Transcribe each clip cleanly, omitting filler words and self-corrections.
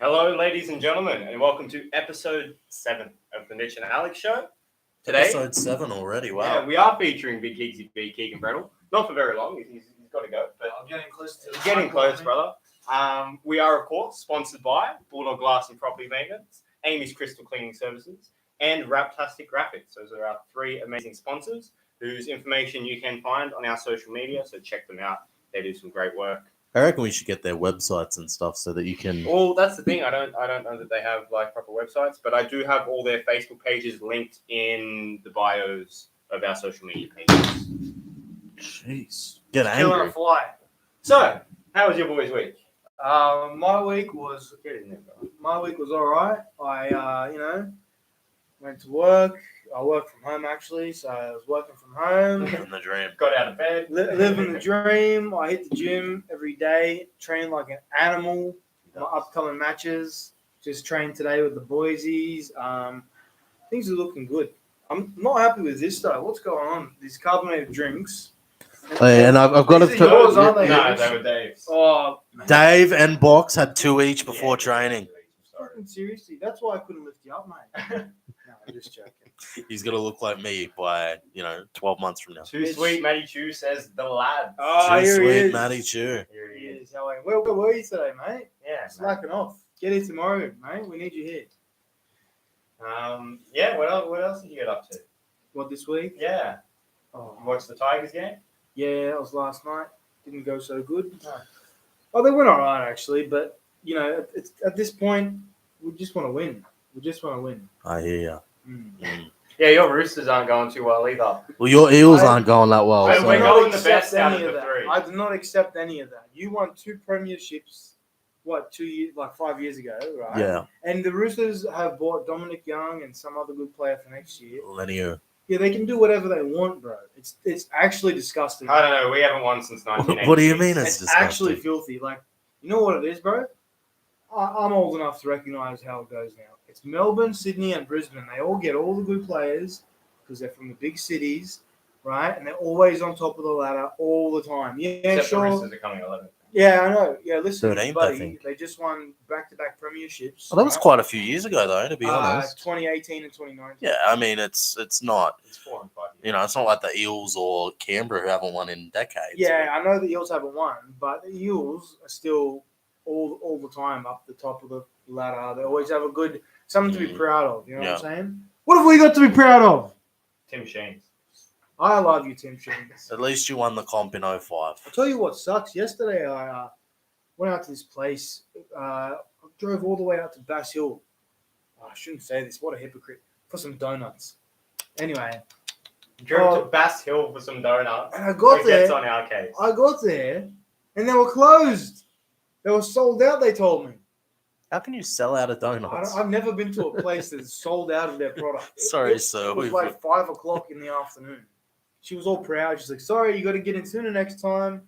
Hello, ladies and gentlemen, and welcome to episode 7 of the Mitch and Alex Show. Today, Episode 7 already, wow. Yeah, we are featuring bigkeegzyb, Keegan Brettle. Not for very long, he's got to go, but I'm getting close to he's getting close, brother. We are, of course, sponsored by Bulldog Glass and Property Maintenance, Amy's Crystal Cleaning Services, and Raptastic Graphics. Those are our 3 amazing sponsors whose information you can find on our social media, so check them out. They do some great work. I reckon we should get their websites and stuff so that you can... Well, that's the thing. I don't know that they have like proper websites, but I do have all their Facebook pages linked in the bios of our social media pages. Jeez. Get Still on a angry. fly. So, how was your boys' week? My week was all right. I went to work. I work from home actually, so I was working from home. Living the dream. Got out of bed. Living the dream. I hit the gym every day. Train like an animal. My upcoming matches. Just trained today with the boysies. Things are looking good. I'm not happy with this though. What's going on? These carbonated drinks. And I've got These are yours, aren't they? No, they were Dave's. Oh, Dave and Box had 2 each before training. fucking seriously. That's why I couldn't lift you up, mate. No, I'm just joking. He's going to look like me by, 12 months from now. Too sweet, Matty Chu says the lad. Oh, Too here he sweet, is. Matty Chew. Here he He is. is. Where were you today, mate? Yeah. Slacking off. Get here tomorrow, mate. We need you here. Yeah. What else did you get up to? What, this week? Yeah. Oh, You watched the Tigers game? yeah, that was last night. Didn't go so good. No. Oh, they went all right, actually. But, it's, at this point, we just want to win. We just want to win. I hear ya. Mm. Yeah, your Roosters aren't going too well either. Well, your Eels aren't going that well. I So. we're do not going the accept best out any of the that. 3. I do not accept any of that. You won 2 premierships, 2 years, 5 years ago, right? Yeah. And the Roosters have bought Dominic Young and some other good player for next year. Linear. Yeah, they can do whatever they want, bro. It's actually disgusting. I don't know. We haven't won since 1986. What do you mean It's it's actually disgusting? filthy. Like, you know what it is, bro? I'm old enough to recognize how it goes now. It's Melbourne, Sydney, and Brisbane. They all get all the good players because they're from the big cities, right? And they're always on top of the ladder all the time. Yeah, Except sure. the Roosters are coming 11th. Yeah, I know. Yeah, listen, 13th, I buddy, think. they just won back-to-back premierships. Well, that was right? quite a few years ago, though, to be honest. 2018 and 2019. Yeah, I mean, it's not, It's 4 and 5 years. it's not like the Eels or Canberra who haven't won in decades. Yeah, I know the Eels haven't won, but the Eels are still all the time up the top of the ladder. They always have something to be proud of. You know what I'm saying? What have we got to be proud of? Tim Sheens. I love you, Tim Sheens. At least you won the comp in 05. I'll tell you what sucks. Yesterday, I went out to this place. I drove all the way out to Bass Hill. Oh, I shouldn't say this. What a hypocrite. For some donuts. Anyway. Drove to Bass Hill for some donuts. And I got That's there. on our case. I got there, and they were closed. They were sold out, they told me. How can you sell out of donuts? I've never been to a place that's sold out of their product. Sorry, sir. It was like 5 o'clock in the afternoon. She was all proud. She's like, sorry, you got to get in sooner next time.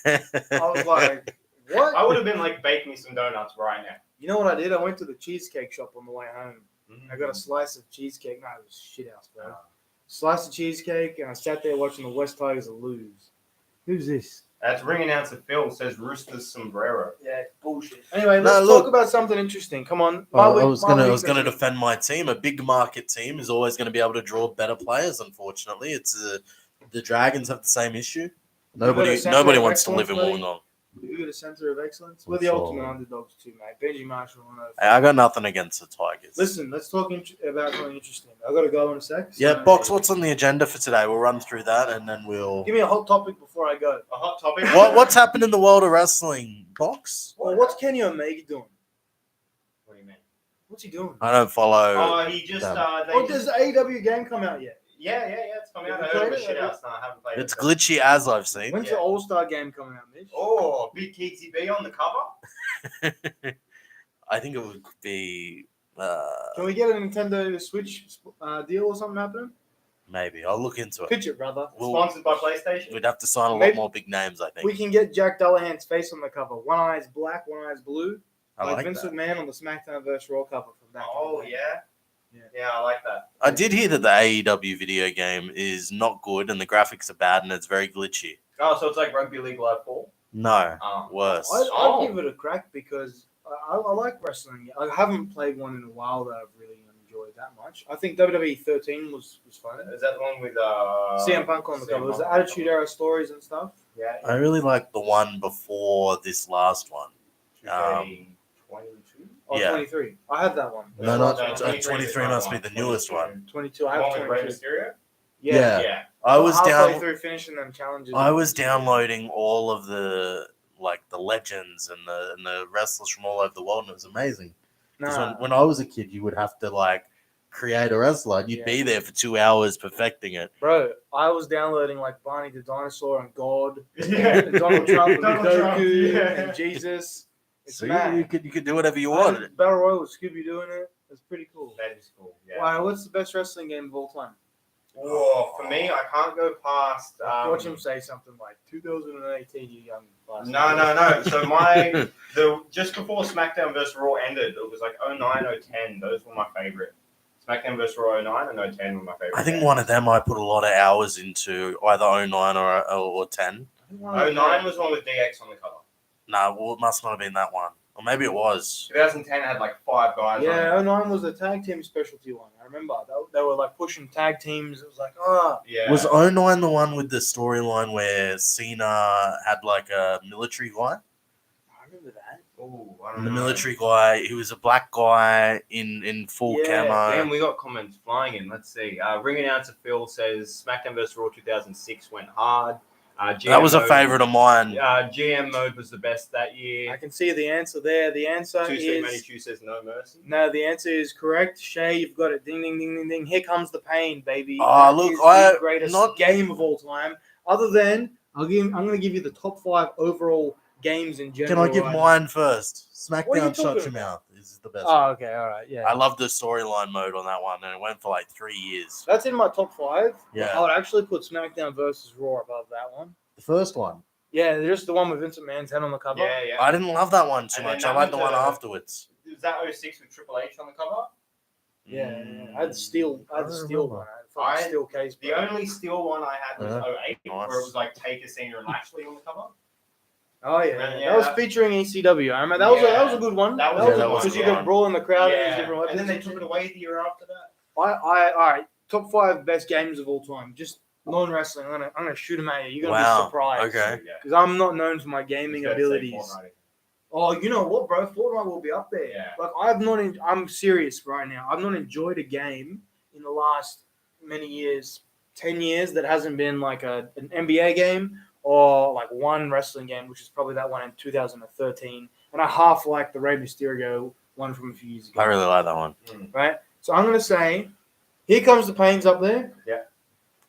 I was like, what? I would have been like, bake me some donuts right now. You know what I did? I went to the cheesecake shop on the way home. I got a slice of cheesecake. No, it was shit house, bro. Slice of cheesecake, and I sat there watching the West Tigers lose. Who's this? That's ring announcer Phil says Roosters sombrero. Yeah, bullshit. Anyway, let's talk about something interesting. Come on. I was gonna defend my team. A big market team is always going to be able to draw better players. Unfortunately, it's the Dragons have the same issue. Nobody wants to live in Wollongong. You got a center of excellence. We're the ultimate underdogs too, mate. Benji Marshall. Hey, I got nothing against the Tigers. Listen, let's talk about something interesting. I got to go in a sec. Yeah, so- Box, what's on the agenda for today? We'll run through that and then we'll... Give me a hot topic before I go. A hot topic. What's happened in the world of wrestling, Box? Well, what's Kenny Omega doing? What do you mean? What's he doing? I don't follow... Oh, he just. Does the AEW game come out yet? Yeah. It's coming out. Have I you heard it played was it? shit house. No, I haven't played it. It's glitchy as I've seen. When's the All-Star game coming out, Mitch? Oh, Big Keegzyb on the cover. I think it would be... Can we get a Nintendo Switch deal or something happening? maybe. I'll look into it. Pitch it, brother. Sponsored by PlayStation. We'd have to sign a lot Maybe- more big names, I think. We can get Jack Dullahan's face on the cover. One eye is black, one eye is blue. I like Vince that. McMahon on the SmackDown vs. Raw cover from back. Oh, in the day. yeah. Yeah, I like that. I did hear that the AEW video game is not good and the graphics are bad and it's very glitchy. Oh, so it's like Rugby League Live 4? No, Oh. worse. I'd give it a crack because I like wrestling. I haven't played one in a while that I've really enjoyed that much. I think WWE 13 was fun. Is that the one with CM Punk on the cover. It was the Punk on Attitude Era stories and stuff. Yeah. I really like the one before this last one. 22? Oh, Yeah. 23. I had that one. No, No, not 23 23 must be the newest one. 22. I The have one with Rey 22. Mysterio? Yeah. Yeah. I was halfway down. through finishing them challenges. I was downloading all of the legends and the wrestlers from all over the world, and it was amazing. Because Nah. when I was a kid, you would have to create a wrestler, and you'd be there for 2 hours perfecting it. Bro, I was downloading like Barney the Dinosaur and God, Yeah. and Donald Trump and Donald Trump, Goku yeah. and Jesus. It's So mad. you could do whatever you I had wanted. Battle Royale with Scooby doing it. It's pretty cool. That is cool. Yeah. Wow, what's the best wrestling game of all time? Whoa, for me, I can't go past. Watch him say something like 2018, you young bastard. No. So just before SmackDown vs. Raw ended, it was like 09, 010. Those were my favorite. SmackDown vs. Raw 09 and 010 were my favorite. I think one of them I put a lot of hours into, either 09 or 10. 09 was one with DX on the cover. Nah, well, it must not have been that one. Or maybe it was. 2010 had like 5 guys. Yeah, on it. 09 was the tag team specialty one. I remember. They were like pushing tag teams. It was like, Yeah. Was 09 the one with the storyline where Cena had like a military guy? I remember that. Ooh, I don't And the know. military guy, he was a black guy in full Yeah, camo. Damn, we got comments flying in. Let's see. Ring announcer Phil says SmackDown vs. Raw 2006 went hard. That was a GM favorite of mine. GM mode was the best that I year. can see the answer there. The answer Two Steve is Manitou says no mercy. no. The answer is correct. Shay, you've got it. Ding, ding, ding, ding, ding. Here comes the pain, baby. Oh, That look, is I- the greatest not- game of all time. Other than I'm going to give you the top 5 overall games in Can general. I give right mine first? What are you SmackDown Shut talking Your Mouth is the best. now. Oh, okay, all right, yeah. I love the storyline mode on that one, and it went for like 3 years. That's in my top 5. Yeah. I would actually put SmackDown versus Raw above that one. The first one. Yeah, just the one with Vincent Mann's head on the cover. Yeah. I didn't love that one too And then much. that I liked the went one to- afterwards. Was that 06 with Triple H on the cover? Yeah. I had the steel one. I had a fucking steel case. The bro. only steel one I had was 08, Nice. where it was like Taker, Cena, and Lashley on the cover. Oh yeah, Yeah, that was that- featuring ECW. I remember that was a good one. That was a good one, because you yeah. could brawl in the crowd and use Yeah. different weapons. And then they took it away the year after that. All right, top 5 best games of all time. Just non-wrestling. I'm gonna shoot them at you. You're gonna be Wow. surprised. Okay. Yeah. Because I'm not known for my gaming Just gotta say abilities. Fortnite. Oh, you know what, bro? Fortnite will be up there. Yeah. Like I'm serious right now. I've not enjoyed a game in the last many years, 10 years, that hasn't been like an NBA game or like one wrestling game, which is probably that one in 2013. And I half like the Rey Mysterio one from a few years ago. I really like that one. Right? So I'm gonna say, Here Comes the Pain's up there. Yeah.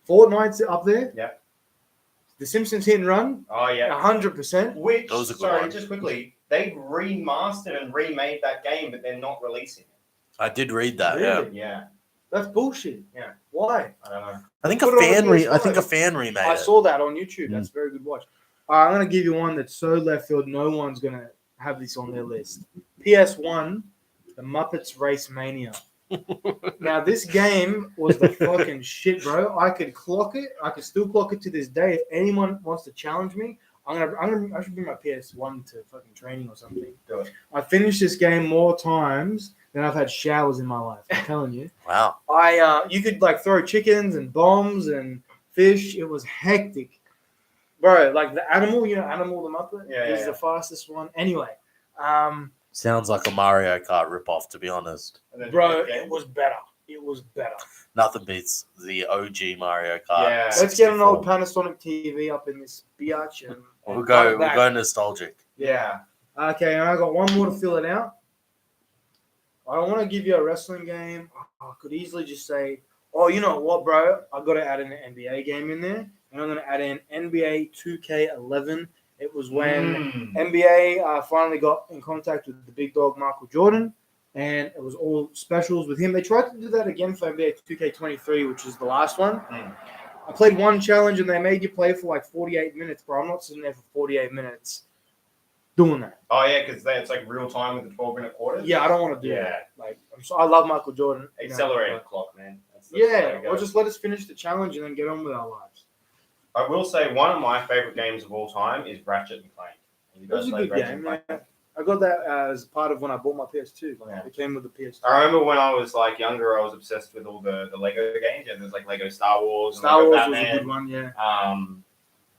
Fortnite's up there. Yeah. The Simpsons Hit and Run, Oh yeah. 100%. Which, Those are good sorry, ones. just quickly, they remastered and remade that game, but they're not releasing I did read that. Really? Yeah. it. Yeah, That's bullshit. Yeah. Why? I don't know. I think Put a it on fan. the I think a PS5. fan remade I it. saw that on YouTube. That's a very good watch. All right, I'm going to give you one that's so left field, no one's going to have this on their list. PS1, The Muppets Race Mania. Now, this game was the fucking shit, bro. I could clock it. I could still clock it to this day. If anyone wants to challenge me, I should bring my PS1 to fucking training or something. Do it. I finished this game more times than I've had showers in my life. I'm telling you. Wow. You could like throw chickens and bombs and fish. It was hectic, bro. Like the animal, Animal the Muppet is the fastest one. Anyway, Sounds like a Mario Kart ripoff, to be honest. And then bro, the it was better. It was better. Nothing beats the OG Mario Kart. Yeah. Let's get an 64. old Panasonic TV up in this biatch and We'll cut back. go nostalgic. Yeah. Okay, and I got one more to fill it out. I don't want to give you a wrestling game. I could easily just say, oh, you know what, bro? I got to add an NBA game in there, and I'm going to add in NBA 2K11. It was when NBA finally got in contact with the big dog Michael Jordan, and it was all specials with him. They tried to do that again for NBA 2K23, which is the last one. I played one challenge, and they made you play for like 48 minutes, bro. I'm not sitting there for 48 minutes doing that. Oh yeah, because it's like real time with the 12-minute quarters. Yeah, I don't want to do that. Like, I love Michael Jordan. Accelerated clock, man. That's the Yeah, way to or go. just let us finish the challenge and then get on with our lives. I will say one of my favorite games of all time is Ratchet and Clank. You It guys was a play good Ratchet game. and Clank? Yeah. I got that as part of when I bought my PS2. Like, Yeah. It came with the PS2. I remember when I was like younger, I was obsessed with all the Lego games. Yeah, there's like Lego Star Wars. Star Lego Wars Batman. was a good one, yeah.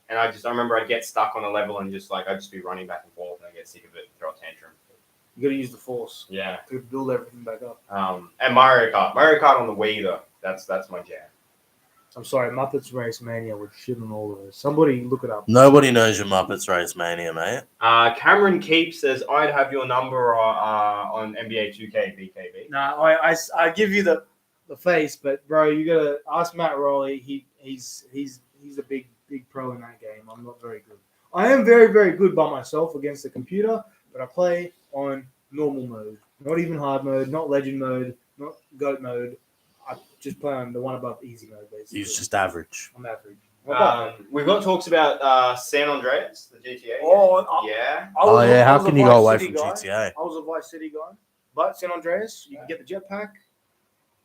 And I remember I'd get stuck on a level and I'd just be running back and forth and I'd get sick of it and throw a tantrum. You gotta use the Force Yeah. to build everything back up. And Mario Kart on the Wii though. That's my jam. I'm sorry, Muppets Race Mania was shit on all of this. Somebody look it up. Nobody knows your Muppets Race Mania, mate. Cameron Keep says I'd have your number on NBA 2K BKB. Nah, I give you the face, but bro, you gotta ask Matt Rowley. He's a big pro in that game. I'm not very good. I am very, very good by myself against the computer, but I play on normal mode. Not even hard mode, not legend mode, not goat mode. I just play on the one above easy mode, basically. He's just average. I'm average. We've got talks about San Andreas, the GTA. Oh, yeah. How can you go away from GTA? I was a Vice City guy. But San Andreas, you can get the jetpack.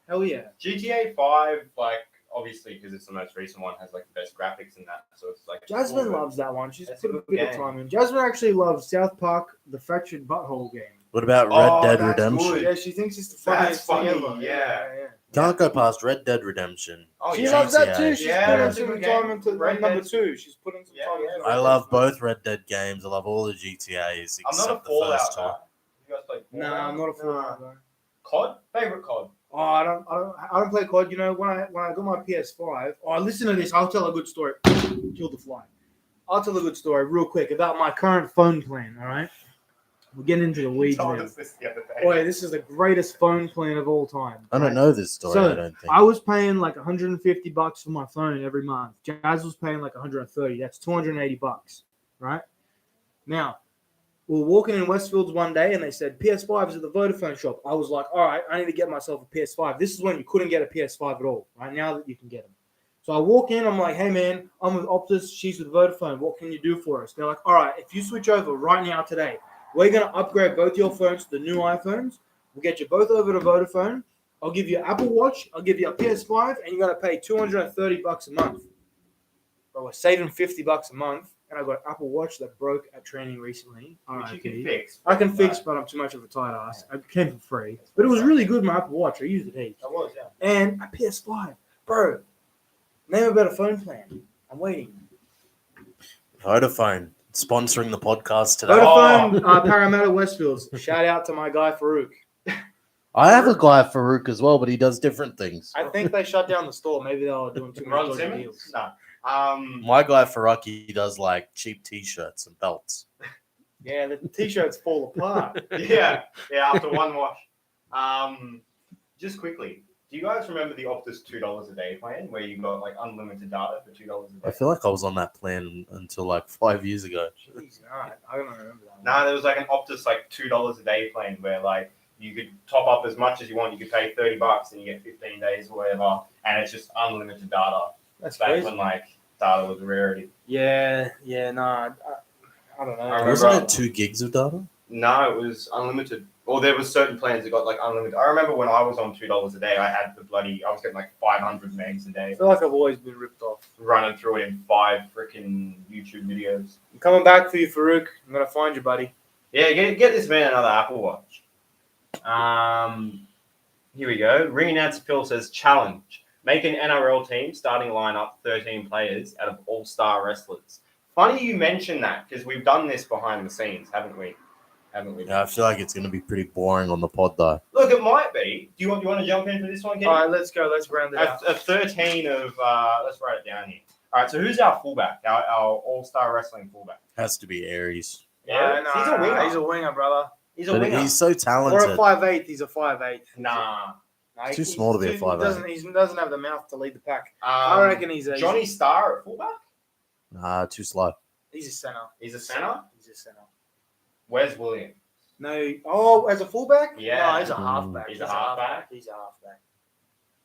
Hell yeah. GTA 5, like, obviously, because it's the most recent one, has, like, the best graphics in that. So it's like... Jasmine loves that one. She's That's put a a good bit of game. time in. Jasmine actually loves South Park, the Fractured Butthole game. What about Oh, Red Dead that's Redemption? good. Yeah, she thinks it's the That's funniest thing funny, ever. yeah. Can't go past Red Dead Redemption. Oh, She yeah. loves that GTA. too. She's Yeah, putting that's a some good time game. into Red number Dead. 2. She's putting some Yeah, time yeah. into I Red love Dead. both Red Dead games. I love all the GTAs I'm not a except the Fallout first two. guy. You guys play Fallout? Nah, I'm not a Fallout guy. COD? Favorite COD? Oh, I don't play COD. You know, when I got my PS5, listen to this. I'll tell a good story. Kill the fly. I'll tell a good story real quick about my current phone plan. All right, we're getting into the weeds Told now. us this the other day. Boy, this is the greatest phone plan of all time. I don't know this story. So, I don't think. I was paying like $150 for my phone every month. Jazz was paying like $130. That's $280, right? Now, we were walking in Westfields one day and they said PS5s at the Vodafone shop. I was like, all right, I need to get myself a PS5. This is when you couldn't get a PS5 at all, right? Now that you can get them. So I walk in, I'm like, hey man, I'm with Optus, she's with Vodafone. What can you do for us? They're like, all right, if you switch over right now today, we're going to upgrade both your phones to the new iPhones. We'll get you both over to Vodafone. I'll give you an Apple Watch. I'll give you a PS5, and you're going to pay $230 a month. But we're saving $50 a month, and I got an Apple Watch that broke at training recently. Which you can RIP. fix. I can fix, but I'm too much of a tight ass. I came for free. But it was really good, my Apple Watch. I used it heaps. That was, yeah. And a PS5. Bro, name a better phone plan. I'm waiting. Vodafone sponsoring the podcast today. Vodafone, Parramatta Westfields. Shout out to my guy Farouk. I have a guy Farouk as well, but he does different things. I think they shut down the store. Maybe they were doing too many Ron dodgy Simmons? deals. No. My guy Farouk, he does like cheap T-shirts and belts. Yeah, the t-shirts fall apart. yeah, after one wash. Just quickly, do you guys remember the Optus $2 a day plan where you got like unlimited data for $2 a day? I feel like I was on that plan until like 5 years ago. Jeez, no, I don't remember that. No, there was like an Optus like $2 a day plan where like you could top up as much as you want. You could pay $30 and you get 15 days or whatever, and it's just unlimited data. That's Back crazy. when like data was a rarity. Yeah, no, I don't know. I remember- Wasn't it 2 gigs of data? No, it was unlimited. Or there was certain plans that got like unlimited. I remember when I was on $2 a day, I was getting like 500 megs a day, I feel like I've always been ripped off. running through it in 5 freaking YouTube videos. I'm coming back for you, Farouk. I'm gonna find you, buddy. Yeah, get this man another Apple Watch. Here we go. Ring Announcer Pill says challenge. Make an NRL team starting lineup 13 players out of all-star wrestlers. Funny you mention that because we've done this behind the scenes, haven't we? Yeah, I feel like it's going to be pretty boring on the pod though. Look, it might be. Do you want to jump in for this one, Kenny? All right, let's go. Let's round it out. A 13 of let's write it down here. All right, so who's our fullback? Our all-star wrestling fullback. Has to be Aries. Yeah, no, he's a winger. He's a winger, brother. He's a But winger. he's so Or a talented. 5'8". He's a 5'8". Nah. No, Too small to be a 5'8". He doesn't have the mouth to lead the pack. I reckon he's a Johnny Starr at fullback. Nah, too slow. He's a center. He's a center. He's a center. Where's William? No. Oh, as a fullback? Yeah. No, he's a halfback. He's a halfback. He's a halfback.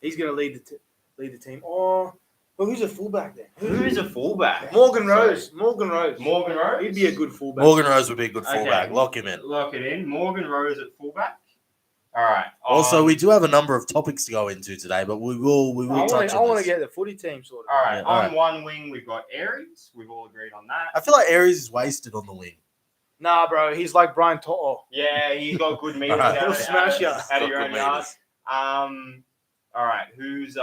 He's gonna lead the team. Oh, but who's a fullback then? Who's a fullback? Morgan Sorry. Rose. Morgan Rose. Morgan Rose. He'd be a good fullback. Morgan Rose would be a good Okay. fullback. Lock him in. Lock it in. Morgan Rose at fullback. All right. Also, we do have a number of topics to go into today, but we will touch I on want this. to get the footy team sorted. All right. Yeah, On all right. one wing, we've got Aries. We've all agreed on that. I feel like Aries is wasted on the wing. Nah, bro, he's like Brian Toto. Yeah, he's got good meters. All right. He'll smash ya. Out of your Got own good yard. meters. All right. Who's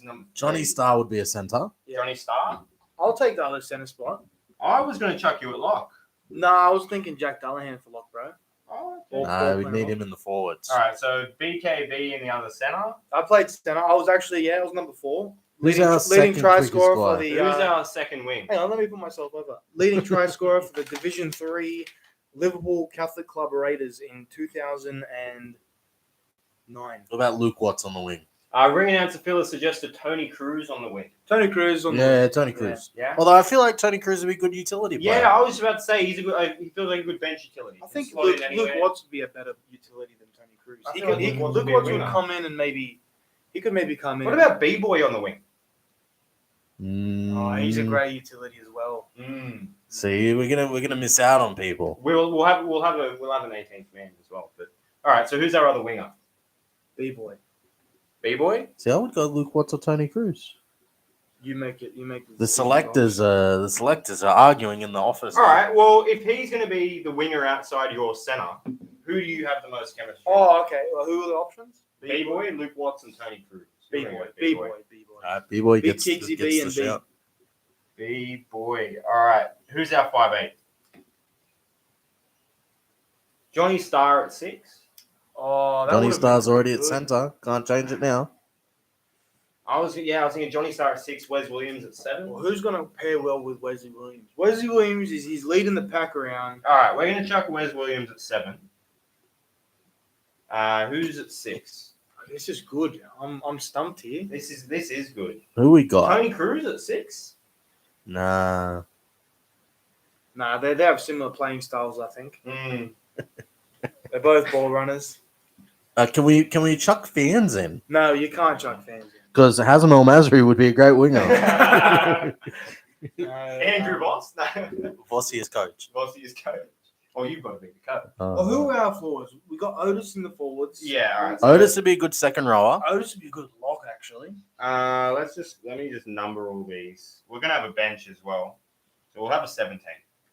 number? Johnny three? Starr would be a centre. Johnny Starr. I'll take the other centre spot. I was going to chuck you at lock. Nah, I was thinking Jack Dullahan for lock, bro. Oh, Or- No, or we play need lock. him in the forwards. All right. So BKB in the other center. I played centre. I was actually, I was number 4. Who's Leading our leading second try quickest scorer guy? for the. Who's our second wing? Hang on, let me put myself over. Leading try scorer for the Division 3 Liverpool Catholic Club Raiders in 2009. What about Luke Watts on the wing? Ring announcer Phil suggested Tony Cruz on the wing. Tony Cruz on Yeah, the. Tony Cruz. Yeah. Although I feel like Tony Cruz would be a good utility player. Yeah, I was about to say he feels like a good bench utility. I think Slot in Luke anywhere. Watts would be a better utility than Tony Cruz. I He feel could, like he, Luke Watts Luke would be a Watts would winner. come in and maybe come in. What about B-Boy on the wing? Oh, he's a great utility as well. See, we're gonna miss out on people. We'll have an 18th man as well. But all right, so who's our other winger? B-boy. B-Boy. See, I would go Luke Watts or Tony Cruz. You make it. You make it. The selectors are arguing in the office. All right. Well, if he's going to be the winger outside your center, who do you have the most chemistry? Oh, okay. Well, who are the options? B-Boy, Luke Watts, and Tony Cruz. B-boy. B-Boy. B-boy Big gets Keegsy the B and B. shout. B-Boy. All right. Who's our 5'8"? Johnny Starr at 6. Oh, that Johnny would've Starr's been already at good. centre. Can't change it now. I was thinking Johnny Starr at 6, Wes Williams at 7. Well, who's going to pair well with Wesley Williams? Wesley Williams he's leading the pack around. All right, we're going to chuck Wes Williams at 7. Who's at 6? This is good. I'm stumped here. This is good. Who we got? Tony Cruz at 6. Nah. Nah, they have similar playing styles, I think. Mm. They're both ball runners. Can we chuck fans in? No, you can't chuck fans in. Because Hazem El Masri would be a great winger. Andrew Voss? No. Vossi is coach. Voss is coach. Oh, you've got to be the coach. Well, who are our forwards? We got Otis in the forwards. Yeah, all right. Otis would be a good second rower. Otis would be a good lock, actually. Let me just number all these. We're gonna have a bench as well, so we'll have a 17.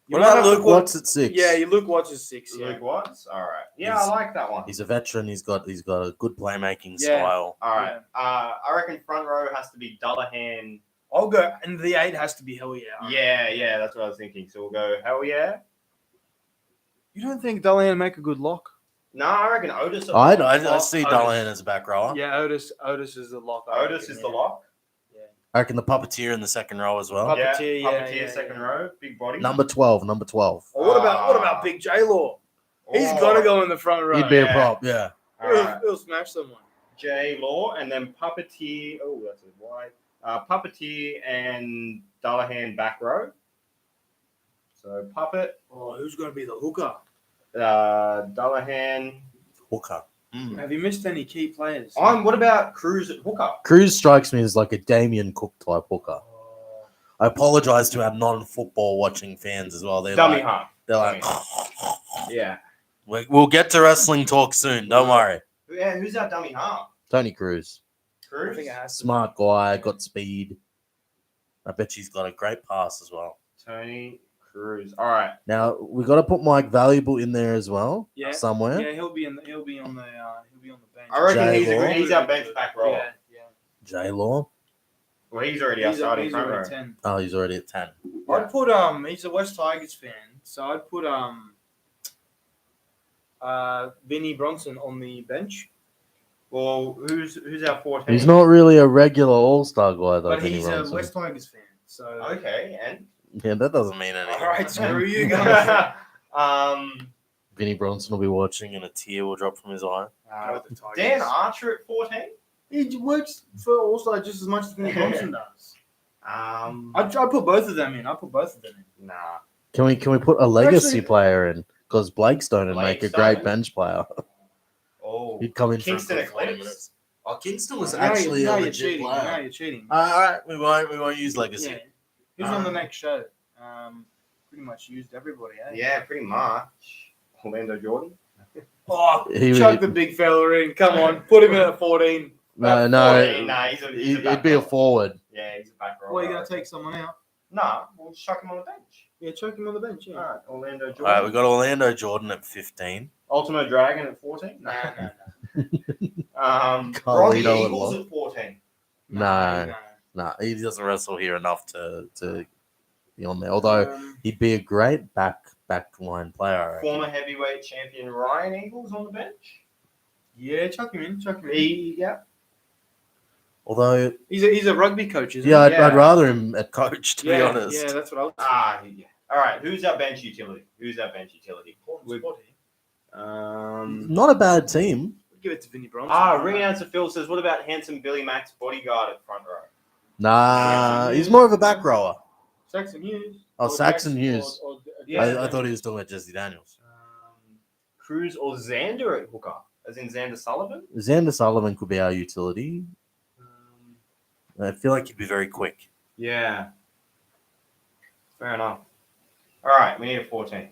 What about Luke Watts at 6? Yeah, Luke Watts is 6. Yeah. Luke Watts. All right. Yeah, I like that one. He's a veteran. He's got a good playmaking Yeah. style. All right. I reckon front row has to be Dullahan. I'll go, and the 8 has to be hell yeah. Yeah, that's what I was thinking. So we'll go hell yeah. You don't think Dullahan make a good lock? No, I reckon Otis. I see Dullahan as a back rower. Yeah, Otis is the lock. Otis is the lock. I reckon the puppeteer in the second row as well. Puppeteer, Puppeteer, second row, big body. Number 12. Oh, what about Big J Law? He's got to go in the front row. He'd be a prop, yeah. All right. He'll smash someone. J Law, and then Puppeteer. Oh, that's a wide. Puppeteer and Dullahan back row. So Puppet, Oh, who's going to be the hooker? Dullahan. Hooker. Have you missed any key players? What about Cruz at hooker? Cruz strikes me as like a Damien Cook type hooker. I apologize to our non-football watching fans as well. They're Dummy like, half. they're like, Yeah. we'll get to wrestling talk soon. Don't worry. Yeah, who's our dummy half? Tony Cruz. I Cruz? think it has to. Smart guy, got speed. I bet she's got a great pass as well. Tony Cruz. All right. Now we got to put Mike Valuable in there as well, Yeah. somewhere. Yeah, he'll be on the bench. I reckon J-Law. he's our bench back row. Yeah. J Law. Well, he's already our starting front row. already 10. Oh, he's already at 10. I'd put he's a West Tigers fan, so I'd put Vinnie Bronson on the bench. Well, who's our 14? He's not really a regular All-Star guy though. But Vinny he's Bronson. a West Tigers fan, so Okay, and Yeah, that doesn't mean anything. all right, screw you guys. Vinny Bronson will be watching, and a tear will drop from his eye. Go with the Tigers. Dan Archer at 14. He works for All-Star just as much as Vinnie Bronson does. I'd put both of them in. Nah. Can we put a legacy Actually- player in? Because Blake Stone would make a great Stone? bench player. Oh, He'd come in Kingston for a good 40 Eclipse. minutes. Oh, Kingston was Now actually you're a legit cheating. Now player. you're cheating. All right, we won't use legacy. Yeah. Who's on the next show? Pretty much used everybody, eh? Yeah, pretty much. Orlando Jordan. Oh, He chuck would- the big fella in. Come on, put him in at 14. No, Nah, he's a he'd back be a row. forward. Yeah, he's a back row. Well, you're going to take someone out. Nah, we'll chuck him on the bench. Yeah, chuck him on the bench. Yeah. All right, Orlando Jordan. All right, we got Orlando Jordan at 15. Ultimo Dragon at 14. Nah. Robbie Carlito at Eagles what? at 14. No. Nah, he doesn't wrestle here enough to be on there. Although he'd be a great backline player. I reckon. Former heavyweight champion Ryan Eagles on the bench. Yeah, chuck him in. Yeah. Although, He's a rugby coach, isn't yeah, he? I'd rather him at coach, to be honest. Yeah, that's what I was Yeah. All right, who's our bench utility? We've- Not a bad team. Give it to Vinny Bronson. Ring announcer Phil says, what about handsome Billy Mack's bodyguard at front row? Nah, he's more of a back rower. Saxon Hughes. Oh, Saxon Hughes. Yeah. I thought he was talking about Jesse Daniels. Cruz or Xander at hooker, as in Xander Sullivan? Xander Sullivan could be our utility. I feel like he'd be very quick. Yeah. Fair enough. All right, we need a 14.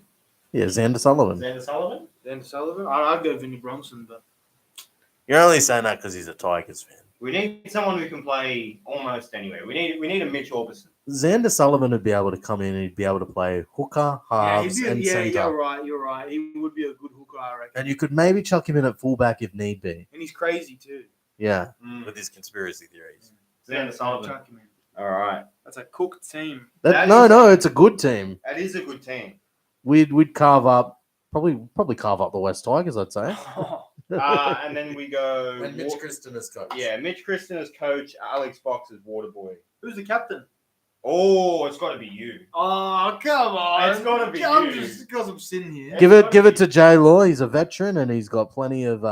Yeah, Xander Sullivan. Xander Sullivan? Then Sullivan. I'd go Vinny Bronson, but You're only saying that because he's a Tigers fan. We need someone who can play almost anywhere. We need a Mitch Orbison. Xander Sullivan would be able to come in and he'd be able to play hooker, halves, and centre. you're right. He would be a good hooker, I reckon. And you could maybe chuck him in at fullback if need be. And he's crazy too. Yeah, with his conspiracy theories. Xander Sullivan. Chuck him in. All right. That's a cooked team. No, it's a good team. That is a good team. We'd carve up, probably carve up the West Tigers, I'd say. And then we go. Kristen as coach. Yeah, Mitch Kristen as coach, Alex Fox as water boy. Who's the captain? Oh, it's got to be you. Oh, come on. It's gotta be I'm you. just because I'm sitting here. Give it to J Law. He's a veteran and he's got plenty of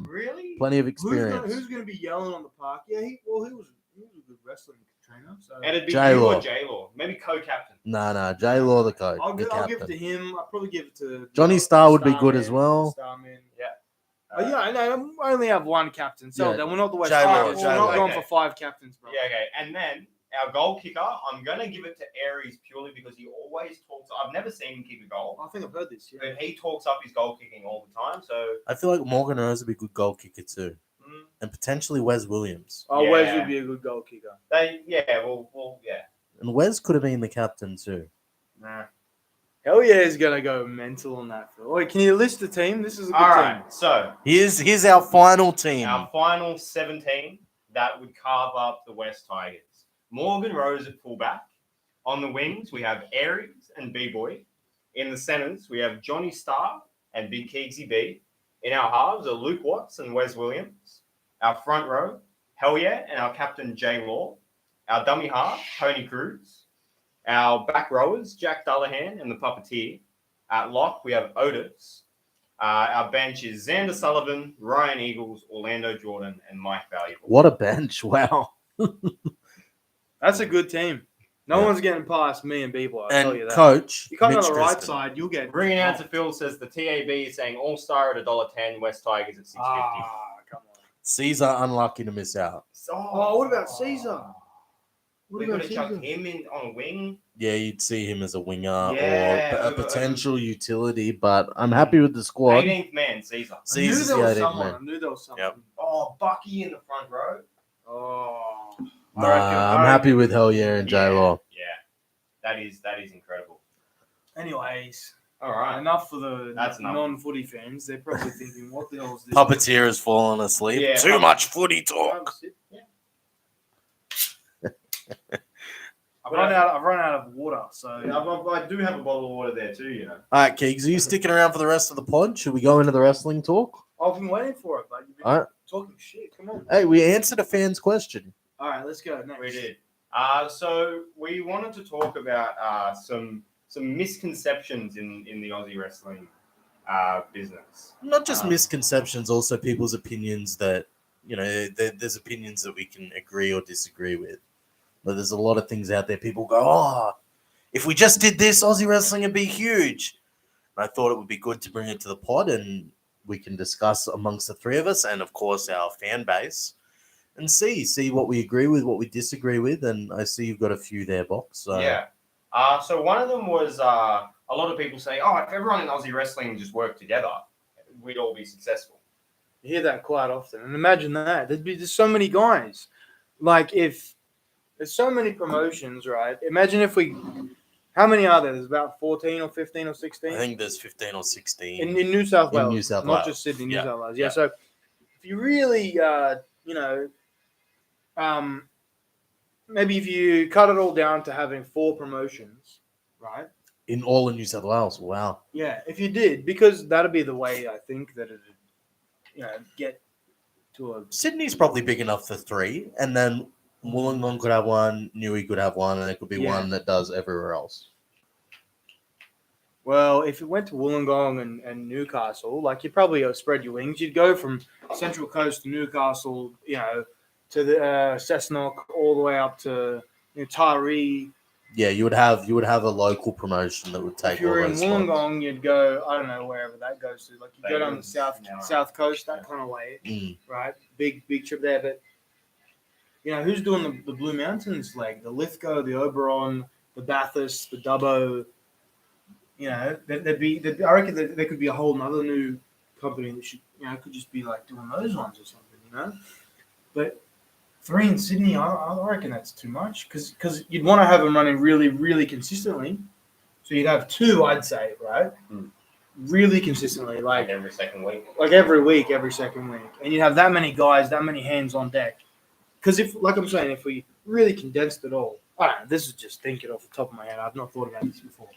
Really? experience. Who's going to be yelling on the park? Yeah, he was a good wrestling trainer. So And it'd be J-Law. you or J-Law. Maybe co-captain. No, J Law the coach. I'll the give it captain. to him. I'll probably give it to Johnny Starr would be good as well. Starman. Yeah. Oh, yeah, I know. I only have one captain. So Yeah. then we're not the West J-Law, Tigers. We're J-Law. not going Okay. for 5 captains, bro. Yeah, okay. And then our goal kicker, I'm going to give it to Aries purely because he always talks. I've never seen him kick a goal, I think I've heard this. Yeah. but he talks up his goal kicking all the time. So, I feel like Morgan Rose would be a good goal kicker too. And potentially Wes Williams. Oh, Wes Yeah. would be a good goal kicker. yeah. And Wes could have been the captain too. Nah. Hell yeah, he's going to go mental on that. Wait, can you list the team? This is a good All team. right. So, Here's our final team. our final 17 that would carve up the West Tigers. Morgan Rose at fullback. On the wings, we have Aries and B-Boy. In the centers, we have Johnny Starr and Big Keegsy. In our halves are Luke Watts and Wes Williams. Our front row, Hell Yeah, and our captain, J Law. Our dummy half, Tony Cruz. Our back rowers, Jack Dullahan and the Puppeteer. At lock, we have Otis. Our bench is Xander Sullivan, Ryan Eagles, Orlando Jordan, and Mike Valuable. What a bench! Wow. That's a good team. No Yeah. one's getting past me and B-Boy, I'll tell you And that. coach, You come Mitch on the right Kristen. side, you'll get... Ring announcer Phil says the TAB is saying All Star at $1.10, West Tigers at $6.50. come on. Caesar unlucky to miss out. Oh, what about Caesar? We could have chucked him in on a wing. Yeah, you'd see him as a winger Yeah, or a over- potential utility, but I'm happy with the squad. 18th man, Caesar. I knew Caesar's there the was 18th someone. man. I knew there was someone. Yep. Oh, Bucky in the front row. Oh. Nah, I'm happy with Hell Yeah and J Law. Yeah, that is incredible. Anyways, All right. enough for the That's enough. non-footy fans. They're probably thinking, what the hell is this? Puppeteer has fallen asleep. Yeah, Too much footy talk. I've run out of water, so I do have a bottle of water there too, you know. All right, Keegs, are you sticking around for the rest of the pod? Should we go into the wrestling talk? I've been waiting for it, but you've been All right. talking shit. Come on. Hey, we answered a fan's question. All right, let's go. Next. We did. So we wanted to talk about some misconceptions in the Aussie wrestling business. Not just Um, misconceptions, also people's opinions that, you know, there's opinions that we can agree or disagree with. But there's a lot of things out there people go, oh, if we just did this, Aussie wrestling would be huge. And I thought it would be good to bring it to the pod and we can discuss amongst the three of us and, of course, our fan base and see what we agree with, what we disagree with. And I see you've got a few there, Box. So. Yeah. So one of them was a lot of people say, oh, if everyone in Aussie wrestling just worked together, we'd all be successful. You hear that quite often. And imagine that. There's so many guys. Like, if there's so many promotions, right? Imagine if we. How many are there? There's about 14 or 15 or 16? I think there's 15 or 16. In New South Wales. New South not Wales. just Sydney, New Yeah. South Wales. Yeah. So if you really, maybe if you cut it all down to having 4 promotions, right? In all of New South Wales. Wow. Yeah, if you did, because that'd be the way I think that it'd, get to a. Sydney's probably big enough for 3, and then Wollongong could have one, Newey could have one, and there could be one that does everywhere else. Well, if it went to Wollongong and Newcastle, like, you'd probably spread your wings. You'd go from Central Coast to Newcastle, to the Cessnock, all the way up to Taree. Yeah, you would have a local promotion that would take. If you were all in those spots. Wollongong, you'd go, I don't know, wherever that goes to. Like, you go down the south coast, that kind of way, right? Big trip there. But who's doing the Blue Mountains leg? The Lithgow, the Oberon, the Bathurst, the Dubbo. I reckon that there could be a whole other new company that should, could just be like doing those ones or something, But 3 in Sydney, I reckon that's too much, because you'd want to have them running really, really consistently. So you'd have 2, I'd say, right? Really consistently, Like every second week. like every second week, and you'd have that many guys, that many hands on deck. Because if we really condensed it all, I don't know, this is just thinking off the top of my head. I've not thought about this before.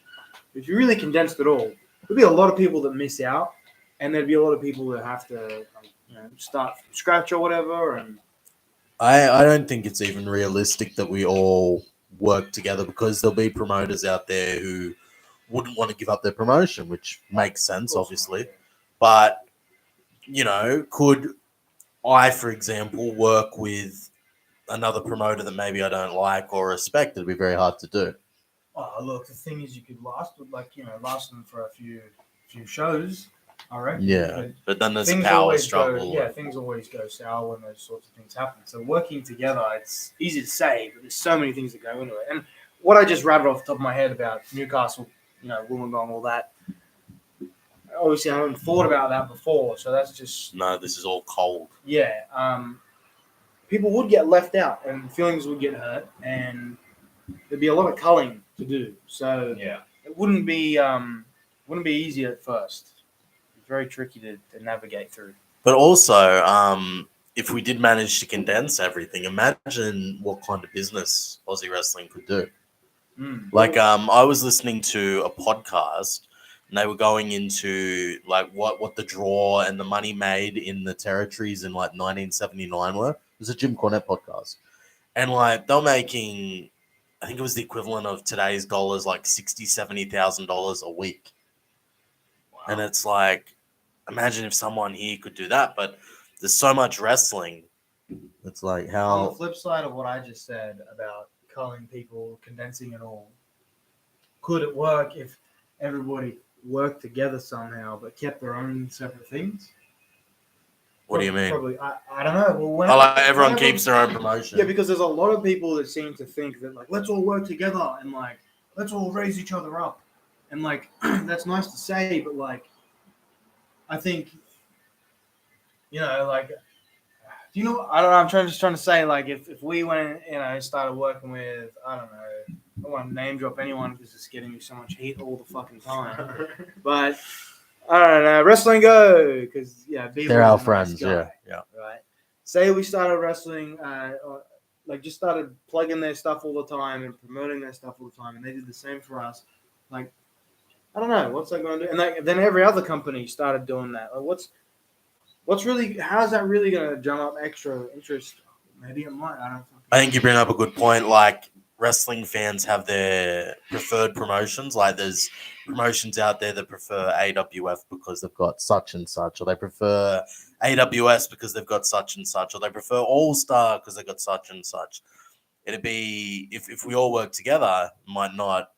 If you really condensed it all, there'd be a lot of people that miss out, and there'd be a lot of people that have to, start from scratch or whatever. And I don't think it's even realistic that we all work together, because there'll be promoters out there who wouldn't want to give up their promotion, which makes sense, obviously. But, could I, for example, work with another promoter that maybe I don't like or respect? It'd be very hard to do. oh, look, the thing is, you could last them for a few shows, I reckon. Yeah, but then there's a things power always struggle. things always go sour when those sorts of things happen. So working together, it's easy to say, but there's so many things that go into it. And what I just rattled off the top of my head about Newcastle, Wollongong, all that. Obviously, I haven't thought about that before, so that's just No, this is all cold. yeah. People would get left out, and feelings would get hurt, and there'd be a lot of culling to do. So it wouldn't be easy at first. It's very tricky to navigate through. But also, if we did manage to condense everything, imagine what kind of business Aussie wrestling could do. Like, I was listening to a podcast, and they were going into like what the draw and the money made in the territories in like 1979 were. It was a Jim Cornette podcast, and like they're making, I think it was the equivalent of today's dollars, like $60,000-$70,000 a week. Wow. And it's like, imagine if someone here could do that. But there's so much wrestling. It's like how. On the flip side of what I just said about culling people, condensing it all, could it work if everybody worked together somehow but kept their own separate things? What do you mean? Probably, I don't know. Well, everyone keeps their own promotion. Yeah, because there's a lot of people that seem to think that, like, let's all work together and, like, let's all raise each other up. And, like, that's nice to say, but, like, I think, like, I don't know, I'm just trying to say, like, if we went, started working with, I don't know, I don't want to name drop anyone because it's getting me so much hate all the fucking time. But I don't know, Wrestling Go, because they're our friends, yeah. Right. Say we started wrestling, just started plugging their stuff all the time and promoting their stuff all the time, and they did the same for us. Like, I don't know, what's that going to do? And then every other company started doing that. Like, how's that really going to drum up extra interest? Maybe it might. I think you bring up a good point. Like, wrestling fans have their preferred promotions. Like, there's promotions out there that prefer AWF because they've got such and such, or they prefer AWS because they've got such and such, or they prefer All Star because they've got such and such. It'd be, if we all work together, it might not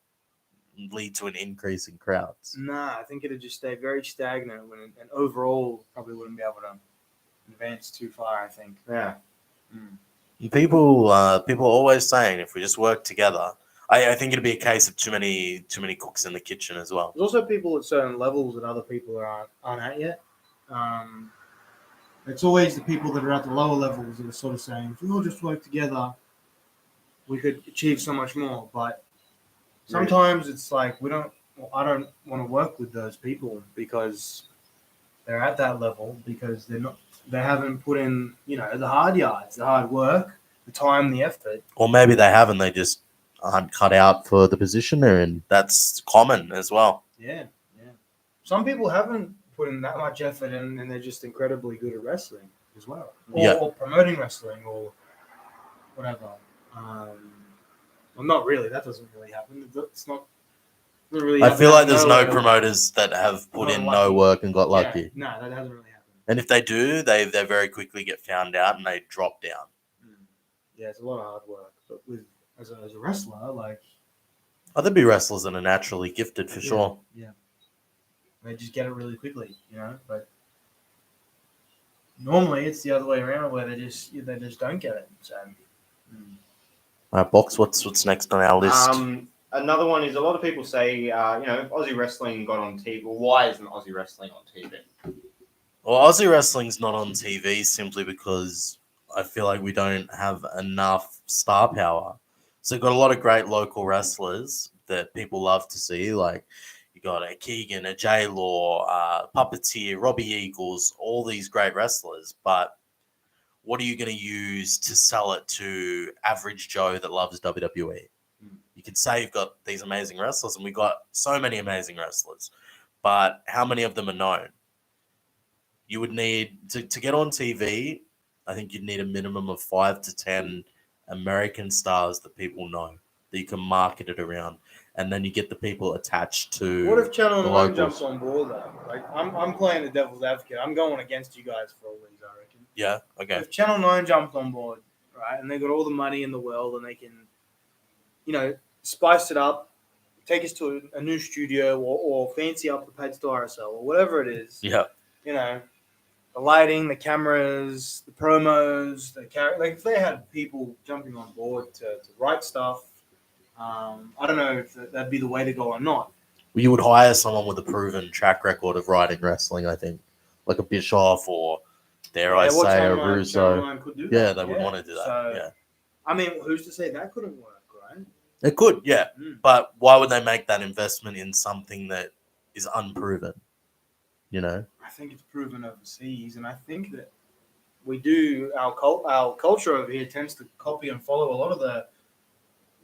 lead to an increase in crowds. Nah, I think it'd just stay very stagnant, and overall probably wouldn't be able to advance too far, I think. Yeah. People are always saying if we just work together. I think it'd be a case of too many cooks in the kitchen as well. There's also people at certain levels that other people aren't at yet. It's always the people that are at the lower levels that are sort of saying, if we all just work together, we could achieve so much more. But sometimes it's like I don't want to work with those people because they're at that level because they haven't put in, the hard yards, the hard work, the time, the effort. Or maybe they haven't. They just aren't cut out for the position they're in. That's common as well. Yeah. Some people haven't put in that much effort and they're just incredibly good at wrestling as well. Or promoting wrestling or whatever. Well, not really. That doesn't really happen. It's not really. I feel like there's no promoters that have put in no work and got lucky. Yeah, no, that hasn't really happened. And if they do, they very quickly get found out and they drop down. Yeah, it's a lot of hard work. But as a wrestler, like... There'd be wrestlers that are naturally gifted for sure. Yeah. They just get it really quickly, but normally it's the other way around where they just don't get it. So, All right, Box, what's next on our list? Another one is a lot of people say, if Aussie wrestling got on TV, well, why isn't Aussie wrestling on TV? Well, Aussie wrestling's not on TV simply because I feel like we don't have enough star power. So we've got a lot of great local wrestlers that people love to see, like you got a Keegan, a J-Law, Puppeteer, Robbie Eagles, all these great wrestlers. But what are you going to use to sell it to average Joe that loves WWE? You could say you've got these amazing wrestlers, and we got so many amazing wrestlers. But how many of them are known? You would need, to get on TV, I think you'd need a minimum of 5 to 10 American stars that people know, that you can market it around. And then you get the people attached to. What if Channel 9 jumps on board though? Like I'm playing the devil's advocate. I'm going against you guys for all these, I reckon. Yeah. Okay. If Channel 9 jumped on board, right, and they got all the money in the world, and they can, spice it up, take us to a new studio, or fancy up the Pads to RSL or whatever it is. Yeah. The lighting, the cameras, the promos, if they had people jumping on board to write stuff. I don't know if that'd be the way to go or not. Well, you would hire someone with a proven track record of writing wrestling, I think, like a Bischoff or, I say, a Russo. Yeah, they would want to do that. So, I mean, who's to say that couldn't work, right? It could, yeah. But why would they make that investment in something that is unproven? I think it's proven overseas, and I think that we do. Our culture over here tends to copy and follow a lot of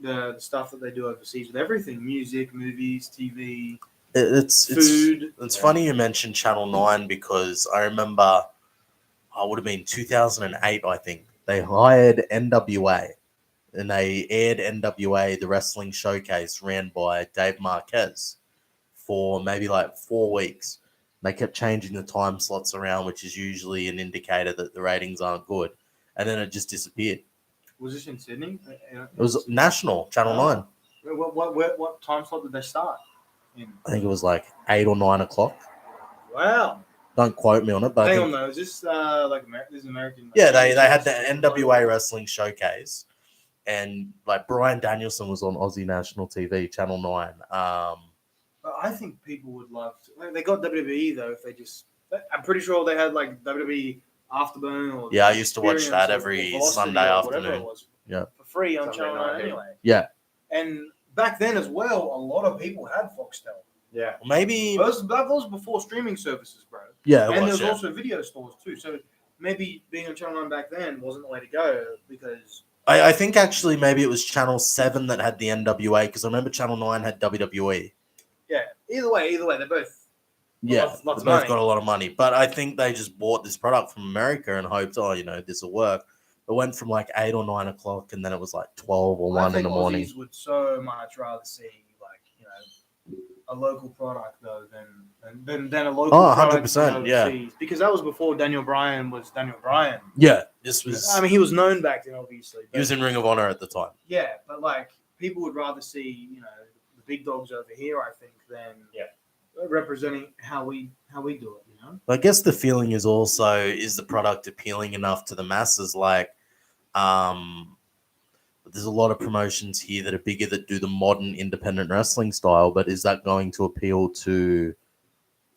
the stuff that they do overseas with everything: music, movies, TV, food. It's funny you mentioned Channel 9 because I remember it would have been 2008, I think. They hired NWA and they aired NWA, the wrestling showcase ran by Dave Marquez, for maybe like 4 weeks. They kept changing the time slots around, which is usually an indicator that the ratings aren't good. And then it just disappeared. Was this in Sydney? It was national, Channel 9. What time slot did they start in? I think it was like 8 or 9 o'clock. Wow. Don't quote me on it, but hang on though. Is this this American? Yeah, they had the NWA wrestling showcase, and like Bryan Danielson was on Aussie national TV, Channel 9. I think people would love to. They got WWE though. If they just, I'm pretty sure they had like WWE Afterburn or. Yeah, I used to watch that every Sunday afternoon. Yeah, for free on Channel 9 anyway. Yeah, and back then as well, a lot of people had Foxtel. Yeah, maybe that was before streaming services, bro. Yeah, and there was also video stores too. So maybe being on Channel 9 back then wasn't the way to go because. I think actually maybe it was Channel 7 that had the NWA because I remember Channel 9 had WWE. Yeah. Either way, they both. Yeah, they both got a lot of money, but I think they just bought this product from America and hoped, this will work. It went from like 8 or 9 o'clock, and then it was like 12 or 1 in the morning. Aussies would so much rather see a local product though than a local. Oh, 100%, yeah. Because that was before Daniel Bryan was Daniel Bryan. Yeah, this was. I mean, he was known back then, obviously. He was in Ring of Honor at the time. Yeah, but people would rather see the big dogs over here, I think, than representing how we do it. I guess the feeling is also, is the product appealing enough to the masses? There's a lot of promotions here that are bigger that do the modern independent wrestling style, but is that going to appeal to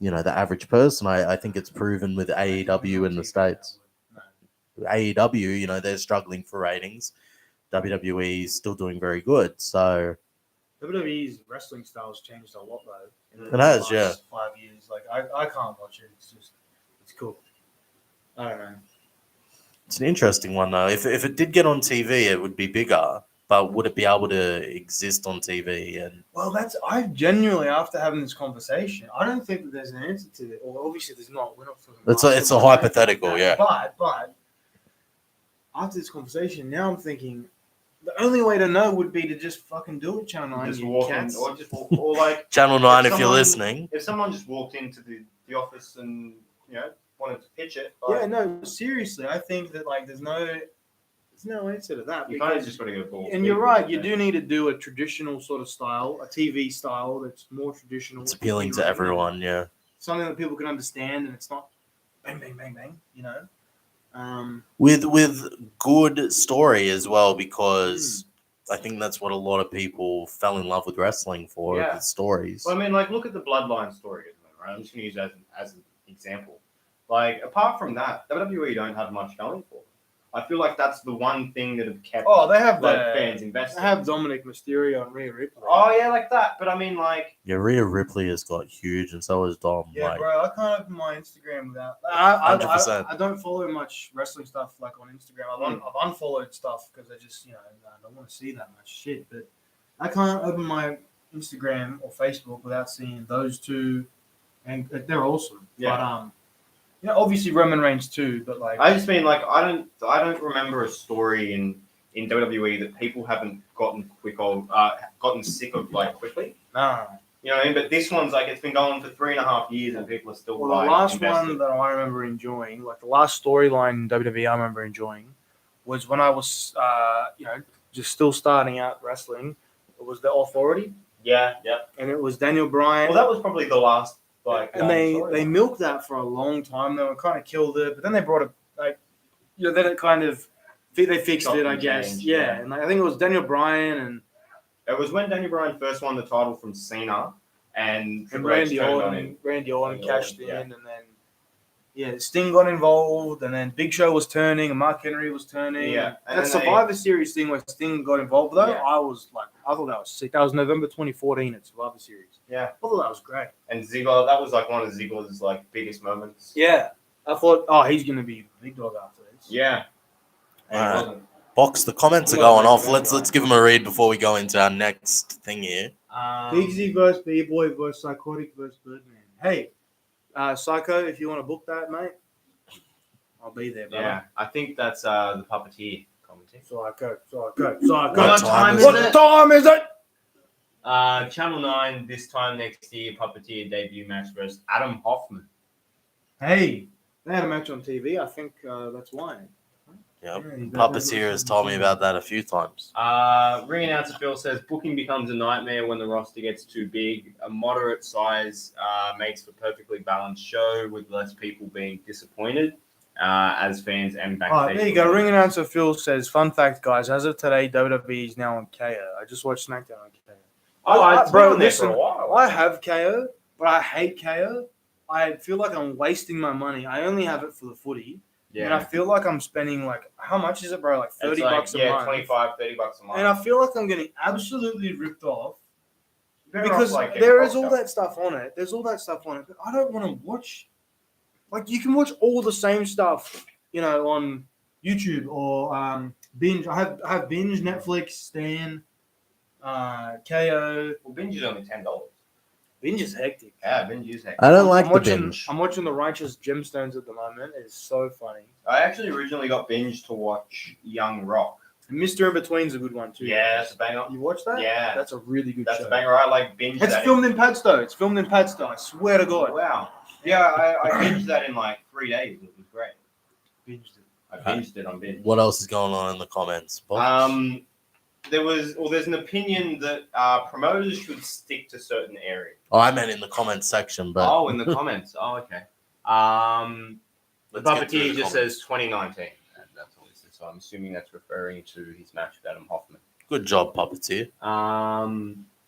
the average person. I think it's proven with AEW in the States. AEW, they're struggling for ratings. WWE is still doing very good. So WWE's wrestling style's changed a lot though. In It the has, last yeah. 5 years. Like I can't watch it. It's cool. I don't know. it's an interesting one, though. If it did get on TV, it would be bigger. But would it be able to exist on TV? And Well, I genuinely, after having this conversation, I don't think that there's an answer to it. Or obviously, there's not. We're not. fucking It's a masters or anything hypothetical, like yeah. that. But after this conversation, now I'm thinking the only way to know would be to just fucking do it, Channel 9. Just you walk in, cats. or like Channel 9, if you're someone- listening. if someone just walked into the office and wanted to pitch it. Yeah, no, seriously, I think that like there's no answer to that. You kind of because- just got to go ball. And you're right, you do need to do a traditional sort of style, a TV style that's more traditional. It's appealing to everyone, yeah. Something that people can understand, and it's not bang, bang, bang, bang. With good story as well, because I think that's what a lot of people fell in love with wrestling for, Yeah. the stories. Well, I mean, like, look at the Bloodline story, right? I'm just going to use that as an example. Like, apart from that, WWE don't have much going for them. I feel like that's the one thing that have kept They have fans invested. They have Dominic Mysterio and Rhea Ripley. Oh, yeah, like that. But I mean, like, Yeah, Rhea Ripley has got huge, and so has Dom. Yeah, like, bro, I can't open my Instagram without. I 100%. don't follow much wrestling stuff like on Instagram. I've unfollowed stuff because I just I don't want to see that much shit. But I can't open my Instagram or Facebook without seeing those two, and they're awesome. Yeah. But obviously Roman Reigns too. But like, I just mean, like, I don't remember a story in WWE that people haven't gotten sick of, like, quickly. nah. You know what I mean? But this one's like, it's been going for 3.5 years and people are still Well, like the last invested. one that I remember enjoying, like the last storyline in WWE I remember enjoying, was when I was, just still starting out wrestling. It was the Authority, Yeah. and it was Daniel Bryan. Well, that was probably the last, like, and they milked that for a long time. They were kind of killed it, but then they brought it then it kind of they fixed Chopped it, I and guess. changed, Yeah, yeah. and I think it was Daniel Bryan and It was when Daniel Bryan first won the title from Cena and Triple H Randy turned on Orton. him. Randy Orton Randy cashed Orton, in, and then Sting got involved, and then Big Show was turning, and Mark Henry was turning. Yeah, and that then Survivor Series thing where Sting got involved, though, Yeah. I thought that was sick. That was November 2014 at Survivor Series. Yeah. I thought that was great. And Ziggler, that was like one of Ziggler's like biggest moments. Yeah, I thought, he's gonna be the big dog after this. Yeah. And he Alright. wasn't. Box, the comments are going off. Let's give them a read before we go into our next thing here. Big Z versus B-Boy versus Psychotic versus Birdman. Hey, Psycho, if you want to book that, mate, I'll be there, brother. Yeah, I think that's the puppeteer commenting. Psycho. What time is What it? time is it? Channel 9 this time next year, puppeteer debut match versus Adam Hoffman. Hey, they had a match on TV. I think that's why. Yep. Yeah, you got that Puppeteer much has told me on about that a few times. Ring announcer Phil says booking becomes a nightmare when the roster gets too big. A moderate size makes for perfectly balanced show with less people being disappointed as fans and backstage. There you go. Ring announcer Phil says, fun fact, guys, as of today, WWE is now on KO. I just watched SmackDown on KO. It's bro, been on there listen, for a while. I have KO, but I hate KO. I feel like I'm wasting my money. I only have it for the footy. And I feel like I'm spending how much is it, bro? Like $30 a month. 25, $30 a month. And I feel like I'm getting absolutely ripped off Better because off, like, there getting is all Fox that stuff on it. There's all that stuff on it, but I don't want to watch. Like, you can watch all the same stuff, on YouTube or binge. I have binge, Netflix, Stan, KO. Well, binge is only $10. Binge is hectic. Yeah, binge is hectic. I don't like I'm the watching, binge. I'm watching The Righteous Gemstones at the moment. It's so funny. I actually originally got binge to watch Young Rock. And Mr. In Between's a good one too. Yeah, that's a banger. You watched that? Yeah. That's a really good That's show. a banger. I like binge It's that. filmed in Padstow. I swear to God. Wow. Yeah, I binged that in like 3 days. It was great. Binged it. I binged it on binge. What else is going on in the comments? Box? There's an opinion that promoters should stick to certain areas. Oh, I meant in the comments section, but Oh, in the comments. Oh, okay. The let's get through puppeteer the just comments. says 2019. That's all it says. So I'm assuming that's referring to his match with Adam Hoffman. Good job, Puppeteer.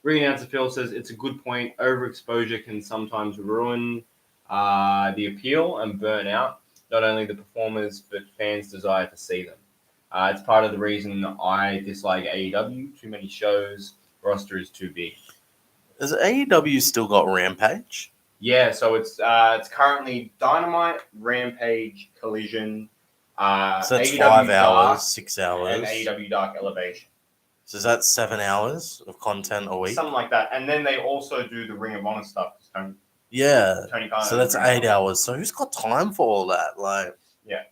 Ring announcer Phil says it's a good point. Overexposure can sometimes ruin the appeal and burnout, not only the performers, but fans' desire to see them. It's part of the reason I dislike AEW. Too many shows, roster is too big. Has AEW still got Rampage? Yeah, so it's currently Dynamite, Rampage, Collision, So that's AEW 5 Dark, hours, 6 hours. and AEW Dark Elevation. So is that 7 hours of content a week? Something like that. And then they also do the Ring of Honor stuff. Yeah. Tony Khan. So that's 8 hours. So who's got time for all that? Like, Yeah.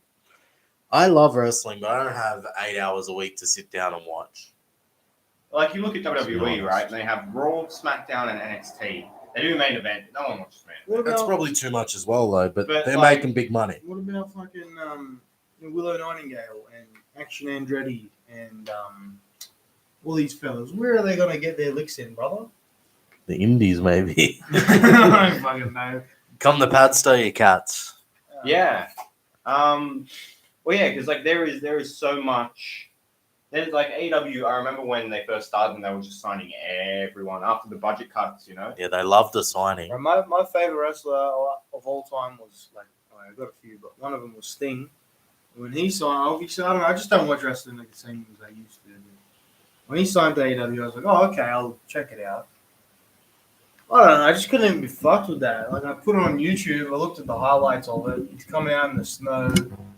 I love wrestling, but I don't have 8 hours a week to sit down and watch. Like you look at WWE, honest. right? They have Raw, SmackDown, and NXT. They do main event. No one watches main event. What That's about, probably too much as well, though. But they're like- making big money. what about fucking Willow Nightingale and Action Andretti and all these fellas? Where are they gonna get their licks in, brother? The indies, maybe. I don't fucking know. Come the Padstow, you cats. Yeah. Well, yeah, because like there is so much. There's like AEW. I remember when they first started, and they were just signing everyone after the budget cuts. You know. Yeah, they love the signing. And my favorite wrestler of all time was I've got a few, but one of them was Sting. When he signed, obviously I don't know. I just don't watch wrestling like the same as I used to. When he signed to AEW, I was like, oh okay, I'll check it out. I don't know. I just couldn't even be fucked with that. Like I put it on YouTube. I looked at the highlights of it. He's coming out in the snow.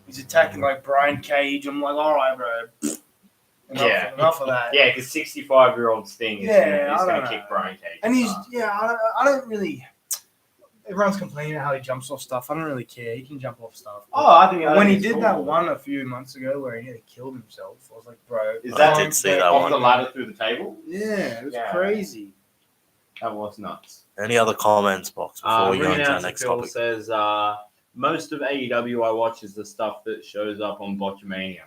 He's attacking like Brian Cage. I'm like, all right, bro. Enough of that. Yeah, because 65-year-old Sting is Yeah, I going don't to know. kick Brian Cage. And he's I don't really. Everyone's complaining how he jumps off stuff. I don't really care. He can jump off stuff. I think When he it's did cool. that one a few months ago where he nearly killed himself, I was like, bro. Is I that did see that off one. the ladder through the table? Yeah, it was Yeah. crazy. That was nuts. Any other comments, Box, before we go into our next topic? Says most of AEW I watch is the stuff that shows up on Botchamania.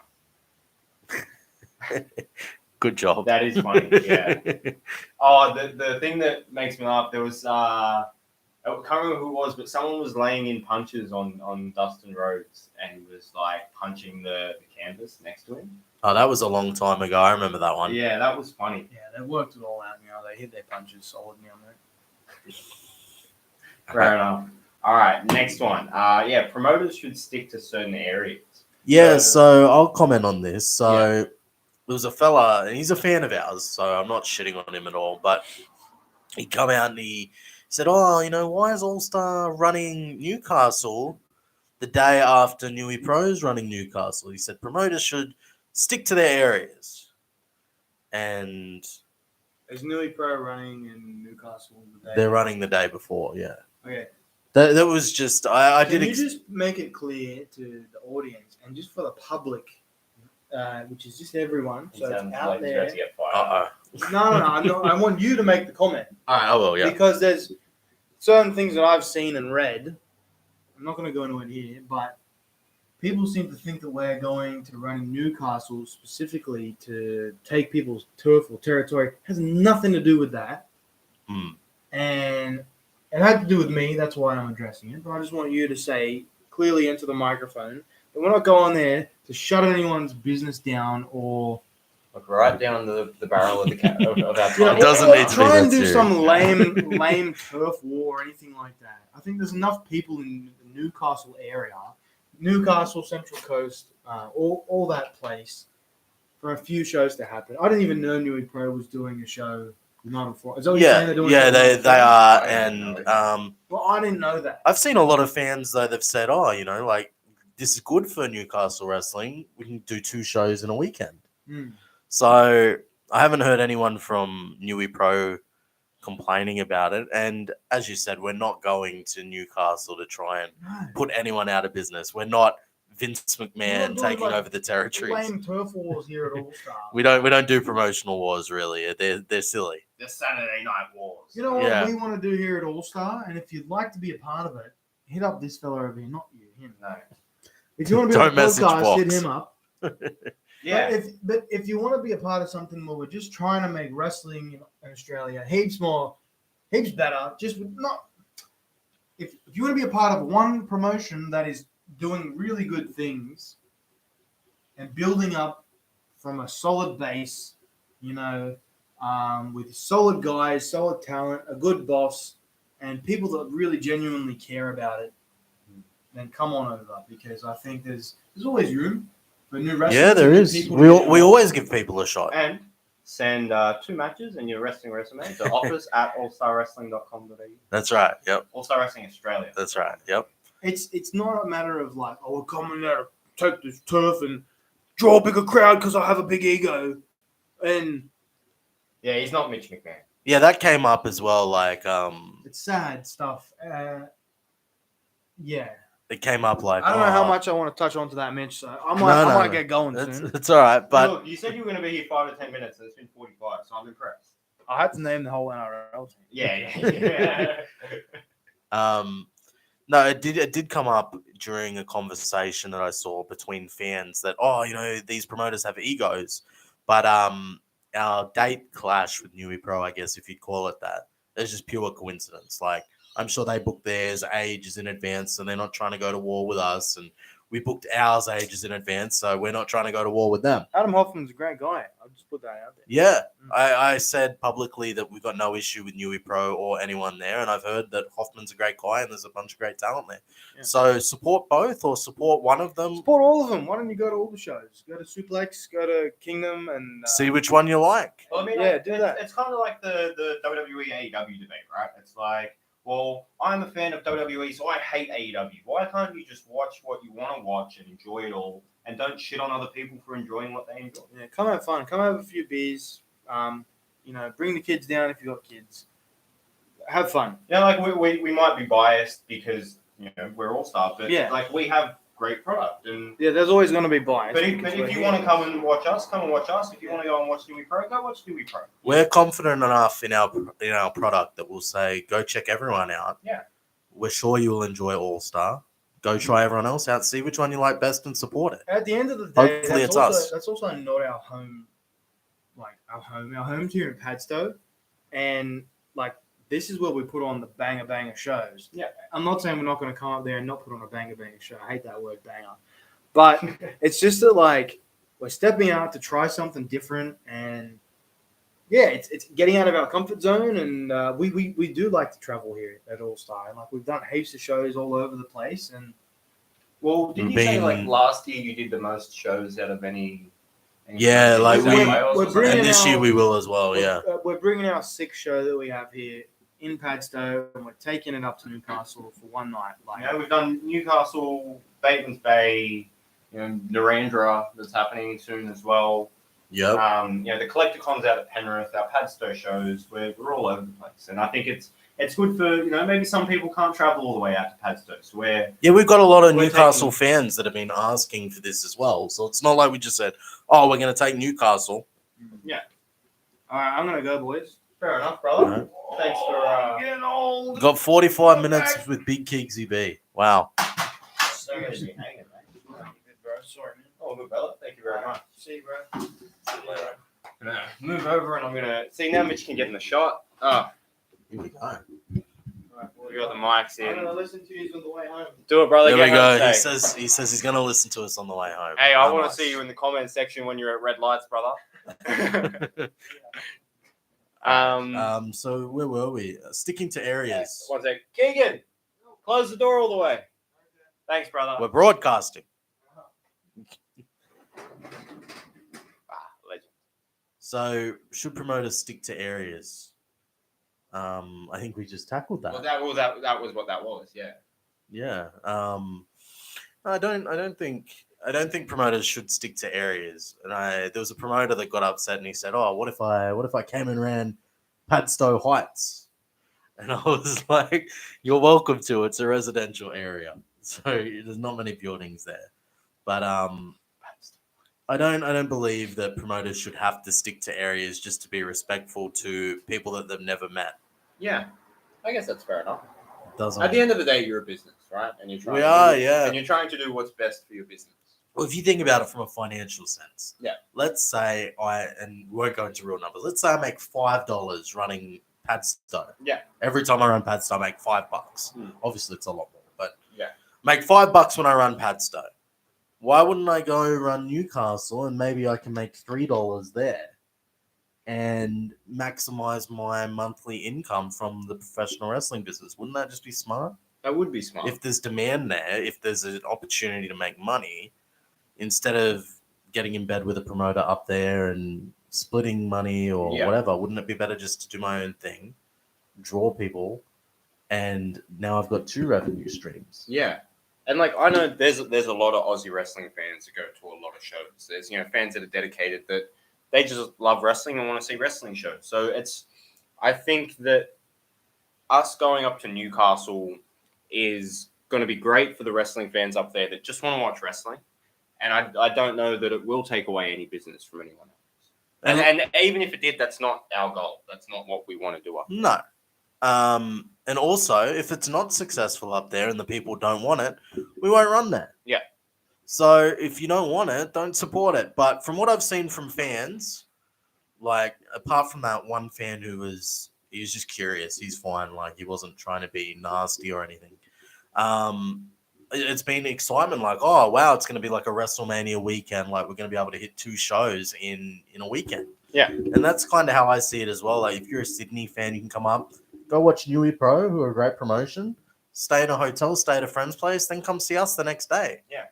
Good job. That is funny. Yeah. Oh, the thing that makes me laugh. There was I can't remember who it was, but someone was laying in punches on Dustin Rhodes, and he was like punching the canvas next to him. Oh, that was a long time ago. I remember that one. Yeah, that was funny. Yeah, they worked it all out now. They hit their punches solidly on there. Fair enough. All right, next one. Yeah, promoters should stick to certain areas. Yeah, so I'll comment on this. So there was a fella, and he's a fan of ours, so I'm not shitting on him at all, but he come out and he said, oh, why is All-Star running Newcastle the day after Newey Pro's running Newcastle? He said promoters should stick to their areas. And Is Newey Pro running in Newcastle today? they're running the day before, yeah. Okay. That was just, I Can did... you just make it clear to the audience and just for the public, which is just everyone, so it's Sounds out like he's there. about to get fired. Uh-oh. No, I want you to make the comment. All right, I will, yeah. Because there's certain things that I've seen and read. I'm not going to go into it here, but people seem to think that we're going to run Newcastle specifically to take people's turf or territory. It has nothing to do with that. Mm. And it had to do with me. That's why I'm addressing it. But I just want you to say clearly into the microphone that we're not going there to shut anyone's business down or... Look right down the barrel of the of our Yeah, It doesn't or need to be try and that do serious. some lame turf war or anything like that. I think there's enough people in the Newcastle area, Newcastle, Central Coast, all that place, for a few shows to happen. I didn't even know Newey Pro was doing a show the night before. Is that what you're saying? Yeah, They're doing yeah, a show the night they before? are, I and didn't know. Well, I didn't know that. I've seen a lot of fans though. They've said, "Oh, like this is good for Newcastle wrestling. We can do 2 shows in a weekend." Mm. So I haven't heard anyone from Newey Pro complaining about it. And as you said, we're not going to Newcastle to try and No. put anyone out of business. We're not Vince McMahon We're not doing, taking like, over the territories. Lame turf wars here at All Star. We don't do promotional wars really. They're silly. The Saturday Night Wars. You know what Yeah. we want to do here at All Star, and if you'd like to be a part of it, hit up this fella over here, not you, him. No. If you want to be on Don't the message podcast, hit Box. him up. Yeah. But if you want to be a part of something where we're just trying to make wrestling in Australia heaps better, just not. If you want to be a part of one promotion that is doing really good things and building up from a solid base, with solid guys, solid talent, a good boss, and people that really genuinely care about it, then come on over, because I think there's always room for new wrestlers. Yeah, there is. People We always give people a shot. And send 2 matches and your wrestling resume to office@allstarwrestling.com.au. That's right. Yep. All Star Wrestling Australia. That's right. Yep. It's not a matter of like, oh, we're coming there to take this turf and draw a bigger crowd because I have a big ego. And Yeah, he's not Mitch McMahon. Yeah, that came up as well. Like, it's sad stuff. Yeah. it came up like. I don't know how much I want to touch onto that, Mitch. So I No, might no. get going soon. It's all right, but Look, you said you were going to be here 5 to 10 minutes, and it's been 45, so I'm impressed. I had to name the whole NRL team. Yeah. no, it did come up during a conversation that I saw between fans that, these promoters have egos, but our date clash with Newey Pro, I guess if you'd call it that, it's just pure coincidence. Like, I'm sure they booked theirs ages in advance, and they're not trying to go to war with us, and we booked ours ages in advance, so we're not trying to go to war with them. Adam Hoffman's a great guy. I'll just put that out there. Yeah, I said publicly that we've got no issue with Newey Pro or anyone there, and I've heard that Hoffman's a great guy and there's a bunch of great talent there. Yeah. So support both or support one of them. Support all of them. Why don't you go to all the shows? Go to Suplex, go to Kingdom, and See which one you like. Well, I mean, Yeah, do that. It's kind of like the WWE AEW debate, right? It's like, well, I'm a fan of WWE, so I hate AEW. Why can't you just watch what you want to watch and enjoy it all, and don't shit on other people for enjoying what they enjoy? Yeah, come have fun. Come have a few beers. Bring the kids down if you've got kids. Have fun. Yeah, like we might be biased because we're all stars, but Yeah. like we have great product, and Yeah, there's always going to be bias. but if you want to come and watch us, come and watch us. If you want to go and watch Newey Pro, go watch Newey Pro. We're confident enough in our product that we'll say, go check everyone out. Yeah. We're sure you will enjoy All Star. Go try everyone else out, see which one you like best, and support it. At the end of the day, Hopefully it's us. That's also not our home. Our home's here in Padstow, and this is where we put on the banger shows. Yeah. I'm not saying we're not going to come up there and not put on a banger show. I hate that word banger, but it's just that we're stepping out to try something different, and yeah, it's getting out of our comfort zone, and we do like to travel here at All Star, and we've done heaps of shows all over the place, and Well, didn't you say last year you did the most shows out of any? Yeah, like we're bringing and this our- year we will as well. Yeah. We're bringing our 6th show that we have here in Padstow, and we're taking it up to Newcastle for one night. We've done Newcastle, Batemans Bay, Narendra that's happening soon as well. Yep. The Collecticons out at Penrith, our Padstow shows, we're all over the place, and I think it's good for maybe some people can't travel all the way out to Padstow, so we've got a lot of we're Newcastle fans that have been asking for this as well. So it's not like we just said, "Oh, we're going to take Newcastle." Yeah. All right, I'm gonna go, boys. Fair enough, brother. All right. Thanks for Getting old. We've got 45 minutes with Big Keegzyb. Wow. so good to be hanging, mate. Sorry, man. Oh, good brother. Thank you very much. See you, bro. I'm gonna move over and I'm gonna see now. Mitch can get in the shot. Oh, Here we go. All right, we got the mics I'm gonna in. listen to you on the way home. Do it, brother. There we Get go. home He safe. says he's going to listen to us on the way home. Hey, I want Nice. to see you in the comment section when you're at red lights, brother. So where were we? Sticking to areas. One sec. Keegan, close the door all the way. Thanks, brother. We're broadcasting. Legend. So should promoters stick to areas? I think we just tackled that. Well, that was what that was. Yeah. Yeah. I don't think promoters should stick to areas. And there was a promoter that got upset and he said, "Oh, what if I came and ran Padstow Heights?" And I was like, "You're welcome to. It's a residential area, so there's not many buildings there." But I don't believe that promoters should have to stick to areas just to be respectful to people that they've never met. Yeah. I guess that's fair enough. Doesn't At the end of the day, you're a business, right? And you're trying. we to are, do, yeah. And you're trying to do what's best for your business. Well, if you think about it from a financial sense, Yeah. Let's say we won't go into real numbers. Let's say I make $5 running Padstow. Yeah. Every time I run Padstow, I make $5. Hmm. Obviously, it's a lot more, but Yeah. make $5 when I run Padstow. Why wouldn't I go run Newcastle and maybe I can make $3 there? and maximize my monthly income from the professional wrestling business. Wouldn't that just be smart? That would be smart. If there's demand there, if there's an opportunity to make money, instead of getting in bed with a promoter up there and splitting money or whatever, wouldn't it be better just to do my own thing, draw people, and now I've got 2 revenue streams? Yeah. And like I know there's a lot of Aussie wrestling fans that go to a lot of shows. There's fans that are dedicated that they just love wrestling and want to see wrestling shows. So I think that us going up to Newcastle is going to be great for the wrestling fans up there that just want to watch wrestling. And I don't know that it will take away any business from anyone else. And even if it did, that's not our goal. That's not what we want to do up there. No. And also, if it's not successful up there and the people don't want it, we won't run there. Yeah. So if you don't want it, don't support it. But from what I've seen from fans, like apart from that one fan he was just curious, he's fine. Like he wasn't trying to be nasty or anything. It's been excitement. Like, oh wow, it's going to be like a WrestleMania weekend. Like we're going to be able to hit 2 shows in a weekend. Yeah. And that's kind of how I see it as well. Like if you're a Sydney fan, you can come up, go watch Newey Pro, who are a great promotion. Stay in a hotel, stay at a friend's place, then come see us the next day. Yeah.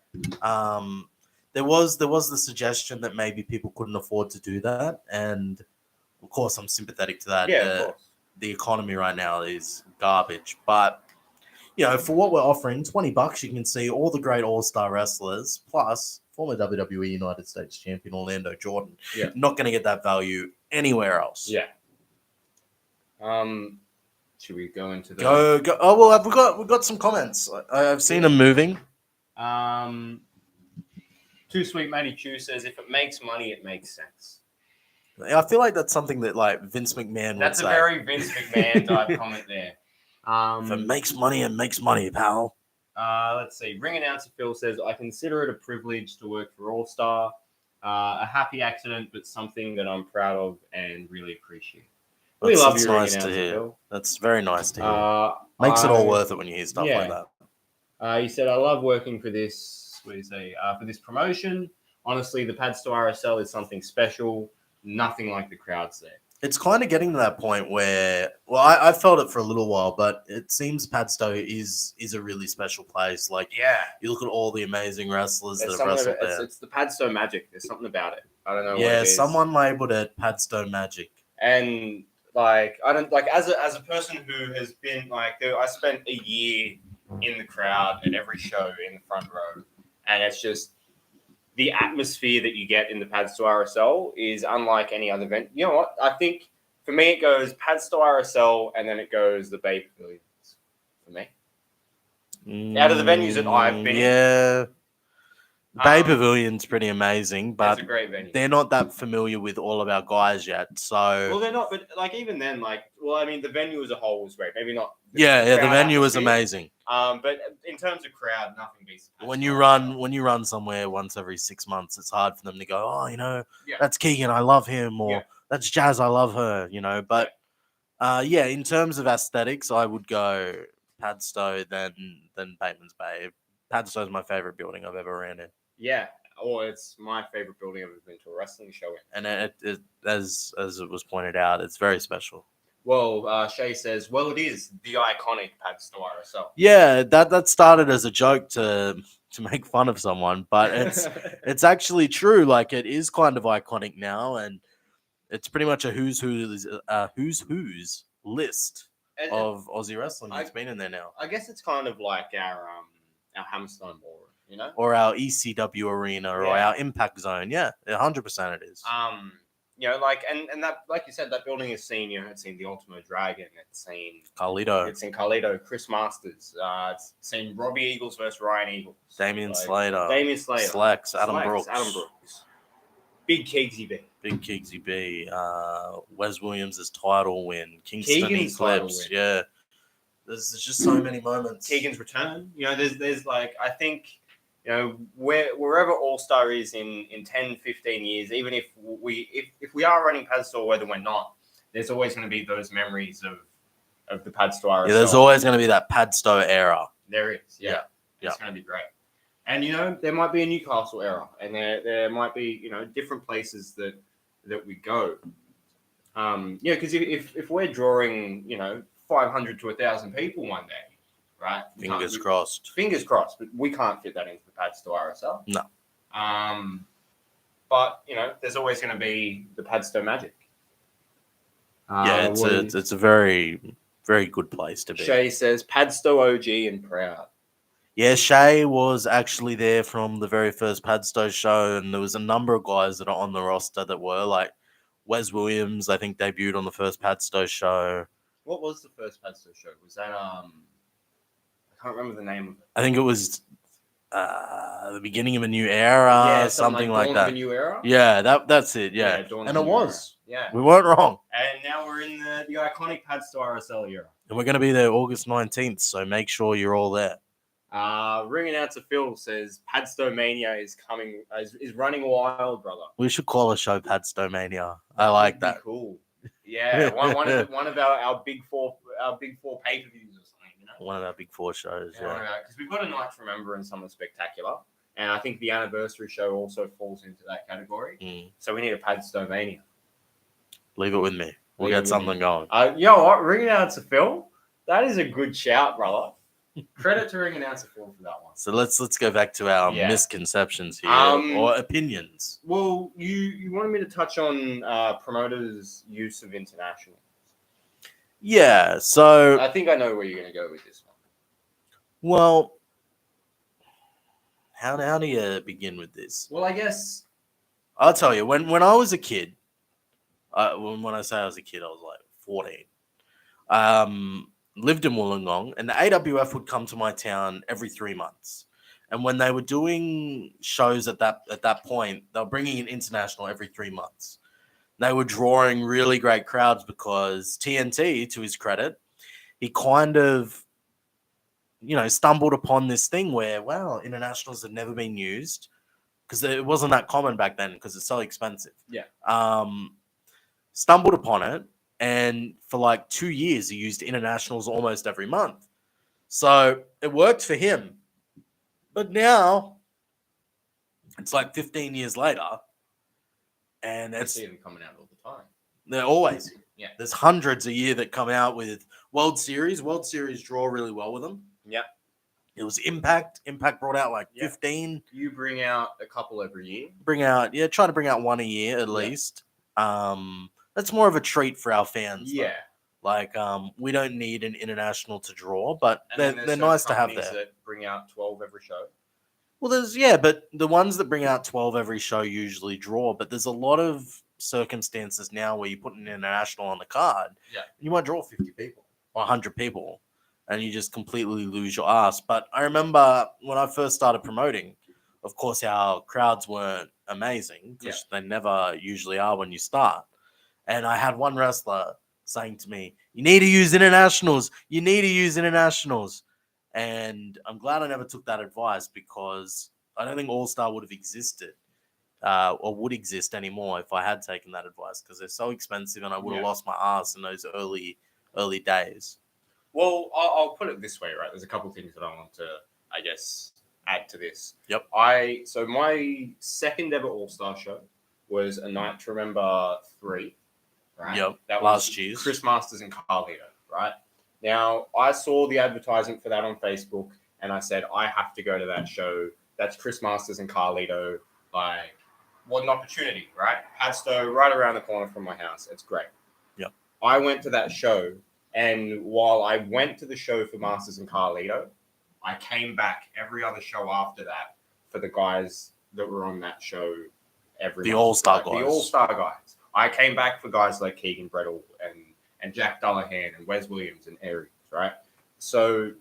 There was the suggestion that maybe people couldn't afford to do that, and of course I'm sympathetic to that. Yeah, of course. The economy right now is garbage, but for what we're offering, $20, you can see all the great all-star wrestlers plus former WWE United States champion Orlando Jordan. Yeah. Not going to get that value anywhere else. Yeah. Should we go into the go? Oh well, we've got some comments. I've seen them moving. Too Sweet Matty Chew says, if it makes money, it makes sense. I feel like that's something that like Vince McMahon That's would a say. very Vince McMahon type comment there. If it makes money, it makes money, pal. Let's see. Ring Announcer Phil says, I consider it a privilege to work for All Star. A happy accident, but something that I'm proud of and really appreciate. We love That's you, nice Ring to Announcer hear. Phil. That's very nice to hear. Makes it all worth it when you hear stuff like that. He said, I love working for this. What do you say? For this promotion. Honestly, the Pads to RSL is something special. Nothing like the crowds there. It's kind of getting to that point where, well, I felt it for a little while, but it seems Padstow is a really special place. Like, you look at all the amazing wrestlers that have wrestled there. It's the Padstow magic. There's something about it. I don't know. Yeah, what it is. someone labeled it Padstow magic. And like, I don't like as a person who has been like, I spent a year in the crowd at every show in the front row, and it's just the atmosphere that you get in the Pads to RSL is unlike any other event. You know what? I think for me it goes Pads to RSL and then it goes the Bay Pavilions for me. Out of the venues that I've been in. Bay Pavilion's pretty amazing, but it's a great venue. They're not that familiar with all of our guys yet. So well, they're not, but like even then, like, well, I mean, the venue as a whole was great. Maybe not. The venue was amazing. But in terms of crowd, nothing beats. When you run somewhere once every 6 months, it's hard for them to go, oh, that's Keegan, I love him, or that's Jazz, I love her, But in terms of aesthetics, I would go Padstow than Bateman's Bay. Padstow is my favorite building I've ever ran in. Yeah, or it's my favorite building I've ever been to a wrestling show in. And it as it was pointed out, it's very special. Well, Shay says, well, it is the iconic Pads to RSL. Yeah, that started as a joke to make fun of someone, but it's actually true. Like, it is kind of iconic now, and it's pretty much a who's list of Aussie wrestling that's been in there now. I guess it's kind of like our Hammerstone Ballroom. Or our ECW arena, or our Impact Zone. Yeah, 100% it is. Like and that, like you said, that building has seen, it's seen the Ultimo Dragon, it's seen Carlito, Chris Masters, it's seen Robbie Eagles versus Ryan Eagles, Damien Slater, Slex, Adam Brooks, Big Keegzy B, Wes Williams' title win, Kingston Eclipse, yeah. There's just so many moments. Keegan's return, there's like, I think, wherever All Star is in 10, 15 years, even if we are running Padstore, whether we're not, there's always going to be those memories of the Padstore. Yeah, there's always going to be that Padstore era. There is, yeah. It's going to be great. And there might be a Newcastle era, and there might be different places that we go. Because if we're drawing, 500 to 1,000 people one day, right? Fingers crossed. Fingers crossed, but we can't fit that into the pads to RSL. No. But there's always going to be the Padstow magic. Yeah, it's a very, very good place to be. Shay says Padstow OG and proud. Yeah, Shay was actually there from the very first Padstow show, and there was a number of guys that are on the roster that were like Wes Williams, I think, debuted on the first Padstow show. What was the first Padstow show? Was that I can't remember the name of it. I think it was the beginning of a new era, something like Dawn that. of a new era. Yeah, that's it. Yeah, Dawn of and a it New was. Era. Yeah, We weren't wrong. and now we're in the iconic Padstow RSL era. And we're going to be there August 19th, so make sure you're all there. Ringing out to Phil says Padstow Mania is coming, is running wild, brother. We should call a show Padstow Mania. I like That'd that. be cool. Yeah, one of our big four pay-per-views or something. One of our big four shows. Yeah. Because we've got a Night to Remember and Summer Spectacular, and I think the anniversary show also falls into that category. So we need a Padstow Mania. Leave it with me. We'll Leave it get with something going. What? Ring announcer Phil? That is a good shout, brother. Credit to ring announcer Phil for that one. So let's go back to our misconceptions here or opinions. Well, you wanted me to touch on promoters' use of internationals. Yeah, so I think I know where you're going to go with this one. well, how do you begin with this? Well, I guess I'll tell you. When I was a kid, when I say I was a kid, I was like 14. Lived in Wollongong, and the AWF would come to my town every 3 months. And when they were doing shows at that point, they were bringing in international every 3 months. They were drawing really great crowds because TNT, to his credit, he kind of, stumbled upon this thing where, wow, internationals had never been used because it wasn't that common back then because it's so expensive. Yeah. Stumbled upon it. And for like 2 years, he used internationals almost every month. So it worked for him. But now, it's like 15 years later. And I see them coming out all the time. They're always. Yeah. There's hundreds a year that come out with World Series. World Series draw really well with them. Yeah. It was Impact. Impact brought out like 15. You bring out a couple every year. Try to bring out one a year at least. That's more of a treat for our fans. Yeah. Though. Like, we don't need an international to draw, but they're certain nice to have there. That bring out 12 every show. Well, but the ones that bring out 12 every show usually draw, but there's a lot of circumstances now where you put an international on the card. Yeah. You might draw 50 people or 100 people, and you just completely lose your ass. But I remember when I first started promoting, of course, our crowds weren't amazing because they never usually are when you start. And I had one wrestler saying to me, you need to use internationals. You need to use internationals. And I'm glad I never took that advice because I don't think All-Star would have existed or would exist anymore if I had taken that advice because they're so expensive and I would have lost my ass in those early days. Well, I'll put it this way, right? There's a couple of things that I want to, I guess, add to this. Yep. So my second ever All-Star show was A Night to Remember 3. Right? Yep. That last was year. Chris Masters and Carlito, right? Now, I saw the advertisement for that on Facebook, and I said, I have to go to that show. That's Chris Masters and Carlito. Like, what an opportunity, right? Padstow, right around the corner from my house. It's great. Yep. I went to that show, and while I went to the show for Masters and Carlito, I came back every other show after that for the guys that were on that show The All-Star guys. The All-Star guys. I came back for guys like Keegan Brettle and Jack Dullahan and Wes Williams and Aries, right? So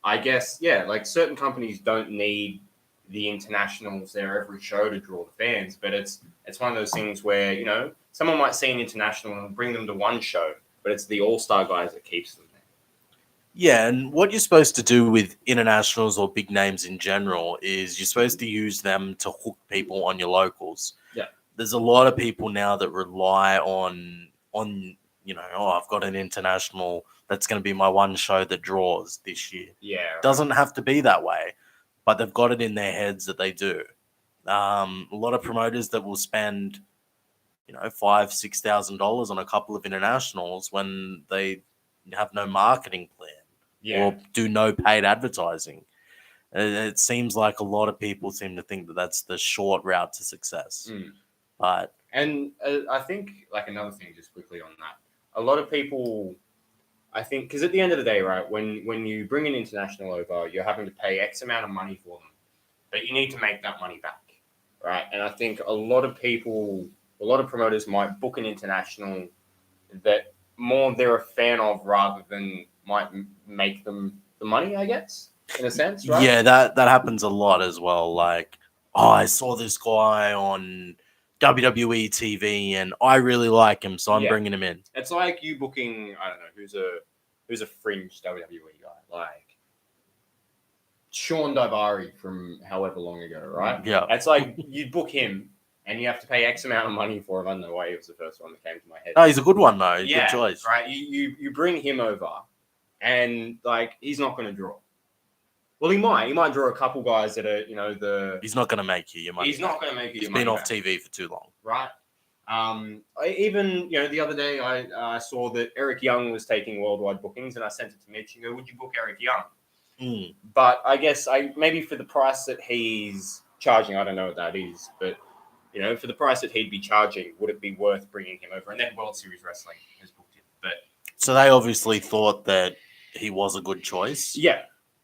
I guess, like certain companies don't need the internationals there every show to draw the fans, but it's one of those things where, someone might see an international and bring them to one show, but it's the All-Star guys that keeps them there. Yeah, and what you're supposed to do with internationals or big names in general is you're supposed to use them to hook people on your locals. Yeah. There's a lot of people now that rely on I've got an international that's going to be my one show that draws this year. Yeah. Right. Doesn't have to be that way, but they've got it in their heads that they do. A lot of promoters that will spend $5,000-6,000 on a couple of internationals when they have no marketing plan or do no paid advertising. It seems like a lot of people seem to think that that's the short route to success. But and I think like another thing, just quickly on that, a lot of people, I think, because at the end of the day, right, when you bring an international over, you're having to pay X amount of money for them, but you need to make that money back, right? And I think a lot of promoters might book an international that more they're a fan of rather than might make them the money, I guess, in a sense, right? yeah, that happens a lot as well. Like, oh, I saw this guy on WWE TV and I really like him, so I'm bringing him in. It's like you booking, I don't know, who's a fringe WWE guy, like Sean Daivari from however long ago, right? Yeah. It's like you book him and you have to pay X amount of money for him. I don't know why he was the first one that came to my head. Oh, he's a good one though. He's a good choice. Right. You bring him over and like he's not going to draw. Well, he might draw a couple guys that are, He's not going to make you your money. He's not going to make you. He's been off TV for too long, right? Even the other day I saw that Eric Young was taking worldwide bookings, and I sent it to Mitch and go, "Would you book Eric Young?" But I guess maybe for the price that he's charging, I don't know what that is, but for the price that he'd be charging, would it be worth bringing him over? And then World Series Wrestling has booked him, but so they obviously thought that he was a good choice. Yeah.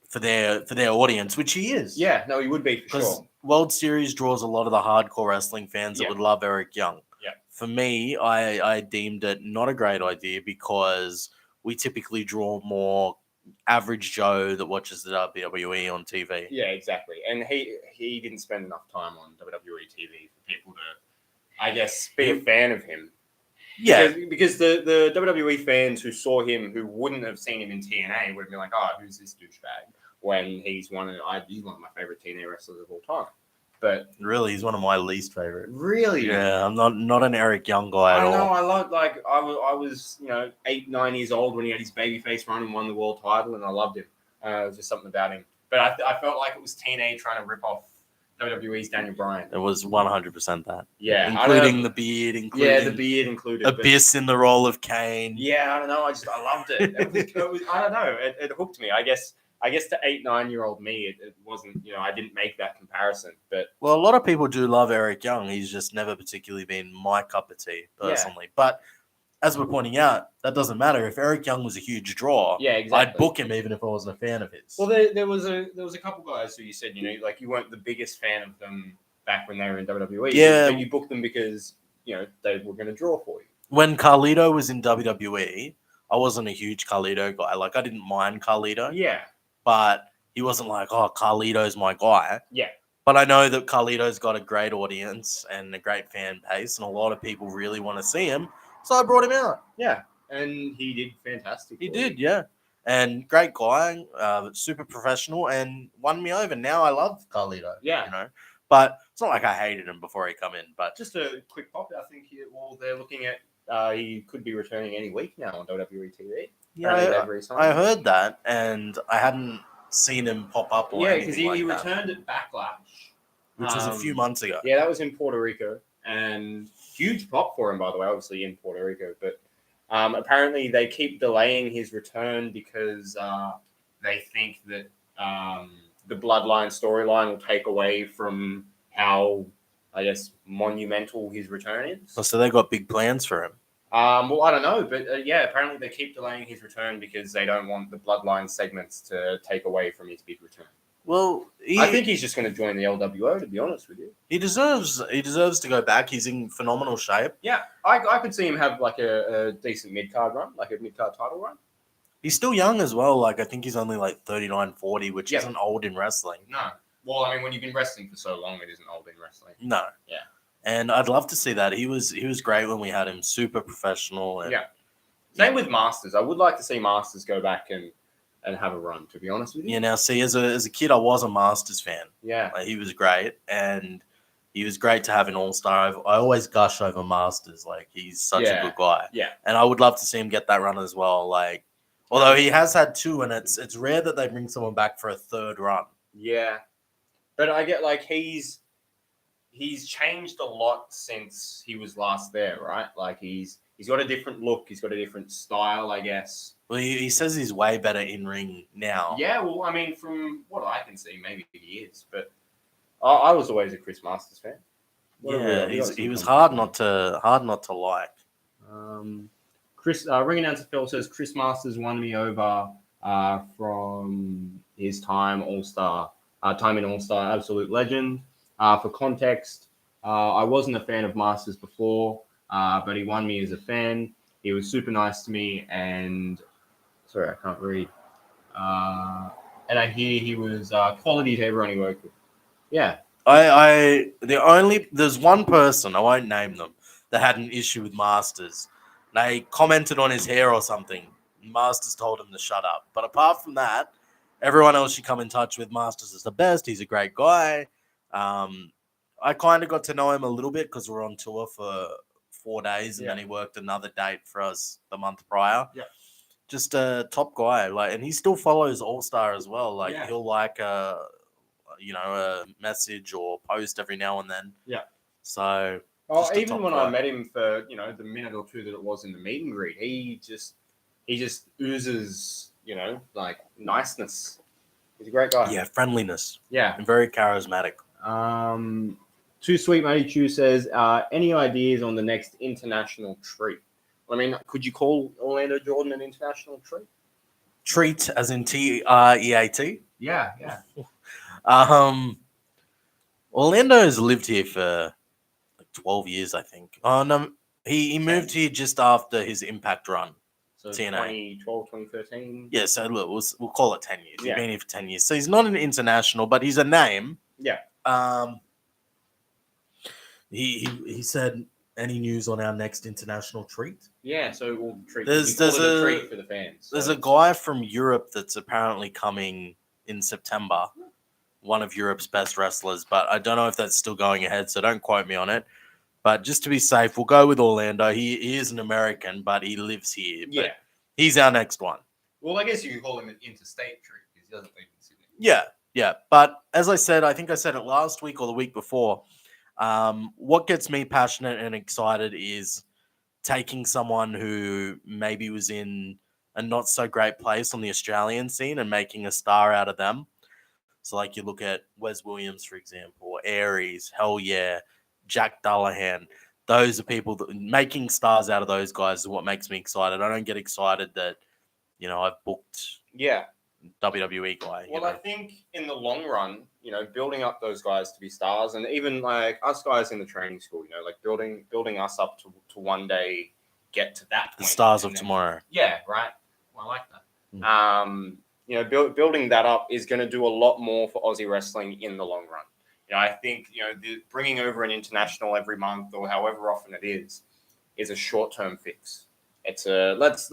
For their audience, which he is. Yeah, no, he would be for sure. World Series draws a lot of the hardcore wrestling fans that would love Eric Young. Yeah. For me, I deemed it not a great idea because we typically draw more average Joe that watches the WWE on TV. Yeah, exactly. And he didn't spend enough time on WWE TV for people to, I guess, be a fan of him. Yeah. Because the WWE fans who saw him, who wouldn't have seen him in TNA, would have been like, oh, who's this douchebag? When he's one of my favorite TNA wrestlers of all time. But really, he's one of my least favorite. Really? Yeah, I'm not an Eric Young guy at all. I know. I love I was 8-9 years old when he had his babyface run and won the world title, and I loved him. It was just something about him. But I felt like it was TNA trying to rip off WWE's Daniel Bryan. It was 100% that. Yeah, including the beard, the beard included. Abyss in the role of Kane. Yeah, I don't know. I loved it. It was, I don't know. It hooked me. I guess to 8-9-year-old me, it wasn't. I didn't make that comparison. But well, a lot of people do love Eric Young. He's just never particularly been my cup of tea personally. Yeah. But as we're pointing out, that doesn't matter. If Eric Young was a huge draw, exactly. I'd book him even if I wasn't a fan of his. Well, there was a couple guys who you said like you weren't the biggest fan of them back when they were in WWE. Yeah, but you booked them because they were going to draw for you. When Carlito was in WWE, I wasn't a huge Carlito guy. Like I didn't mind Carlito. Yeah, but he wasn't like, oh, Carlito's my guy. Yeah. But I know that Carlito's got a great audience and a great fan base, and a lot of people really want to see him. So I brought him out. Yeah, and he did fantastic. He did, yeah. And great guy, super professional, and won me over. Now I love Carlito. Yeah. But it's not like I hated him before he come in. But just a quick pop, I think they're looking at he could be returning any week now on WWE TV. Yeah, I heard that, and I hadn't seen him pop up. Or because he returned at Backlash, which was a few months ago. Yeah, that was in Puerto Rico, and huge pop for him, by the way. Obviously in Puerto Rico, but apparently they keep delaying his return because they think that the Bloodline storyline will take away from how, I guess, monumental his return is. Oh, so they got big plans for him. Well, I don't know, but apparently they keep delaying his return because they don't want the Bloodline segments to take away from his big return. Well, I think he's just going to join the LWO, to be honest with you. He deserves to go back. He's in phenomenal shape. Yeah, I could see him have like a decent mid-card run, like a mid-card title run. He's still young as well. Like I think he's only like 39, 40, which isn't old in wrestling. No. Well, I mean, when you've been wrestling for so long, it isn't old in wrestling. No. Yeah. And I'd love to see that. He was great when we had him. Super professional. And, Same with Masters. I would like to see Masters go back and have a run, to be honest with you. Yeah, now see, as a kid, I was a Masters fan. Yeah. Like, he was great, and he was great to have an all-star. I always gush over Masters. Like, he's such a good guy. Yeah. And I would love to see him get that run as well. Like, although he has had 2, and it's rare that they bring someone back for a 3rd run. Yeah. But I get, like, he's changed a lot since he was last there, right? Like he's got a different look, he's got a different style, I guess. Well, he says he's way better in ring now. Yeah, well, I mean, from what I can see, maybe he is, but I was always a Chris Masters fan. Yeah, he was hard not to like. Chris, ring announcer Phil says Chris Masters won me over from his time All-Star, time in All-Star, absolute legend. For context, I wasn't a fan of Masters before, but he won me as a fan. He was super nice to me, and sorry, I can't read. And I hear he was quality to everyone he worked with. Yeah. There's one person, I won't name them, that had an issue with Masters. They commented on his hair or something. Masters told him to shut up. But apart from that, everyone else you come in touch with, Masters is the best. He's a great guy. I kind of got to know him a little bit because we were on tour for 4 days, and then he worked another date for us the month prior. Yeah. Just a top guy, and he still follows All Star as well. He'll a message or post every now and then. Yeah. So. Even when I met him for the minute or two that it was in the meet and greet, he just oozes niceness. He's a great guy. Yeah, friendliness. Yeah, and very charismatic. Too Sweet Matey Chew says, any ideas on the next international treat? I mean, could you call Orlando Jordan an international treat? Treat as in TREAT? Yeah. Orlando's lived here for 12 years, I think. Oh, no, he moved here just after his Impact run. So TNA. 2012, 2013? Yeah, so look, we'll call it 10 years. Yeah. He's been here for 10 years. So he's not an international, but he's a name. Yeah. He said, any news on our next international treat? Yeah, so we'll treat. There's a treat for the fans. There's a guy from Europe that's apparently coming in September. One of Europe's best wrestlers, but I don't know if that's still going ahead, so don't quote me on it. But just to be safe, we'll go with Orlando. He is an American, but he lives here. Yeah. But he's our next one. Well, I guess you could call him an interstate treat because he doesn't live in Sydney. Yeah. But as I said, I think I said it last week or the week before, what gets me passionate and excited is taking someone who maybe was in a not so great place on the Australian scene and making a star out of them. So like you look at Wes Williams, for example, or Aries, Hell Yeah, Jack Dullahan. Those are people that making stars out of those guys is what makes me excited. I don't get excited that, I've booked WWE guy. Well, I think in the long run, building up those guys to be stars, and even like us guys in the training school, building us up to one day get to that point. The stars of tomorrow. Yeah, right. Well, I like that. Building that up is going to do a lot more for Aussie wrestling in the long run. I think bringing over an international every month or however often it is a short-term fix. It's a let's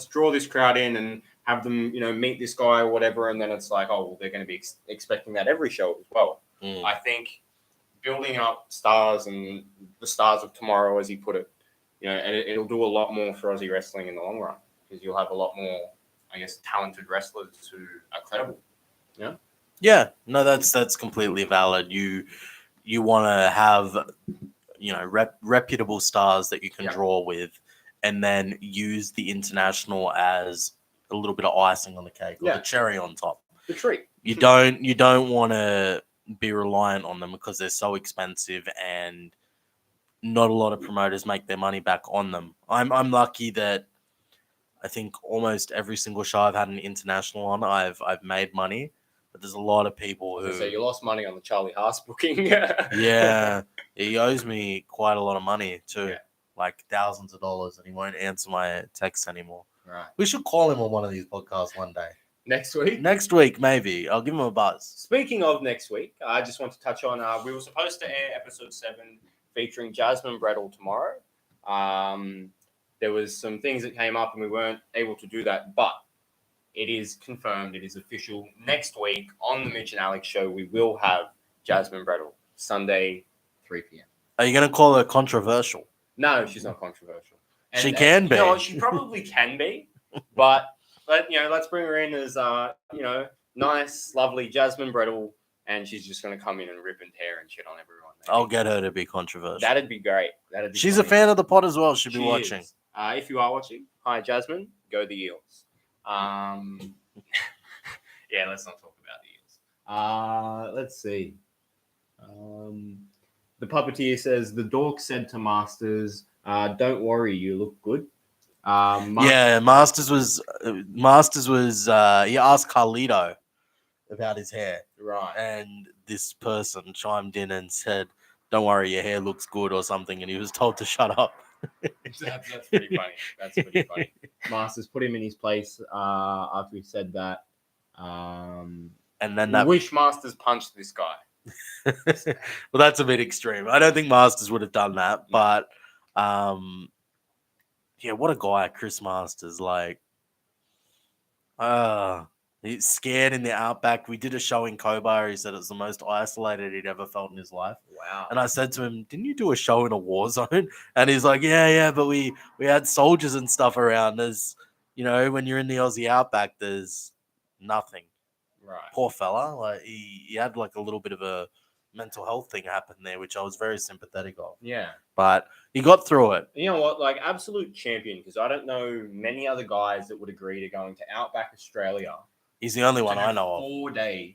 draw this crowd in and have them meet this guy or whatever, and then it's like, oh, well, they're going to be expecting that every show as well. I think building up stars and the stars of tomorrow, as he put it, and it'll do a lot more for Aussie wrestling in the long run because you'll have a lot more, I guess, talented wrestlers who are credible. Yeah. Yeah, no, that's completely valid. You want to have, reputable stars that you can draw with, and then use the international as a little bit of icing on the cake or the cherry on top. The treat. You don't want to be reliant on them because they're so expensive and not a lot of promoters make their money back on them. I'm lucky that I think almost every single show I've had an international on, I've made money. But there's a lot of people who... So you lost money on the Charlie Haas booking. Yeah. He owes me quite a lot of money too. Yeah. Like thousands of dollars, and he won't answer my texts anymore. Right. We should call him on one of these podcasts one day. Next week? Next week, maybe. I'll give him a buzz. Speaking of next week, I just want to touch on... we were supposed to air episode 7 featuring Jasmine Brettle tomorrow. There was some things that came up and we weren't able to do that, but it is confirmed, it is official. Next week on the Mitch Alex Show, we will have Jasmine Brettle, Sunday, 3 p.m. Are you going to call her controversial? No, she's not controversial. And, she can be. She probably can be, but let's bring her in as nice, lovely Jasmine Brettle, and she's just going to come in and rip and tear and shit on everyone. Maybe. I'll get her to be controversial. That'd be great. That'd be She's funny. a fan of the pod as well. She'll be She watching. is. If you are watching, hi Jasmine, go the Eels. Yeah, let's not talk about the Eels. Let's see. The puppeteer says the dork said to Masters, "Don't worry, you look good." Masters was. He asked Carlito about his hair, Right. and this person chimed in and said, "Don't worry, your hair looks good" or something, and he was told to shut up. That's pretty funny. That's pretty funny. Masters put him in his place after he said that. And then I wish Masters punched this guy. well, that's a bit extreme. I don't think Masters would have done that, but yeah, what a guy, Chris Masters. Like, he's scared in the outback. We did a show in Cobar. He said it's the most isolated he'd ever felt in his life. Wow. And I said to him, "Didn't you do a show in a war zone?" And he's like, "Yeah, but we had soldiers and stuff around. There's, when you're in the Aussie outback, there's nothing." Right. Poor fella. Like he had like a little bit of a mental health thing happen there, which I was very sympathetic of. Yeah. But he got through it. You know what? Like, absolute champion, because I don't know many other guys that would agree to going to Outback Australia. He's the only one to I have know of. 4 days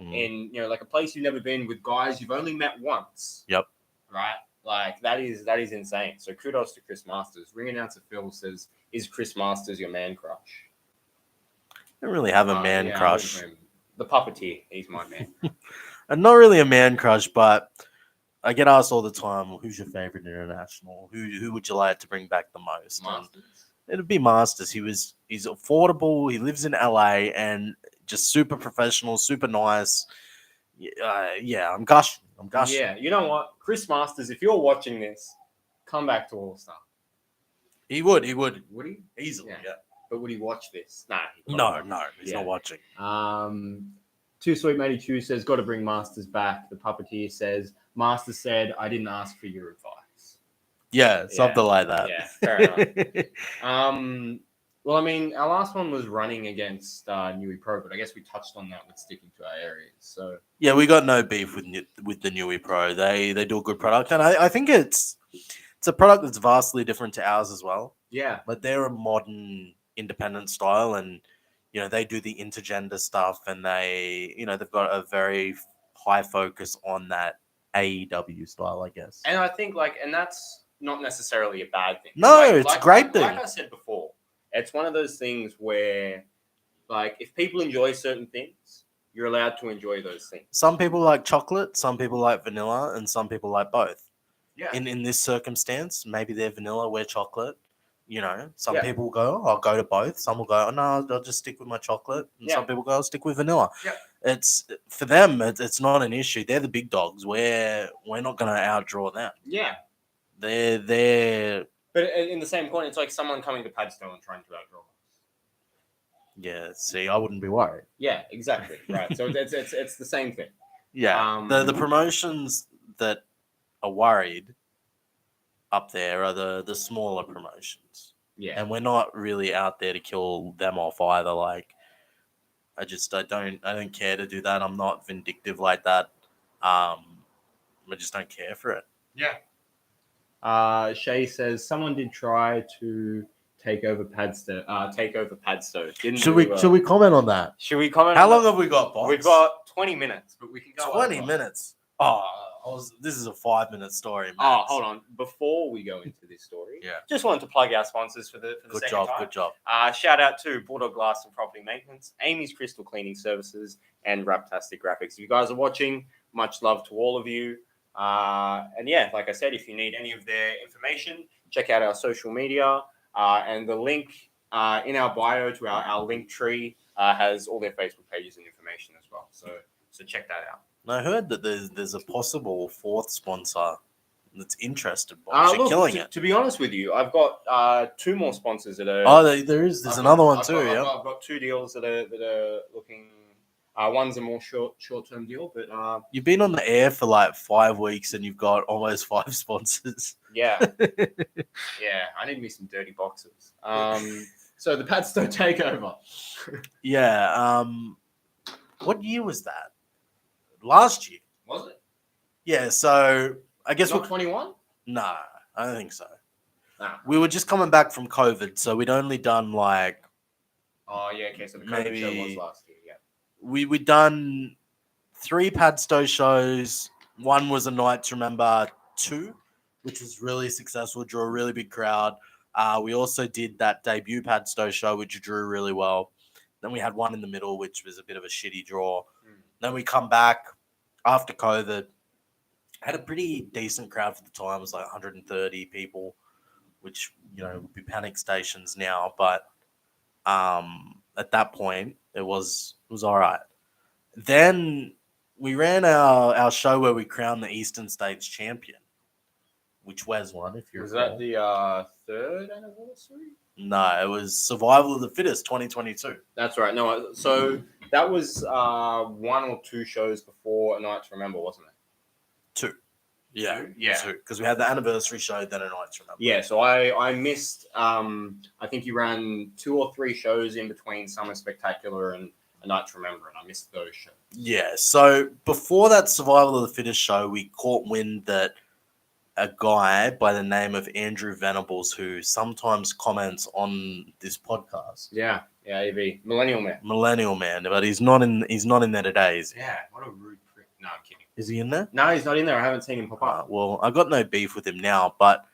Mm. in, like a place you've never been with guys you've only met once. Yep. Right? Like, that is insane. So kudos to Chris Masters. Ring announcer Phil says, "Is Chris Masters your man crush?" I don't really have a man crush. The puppeteer, he's my man. And not really a man crush, but I get asked all the time, "Who's your favorite international? Who would you like to bring back the most?" Masters. And it'd be Masters. He's affordable. He lives in LA and just super professional, super nice. Yeah, I'm gushing. Yeah, you know what? Chris Masters, if you're watching this, come back to All Star. He would. Would he? Easily, yeah. But would he watch this? Nah. No, he's Yeah. not watching. Too Sweet Matey Chew says, "Got to bring Masters back." The puppeteer says, "Masters said, I didn't ask for your advice." Yeah, something like that. Yeah, fair enough. Well, I mean, our last one was running against Newey Pro, but I guess we touched on that with sticking to our areas. So Yeah, we got no beef with the Newey Pro. They do a good product, and I think it's a product that's vastly different to ours as well. yeah, But they're a modern independent style, and they do the intergender stuff, and they've got a very high focus on that AEW style, I guess. and I think and that's not necessarily a bad thing. No, it's a great thing. Like I said before, it's one of those things where, if people enjoy certain things, you're allowed to enjoy those things. Some people like chocolate, some people like vanilla, and some people like both. Yeah. In this circumstance, maybe they're vanilla, we're chocolate. Some Yeah. people go, "I'll go to both." Some will go, "Oh, no, I'll just stick with my chocolate." And some people go, "I'll stick with vanilla." Yeah. It's for them. It's not an issue. They're the big dogs. We're not going to outdraw them. Yeah. They're But in the same point, it's like someone coming to Padstow and trying to outdraw us. yeah. See, I wouldn't be worried. Yeah, exactly. Right. So it's the same thing. Yeah. The promotions that are worried up there are the smaller promotions. Yeah. And we're not really out there to kill them off either. Like, I don't care to do that. I'm not vindictive like that. I just don't care for it. Yeah. Shay says someone did try to take over Padstow. Should we comment on that? Should we comment? How on long that? have we got, boss? We've got 20 minutes, but we can go 20 over. minutes. Oh, this is a 5-minute story. Oh, Max. hold on. Before we go into this story, Yeah. just wanted to plug our sponsors for the Good second job. time. Good job. Shout out to Bulldog Glass and Property Maintenance, Amy's Crystal Cleaning Services, and Raptastic Graphics. If you guys are watching, much love to all of you. And yeah, like I said, if you need any of their information, check out our social media. And the link in our bio to our link tree has all their Facebook pages and information as well. So check that out. And I heard that there's a possible 4th sponsor that's interested. Boss. You're killing it. To be honest with you, I've got 2 more sponsors that are. Oh, there's another one too. I've Yeah. got 2 deals that are looking. One's a more short-term deal, but You've been on the air for like 5 weeks and you've got almost 5 sponsors. yeah, I need me some dirty boxes. So the Padstow takeover. Yeah. What year was that? last year. Was it? Yeah, so I guess Not 21? Nah, I don't think so. Nah. We were just coming back from COVID, so we'd only done like Oh, yeah, okay, so the COVID maybe show was last year, yeah. we'd done 3 Padstow shows. 1 was a Night to Remember 2, which was really successful, drew a really big crowd. We also did that debut Padstow show, which drew really well. Then we had 1 in the middle, which was a bit of a shitty draw. Then we come back after COVID. Had a pretty decent crowd for the time. It was like 130 people, which, you know, would be panic stations now. But at that point, it was all right. Then we ran our show where we crowned the Eastern States champion, which Wes won, if you Was recall. that the 3rd anniversary? No, it was Survival of the Fittest 2022. That's right. No, so that was 1 or 2 shows before A Night to Remember, wasn't it? 2. Yeah. 2? Yeah. 2. Because we had the anniversary show, then A Night to Remember. Yeah, so I missed, I think you ran 2 or 3 shows in between Summer Spectacular and A Night to Remember, and I missed those shows. Yeah, so before that Survival of the Fittest show, we caught wind that a guy by the name of Andrew Venables, who sometimes comments on this podcast. Yeah, AV. Millennial Man. But he's not in there today, is he? Yeah, what a rude prick. No, I'm kidding. Is he in there? No, he's not in there. I haven't seen him pop up. Well, I got no beef with him now, but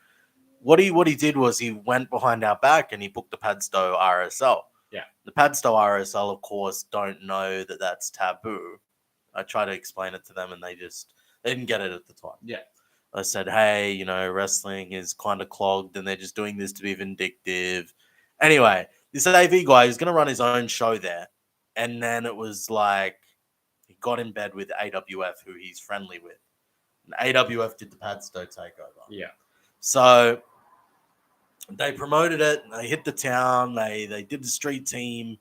what he did was he went behind our back and he booked the Padstow RSL. Yeah. The Padstow RSL, of course, don't know that that's taboo. I try to explain it to them and they didn't get it at the time. Yeah. I said, hey, you know, wrestling is kind of clogged and they're just doing this to be vindictive. Anyway, this AV guy is going to run his own show there. And then it was like, he got in bed with AWF, who he's friendly with. And AWF did the Padstow takeover. Yeah. So they promoted it. They hit the town. They did the street team.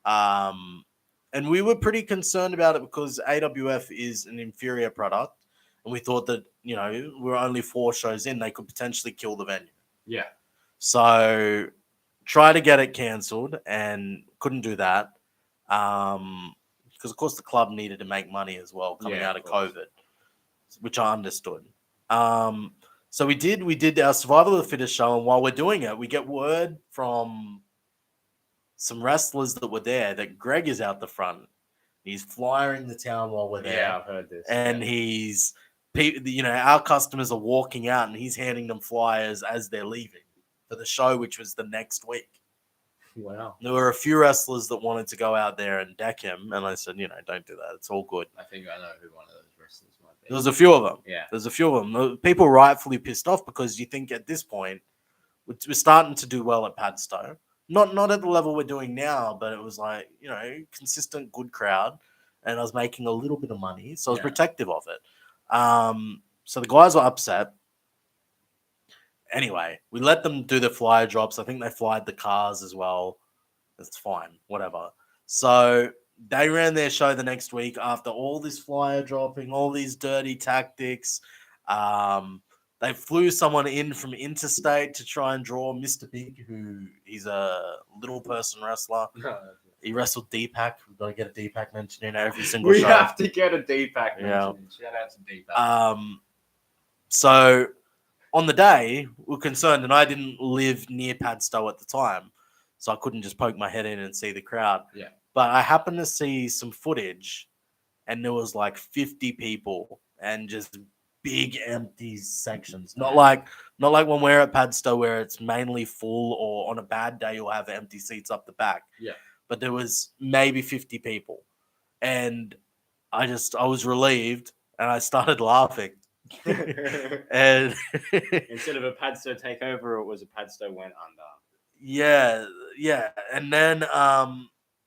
And we were pretty concerned about it because AWF is an inferior product. And we thought that, you know, we're only 4 shows in. They could potentially kill the venue. Yeah. So tried to get it cancelled and couldn't do that. Because, of course, the club needed to make money as well coming out of COVID, which I understood. So we did our Survival of the Fittest show. And while we're doing it, we get word from some wrestlers that were there that Greg is out the front. He's flyering the town while we're there. Yeah, I've heard this. And he's, you know, our customers are walking out and he's handing them flyers as they're leaving for the show, which was the next week. Wow. There were a few wrestlers that wanted to go out there and deck him. And I said, you know, don't do that. It's all good. I think I know who one of those wrestlers might be. There was a few of them. Yeah. There's a few of them. People rightfully pissed off because you think at this point, we're starting to do well at Padstow. Not at the level we're doing now, but it was like, you know, consistent, good crowd. And I was making a little bit of money. So I was protective of it. So the guys were upset. Anyway, we let them do the flyer drops. I think they flyed the cars as well. It's fine, whatever. So they ran their show the next week after all this flyer dropping, all these dirty tactics. They flew someone in from interstate to try and draw Mr. Big, who he's a little person wrestler. He wrestled D-Pack. We've got to get a D-Pack mention in every single show. We have to get a D-Pack mention. Yeah. Shout out to D-Pack. So on the day, we were concerned, and I didn't live near Padstow at the time, so I couldn't just poke my head in and see the crowd. Yeah. But I happened to see some footage, and there was like 50 people and just big empty sections. Not like when we're at Padstow where it's mainly full, or on a bad day you'll have empty seats up the back. Yeah. But there was maybe 50 people. And I was relieved and I started laughing. And Instead of a Padstow takeover, it was a Padstow went under. Yeah. And then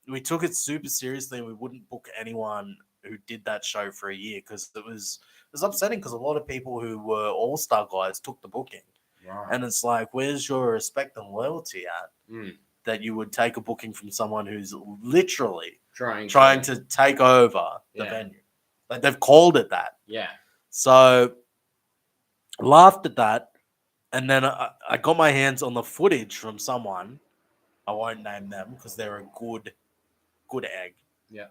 we took it super seriously and we wouldn't book anyone who did that show for a year because it was upsetting because a lot of people who were all-star guys took the booking. Right. And it's like, where's your respect and loyalty at that you would take a booking from someone who's literally trying to take over the venue? Like they've called it that. Yeah. So laughed at that. And then I got my hands on the footage from someone. I won't name them because they're a good egg. Yeah.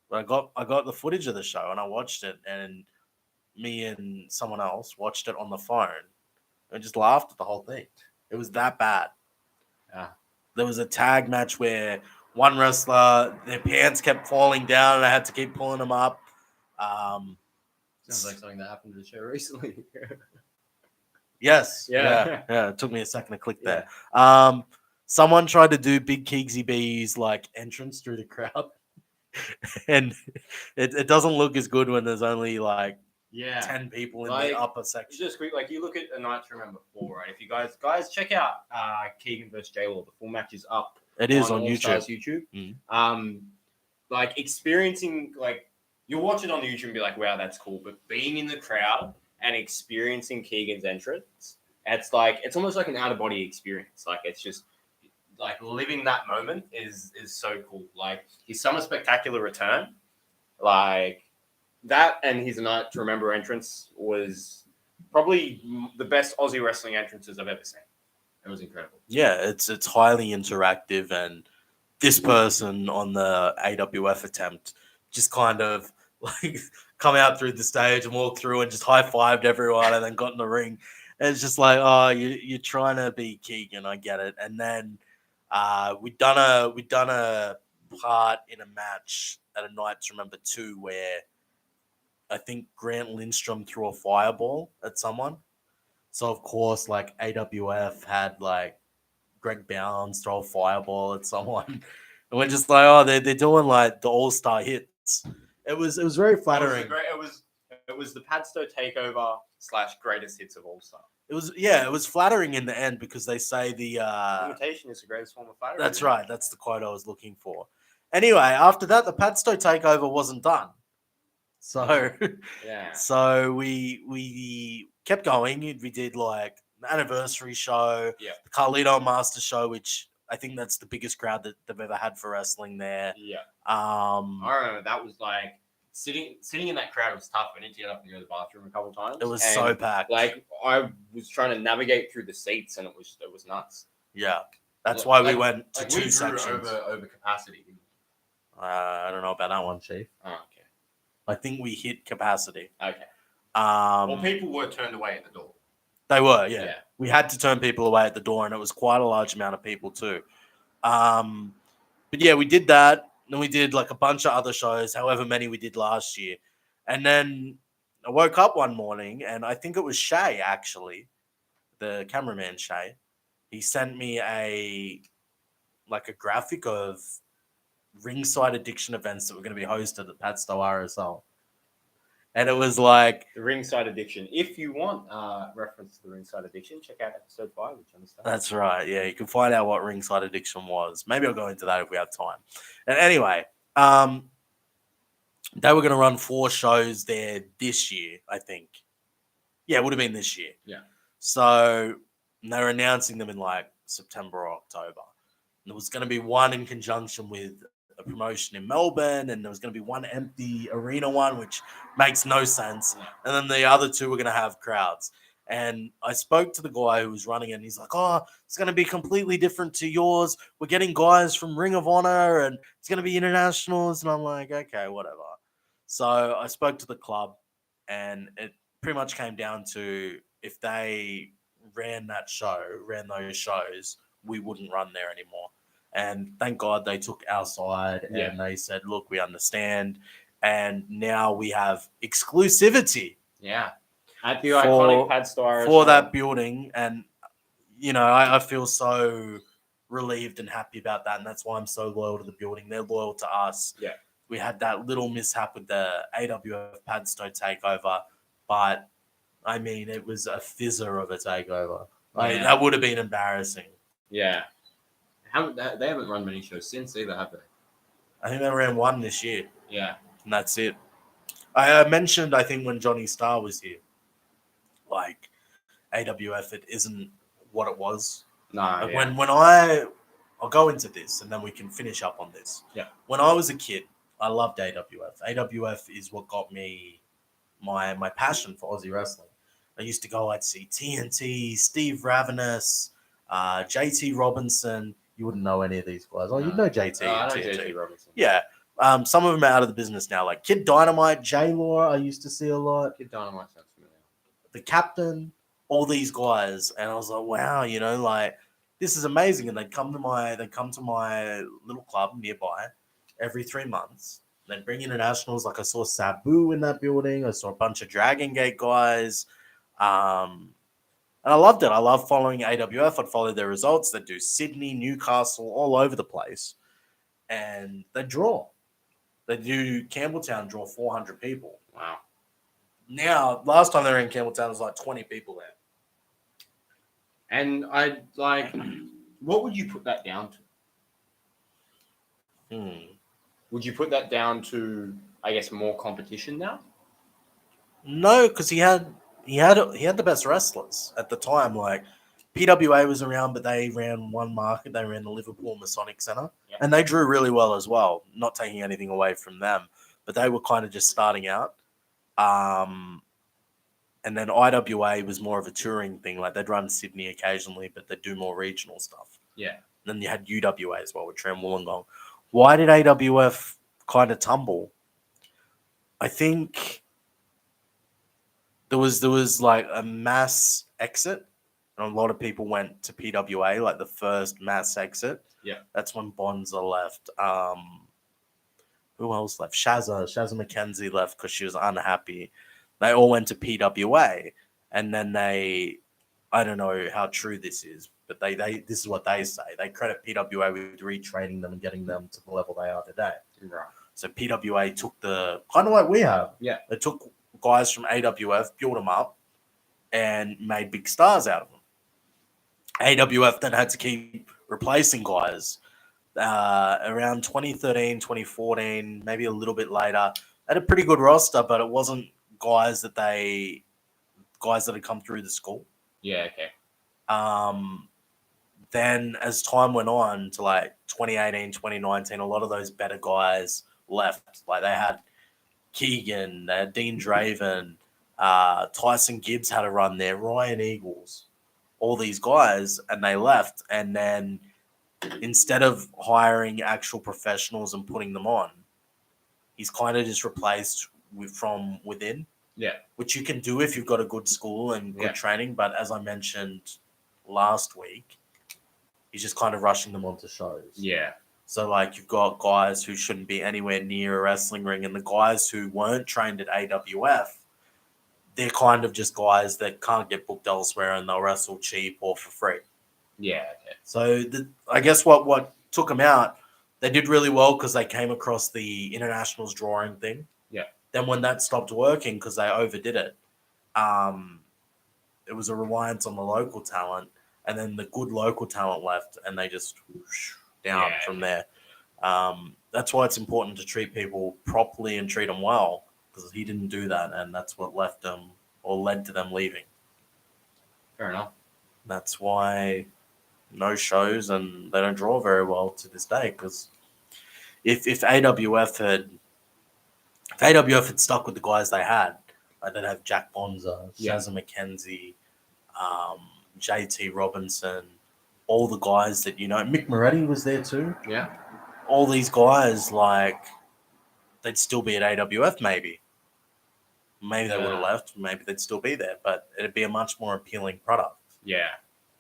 But I got the footage of the show and I watched it, and me and someone else watched it on the phone and just laughed at the whole thing. It was that bad. Yeah. There was a tag match where one wrestler, their pants kept falling down and I had to keep pulling them up. Sounds like something that happened to the show recently. Yes. Yeah. Yeah. It took me a second to click Yeah. there. Someone tried to do Big Keegzy's like entrance through the crowd. And it doesn't look as good when there's only like 10 people in the upper section. Just quick, like you look at A Night to Remember 4, right? If you guys check out Keegan versus J-Law, the full match is up. It is on All YouTube. Stars YouTube. Like experiencing, like you'll watch it on YouTube and be like, wow, that's cool. But being in the crowd and experiencing Keegan's entrance, it's almost like an out of body experience. Like it's just like living that moment is so cool. Like his Summer Spectacular return, like that, and his A Night to Remember entrance was probably the best Aussie wrestling entrances I've ever seen. It was incredible. Yeah, it's highly interactive, and this person on the AWF attempt just kind of like come out through the stage and walk through and just high-fived everyone and then got in the ring. And it's just like, oh, you're trying to be Keegan, I get it. And then we'd done a part in a match at A Night to Remember 2 where I think Grant Lindstrom threw a fireball at someone. So of course, like AWF had like Greg Bounds throw a fireball at someone, and we're just like, oh, they're doing like the all-star hits. It was very flattering. It was the Padstow takeover / greatest hits of all star. It was flattering in the end because they say the imitation is the greatest form of flattery. That's right. That's the quote I was looking for. Anyway, after that, the Padstow takeover wasn't done. So yeah. So we kept going. We did like the anniversary show, the Carlito Master show, which I think that's the biggest crowd that they've ever had for wrestling there. Yeah. I remember that was like sitting in that crowd was tough. I need to get up and go to the bathroom a couple of times. It was so packed. Like I was trying to navigate through the seats, and it was nuts. Yeah, that's why we went to two sections over capacity. I don't know about that one, Chief. Oh, okay. I think we hit capacity. Okay. Well, people were turned away at the door. They were, yeah. We had to turn people away at the door, and it was quite a large amount of people too. But yeah, we did that. Then we did like a bunch of other shows, however many we did last year. And then I woke up one morning, and I think it was Shay, actually, the cameraman Shay. He sent me a graphic of ringside addiction events that were going to be hosted at Padstow RSL. And it was like the ringside addiction. If you want reference to the ringside addiction, check out episode 5, which understands. That's right. Yeah, you can find out what ringside addiction was. Maybe I'll go into that if we have time. And anyway, they were going to run 4 shows there this year, I think. Yeah, it would have been this year. Yeah. So they were announcing them in like September or October. And there was going to be one in conjunction with a promotion in Melbourne, and there was going to be one empty arena one, which makes no sense. And then the other 2 were going to have crowds. And I spoke to the guy who was running it, and he's like, oh, it's going to be completely different to yours. We're getting guys from Ring of Honor, and it's going to be internationals. And I'm like, okay, whatever. So I spoke to the club, and it pretty much came down to if they ran those shows, we wouldn't run there anymore. And thank God they took our side and they said, look, we understand. And now we have exclusivity. Yeah. At the iconic Padstow for that building. And, you know, I feel so relieved and happy about that. And that's why I'm so loyal to the building. They're loyal to us. Yeah. We had that little mishap with the AWF Padstow takeover. But, I mean, it was a fizzer of a takeover. Like, that would have been embarrassing. Yeah. They haven't run many shows since either, have they? I think they ran 1 this year. Yeah. And that's it. I mentioned, I think, when Johnny Starr was here, like, AWF, it isn't what it was. No. Like when I'll go into this and then we can finish up on this. Yeah. When I was a kid, I loved AWF. AWF is what got me my passion for Aussie wrestling. I used to go, I'd see TNT, Steve Ravenous, JT Robinson. You wouldn't know any of these guys. Oh, you'd know JT. I know JT Robinson. Yeah. Some of them are out of the business now, like Kid Dynamite, J Law. I used to see a lot. Kid Dynamite sounds familiar. The Captain, all these guys, and I was like, wow, like this is amazing. And they'd come to my little club nearby every 3 months. They'd bring internationals. Like I saw Sabu in that building. I saw a bunch of Dragon Gate guys. And I loved it. I love following AWF. I'd follow their results. They'd do Sydney, Newcastle, all over the place. And they draw. They do Campbelltown draw 400 people. Wow. Now, last time they were in Campbelltown, there was like 20 people there. And I like, what would you put that down to? Would you put that down to, I guess, more competition now? No, because he had the best wrestlers at the time. Like PWA was around, but they ran one market. They ran the Liverpool Masonic Centre, and they drew really well as well. Not taking anything away from them, but they were kind of just starting out. And then IWA was more of a touring thing. Like they'd run Sydney occasionally, but they'd do more regional stuff. Yeah. And then you had UWA as well with Tram Wollongong. Why did AWF kind of tumble? I think there was like a mass exit, and a lot of people went to PWA, like the first mass exit. Yeah. That's when Bonza left. Who else left? Shazza McKenzie left because she was unhappy. They all went to PWA, and then I don't know how true this is, but they this is what they say. They credit PWA with retraining them and getting them to the level they are today. Right. So PWA took the kind of like we have. Yeah. They took guys from AWF, built them up, and made big stars out of them. AWF then had to keep replacing guys. Around 2013, 2014, maybe a little bit later, they had a pretty good roster, but it wasn't guys that had come through the school. Yeah, okay. Then as time went on to like 2018, 2019, a lot of those better guys left. Like they had Keegan, they had Dean Draven, Tyson Gibbs had a run there, Ryan Eagles, all these guys, and they left. And then instead of hiring actual professionals and putting them on, he's kind of just replaced from within. Yeah. Which you can do if you've got a good school and good training. But as I mentioned last week, he's just kind of rushing them onto shows. Yeah. So, like, you've got guys who shouldn't be anywhere near a wrestling ring, and the guys who weren't trained at AWF, they're kind of just guys that can't get booked elsewhere, and they'll wrestle cheap or for free. Yeah, okay. So, I guess what took them out, they did really well because they came across the internationals drawing thing. Yeah. Then when that stopped working because they overdid it, it was a reliance on the local talent, and then the good local talent left, and they just down from there. That's why it's important to treat people properly and treat them well, because he didn't do that, and that's what left them or led to them leaving. Fair enough. That's why no shows, and they don't draw very well to this day, because if AWF had stuck with the guys they had, like they'd have Jack Bonza, Shazza McKenzie, JT Robinson, all the guys that Mick Moretti was there too. Yeah. All these guys, like, they'd still be at AWF maybe. Maybe they would have left. Maybe they'd still be there, but it'd be a much more appealing product. Yeah.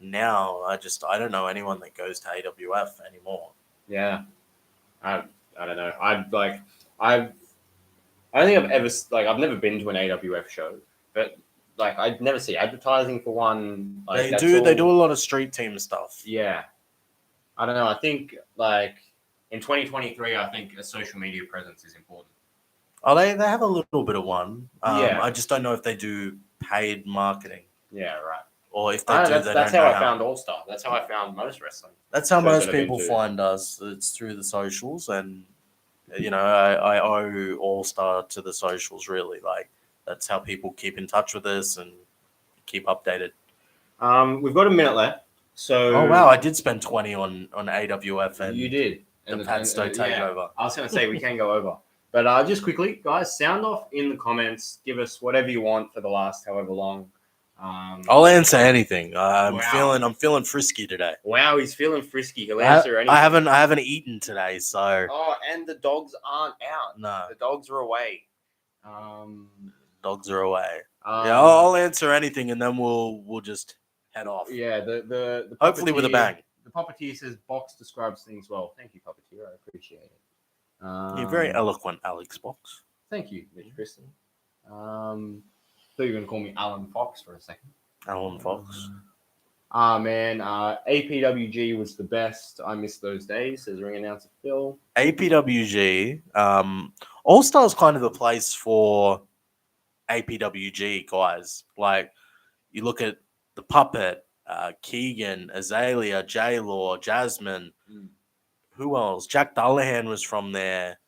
Now, I don't know anyone that goes to AWF anymore. Yeah. I don't know. I don't think I've ever, I've never been to an AWF show, but I'd never see advertising for one. They do a lot of street team stuff. Yeah. I don't know. I think in 2023, I think a social media presence is important. Oh, they have a little bit of one. I just don't know if they do paid marketing. Yeah, right. Or if they do, that's how I found All Star. That's how I found most wrestling. That's how most people find us. It's through the socials, and I owe All Star to the socials. Really, that's how people keep in touch with us and keep updated. We've got a minute left. So. Oh wow! I did spend 20 on AWF, and you did. The Padstow takeover. I was going to say we can go over, but just quickly, guys, sound off in the comments. Give us whatever you want for the last however long. I'll answer anything. Wow. I'm feeling frisky today. Wow, he's feeling frisky. He'll answer anything. I haven't eaten today, so Oh, and the dogs aren't out. no, The dogs are away. dogs are away. Yeah, I'll answer anything, and then we'll just head off. Yeah, the Hopefully with a puppeteer- bang. The puppeteer says box describes things well. Thank you, puppeteer. I appreciate it. You're very eloquent, Alex Box. Thank you, Mitch Kristen. Thought you were gonna call me Alan Fox for a second. Alan Fox. Man, APWG was the best. I miss those days, says ring announcer Phil. APWG. All Star's kind of a place for APWG guys. Like you look at the Puppet, Keegan, Azalea, J-Law, Jasmine. Who else? Jack Dullahan was from there.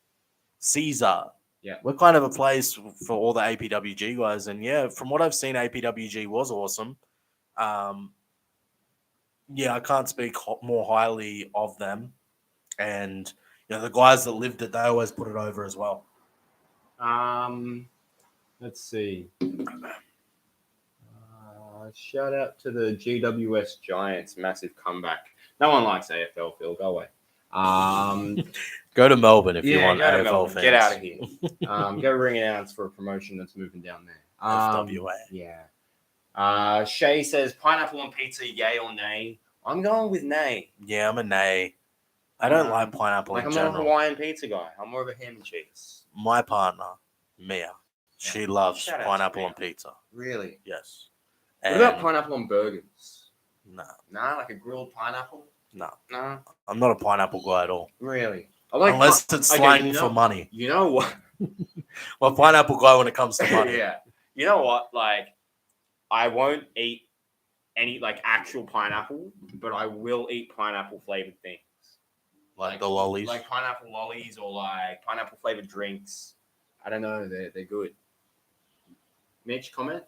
Caesar. Yeah. We're kind of a place for all the APWG guys. And yeah, from what I've seen, APWG was awesome. Yeah, I can't speak more highly of them. And, you know, the guys that lived it, they always put it over as well. Let's see. Shout out to the GWS Giants, massive comeback. No one likes AFL, Phil. Go away. Go to Melbourne if you want go to AFL Melbourne. fans. Get out of here. Go ring announce for a promotion that's moving down there. FWA. Yeah. Shay says pineapple on pizza, yay or nay? I'm going with nay. Yeah, I'm a nay. I don't like pineapple in I'm general. not a Hawaiian pizza guy. I'm more of a ham and cheese. My partner, Mia, she loves Shout out to pineapple Mia. on pizza. Really? Yes. What about pineapple on burgers? No, Nah, like a grilled pineapple? no. Nah. I'm not a pineapple guy at all. Really? I like Unless it's okay, slang for money. You know what? Well, pineapple guy when it comes to money. Yeah. You know what? Like, I won't eat any like actual pineapple, but I will eat pineapple flavored things. Like the lollies. Like pineapple lollies or like pineapple flavored drinks. I don't know. They're good. Mitch, comment?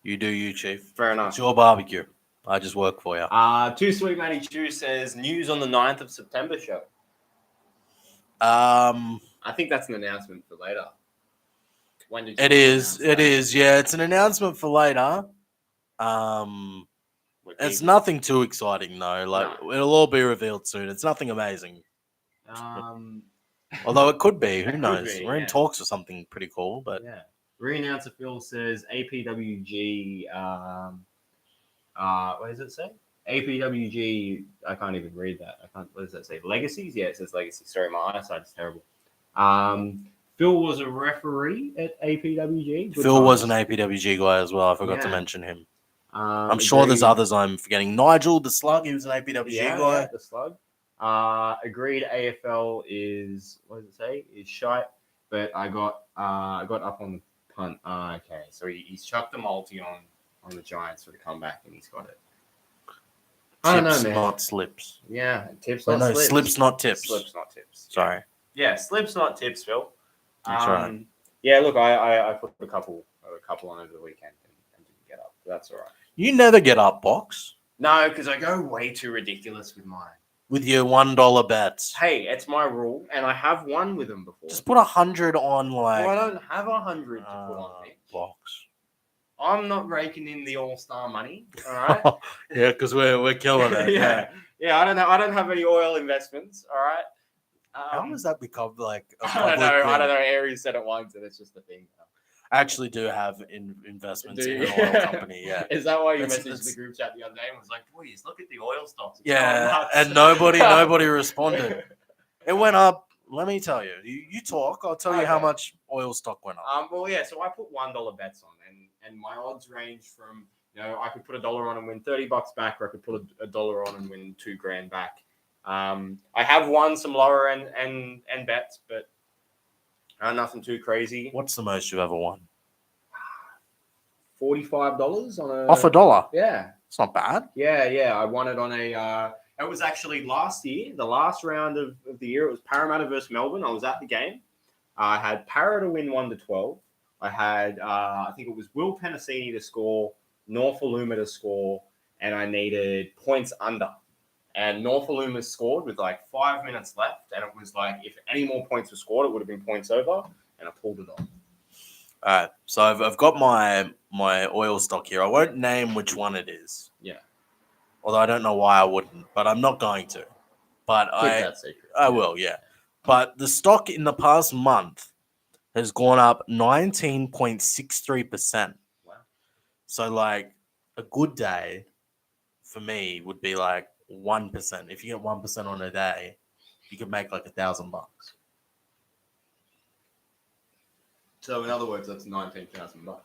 You do you, Chief. Fair enough. It's your barbecue. I just work for you. Too Sweet Matty Chew says news on the 9th of September show. I think that's an announcement for later. When did you It is. announce It that? is. Yeah, it's an announcement for later. It's nothing too exciting though. Like it'll all be revealed soon. It's nothing amazing. Although it could be. Who It knows? could be, We're in yeah. talks for something pretty cool. But Yeah. Re-announcer Phil says APWG. What does it say? APWG. I can't even read that. I can't. What does that say? Legacies? Yeah, it says legacies. Sorry, my eyesight's terrible. Phil was a referee at APWG. Good Phil was an times. APWG guy as well. I forgot to Yeah. mention him. I'm sure Agreed. there's others I'm forgetting. Nigel the Slug. He was an APWG guy. Yeah, the slug. Agreed. AFL is what does it say? Is shite. But I got up on the punt. Okay, so he's chucked a multi on the Giants for the comeback, and he's got it. I don't know, Tips, man. not slips. Yeah, tips Well, not no, slips. slips, not tips. Slips not tips. Sorry. Yeah, slips not tips, Phil. That's right. Yeah, look, I put a couple on over the weekend and didn't get up. But that's all right. You never get up, Box, No, because I go way too ridiculous with mine. with your $1 bets. Hey, it's my rule, and I have won with them before. Just put 100 on like. Well, I don't have 100 to put on, Mitch. Box. I'm not raking in the all-star money. All right. Yeah, because we're killing it. yeah. I don't have any oil investments. All right. How does that become like a I public don't know. thing? I don't know. Aries said it once, and it's just a thing. I actually do have investments Do in you? an oil company. Yeah. Is that why you It's- messaged the group chat the other day and was like, "Boys, look at the oil stocks." It's Yeah, going nuts." and nobody responded. It went up. Let me tell you. You talk. I'll tell you how Okay. much oil stock went up. Well, yeah. So I put $1 bets on, and my odds range from I could put $1 on and win $30 back, or I could put $1 on and win $2,000 back. I have won some lower end bets, but nothing too crazy. What's the most you've ever won? $45 on a Off $1. Yeah. It's not bad. Yeah. I won it on a. It was actually last year, the last round of the year. It was Parramatta versus Melbourne. I was at the game. I had Parra to win 1-12. I had, I think it was Will Penasini to score, Norfoluma to score, and I needed points under. And Norfoluma scored with like 5 minutes left, and it was like if any more points were scored, it would have been points over, and I pulled it off. All right, so I've got my oil stock here. I won't name which one it is. Yeah. Although I don't know why I wouldn't, but I'm not going to. But Keep that secret. I will, yeah. But the stock in the past month has gone up 19.63%. Wow. So like a good day for me would be like 1%. If you get 1% on a day, you could make like $1,000. So in other words, that's $19,000.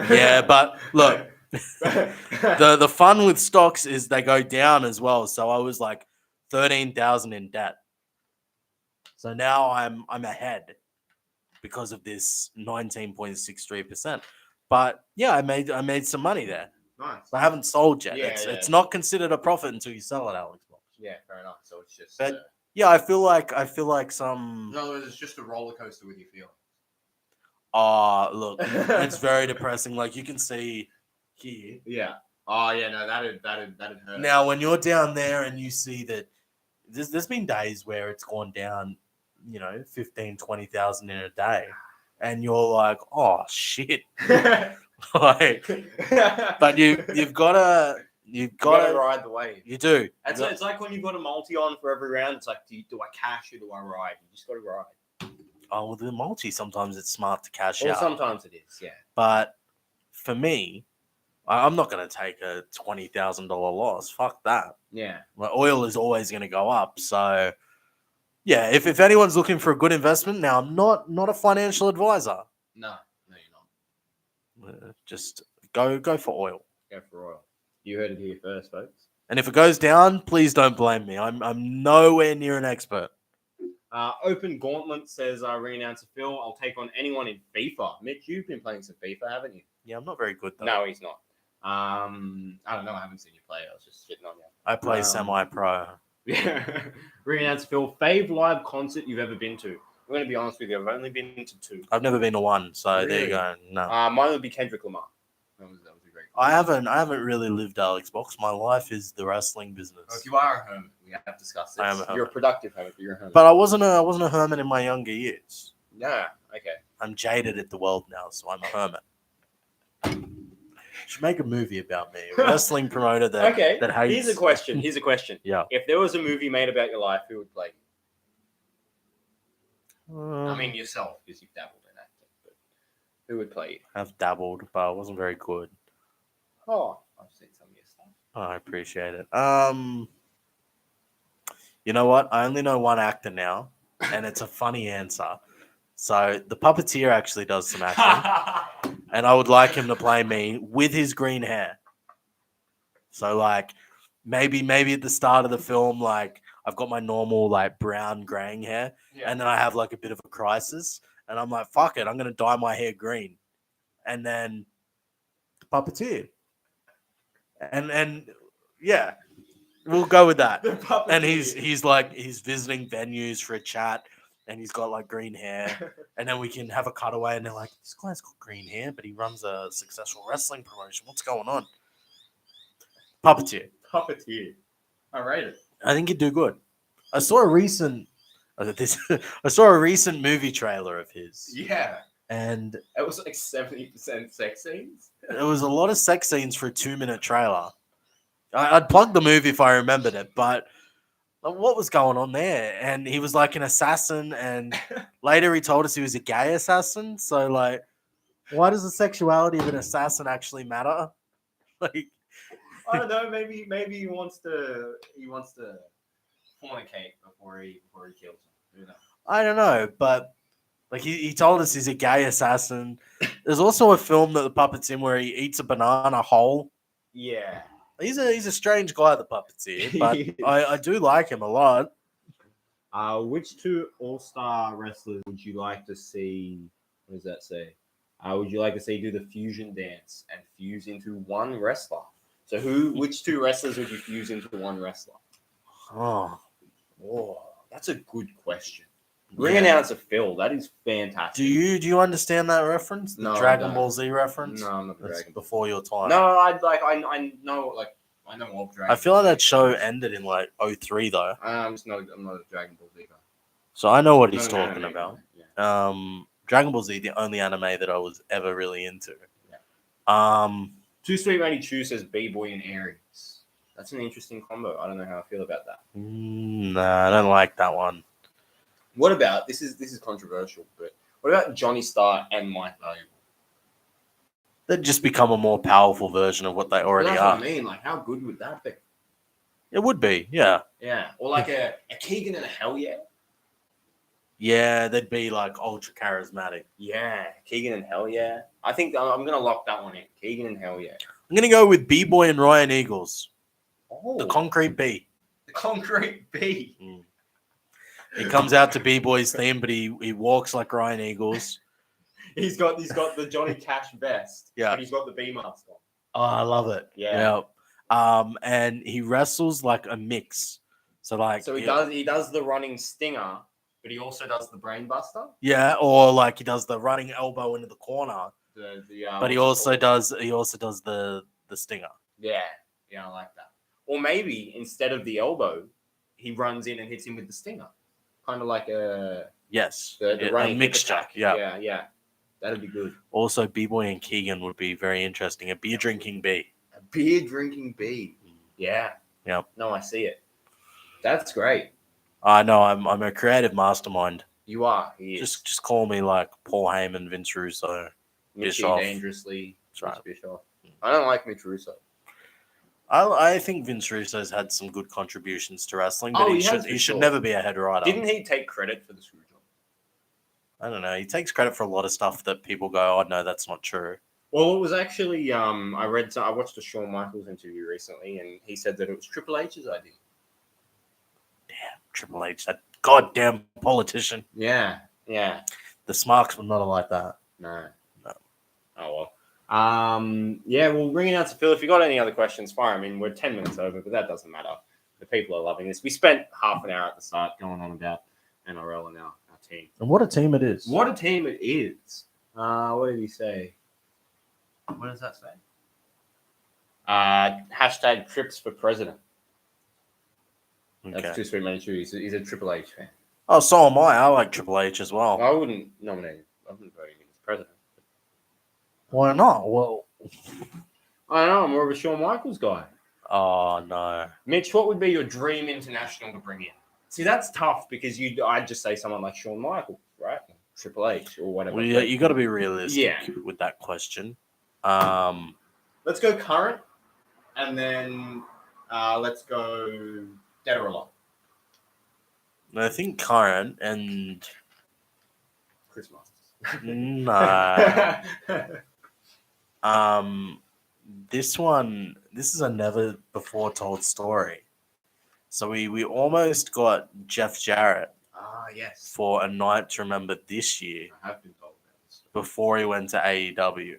Yeah, but look, the fun with stocks is they go down as well. So I was like 13,000 in debt. So now I'm ahead because of this 19.63%. But yeah, I made some money there. Nice. I haven't sold yet. Yeah, It's not considered a profit until you sell it, Alex. Yeah, fair enough. So it's just. But yeah, I feel like some. In other words, it's just a roller coaster with your feelings. Look, it's very depressing. Like you can see here. Yeah. Oh yeah, no, that'd hurt. Now, when you're down there and you see that, there's been days where it's gone down, 15, 20,000 in a day, and you're like, oh shit. Like, but you've got to ride the wave. You do. It's like when you've got a multi on for every round. It's like, do I cash or do I ride? You just got to ride. Oh, well, the multi, sometimes it's smart to cash Well, out. sometimes it is, yeah. But for me, I'm not going to take a $20,000 loss. Fuck that. Yeah. My oil is always going to go up. So, yeah, if anyone's looking for a good investment, now I'm not a financial advisor. No, you're not. Just go for oil. Go for oil. You heard it here first, folks. And if it goes down, please don't blame me. I'm nowhere near an expert. Open Gauntlet says, re-announcer Phil, I'll take on anyone in FIFA. Mitch, you've been playing some FIFA, haven't you? Yeah, I'm not very good, though. No, he's not. I don't know. I haven't seen you play. I was just shitting on you. I play semi-pro. Yeah. Re-announcer Phil, fave live concert you've ever been to? I'm going to be honest with you. I've only been to 2. I've never been to one, so Really? there you go. No. Mine would be Kendrick Lamar. That was a great concert. I haven't really lived Alex Box. My life is the wrestling business. Well, if you are a hermit, we have discussed this. I am a hermit. You're a productive hermit, but you're a hermit. But I wasn't a hermit in my younger years. Yeah, okay. I'm jaded at the world now, so I'm a hermit. Should make a movie about me, a wrestling promoter that that hates. Here's a question. Yeah. If there was a movie made about your life, who would play you? I mean yourself, because you've dabbled in acting. But who would play you? I've dabbled, but I wasn't very good. Oh, I've seen some of your stuff. Oh, I appreciate it. You know what? I only know one actor now, and it's a funny answer. So the puppeteer actually does some acting, and I would like him to play me with his green hair. So like, maybe at the start of the film, like I've got my normal like brown graying hair, and then I have like a bit of a crisis, and I'm like, fuck it, I'm gonna dye my hair green, and then the puppeteer, and yeah, we'll go with that. And he's visiting venues for a chat. And he's got like green hair, and then we can have a cutaway, and they're like, "This guy's got green hair, but he runs a successful wrestling promotion. What's going on?" Puppeteer. I rate it. I think he'd do good. I saw a recent movie trailer of his. Yeah, and it was like 70% sex scenes. It was a lot of sex scenes for a 2-minute trailer. I'd plug the movie if I remembered it, but. What was going on there? And he was like an assassin, and later he told us he was a gay assassin. So, like, why does the sexuality of an assassin actually matter? Like, I don't know. Maybe he wants to fornicate before he kills him. Who knows? I don't know, but like he told us he's a gay assassin. There's also a film that the puppet's in where he eats a banana whole. Yeah. He's a strange guy, the puppeteer, but I do like him a lot. Which 2 all-star wrestlers would you like to see? What does that say? Would you like to see do the fusion dance and fuse into one wrestler? So which 2 wrestlers would you fuse into one wrestler? Oh, that's a good question. Ring announcer Phil, that is fantastic. Do you understand that reference? The Dragon Ball Z reference? No, I'm not the Dragon Ball. Before your time. No, I know of Dragon. I feel like that show ended in like 2003 though. I'm not a Dragon Ball Z guy. So I know what he's talking about. Yeah. Dragon Ball Z, the only anime that I was ever really into. Yeah. Too Sweet Matey Chew says B-Boy and Aries. That's an interesting combo. I don't know how I feel about that. Nah, I don't like that one. What about this is controversial, but what about Johnny Starr and Mike Valuable? They'd just become a more powerful version of what they already That's are. what I mean. Like, how good would that be? It would be, yeah. Yeah. Or like a Keegan and a Hell Yeah. Yeah, they'd be like ultra charismatic. Yeah. Keegan and Hell Yeah. I think I'm going to lock that one in. Keegan and Hell Yeah. I'm going to go with B-Boy and Ryan Eagles. Oh. The Concrete B. The Concrete B. He comes out to B-Boy's theme, but he walks like Ryan Eagles. He's got the Johnny Cash vest. Yeah. But he's got the B mask on. Oh, I love it. Yeah. And he wrestles like a mix. So he does the running stinger, but he also does the brain buster. Yeah, or like he does the running elbow into the corner. But he also does the stinger. Yeah, I like that. Or maybe instead of the elbow, he runs in and hits him with the stinger, kind of like the running mixture. attack. Yeah, that'd be good. Also, B-Boy and Keegan would be very interesting. A beer drinking B. A beer drinking B. Yeah. Yep. No, I see it. That's great. I know. I'm a creative mastermind. You are. He is. Just call me like Paul Heyman, Vince Russo, Mitchy Bischoff. Dangerously. That's right. Bischoff. I don't like Mitch Russo. I think Vince Russo's had some good contributions to wrestling, but he should never be a head writer. Didn't he take credit for the screw job? I don't know. He takes credit for a lot of stuff that people go, "Oh no, that's not true." Well, it was actually I watched a Shawn Michaels interview recently, and he said that it was Triple H's idea. Damn, Triple H, that goddamn politician. Yeah. The Smarks would not have liked that. No. Oh well. Yeah, we'll bring it out to Phil. If you got any other questions, fire. I mean, we're 10 minutes over, but that doesn't matter. The people are loving this. We spent half an hour at the start going on about NRL and our team. And what a team it is. What a team it is. What did he say? What does that say? Hashtag trips for president. Okay. That's Too Sweet Matey Chew. He's a Triple H fan. Oh, so am I. I like Triple H as well. I wouldn't nominate him. I wouldn't vote him as president. Why not? Well, I don't know. I'm more of a Shawn Michaels guy. Oh no, Mitch, what would be your dream international to bring in? See, that's tough because I'd just say someone like Shawn Michaels, right? Triple H or whatever. Well, you got to be realistic with that question. Let's go current, and then let's go dead or alive. I think current and Chris Masters. Nah. This is a never before told story. So we almost got Jeff Jarrett. Yes. For a night to remember this year. I have been told about this. Before he went to AEW.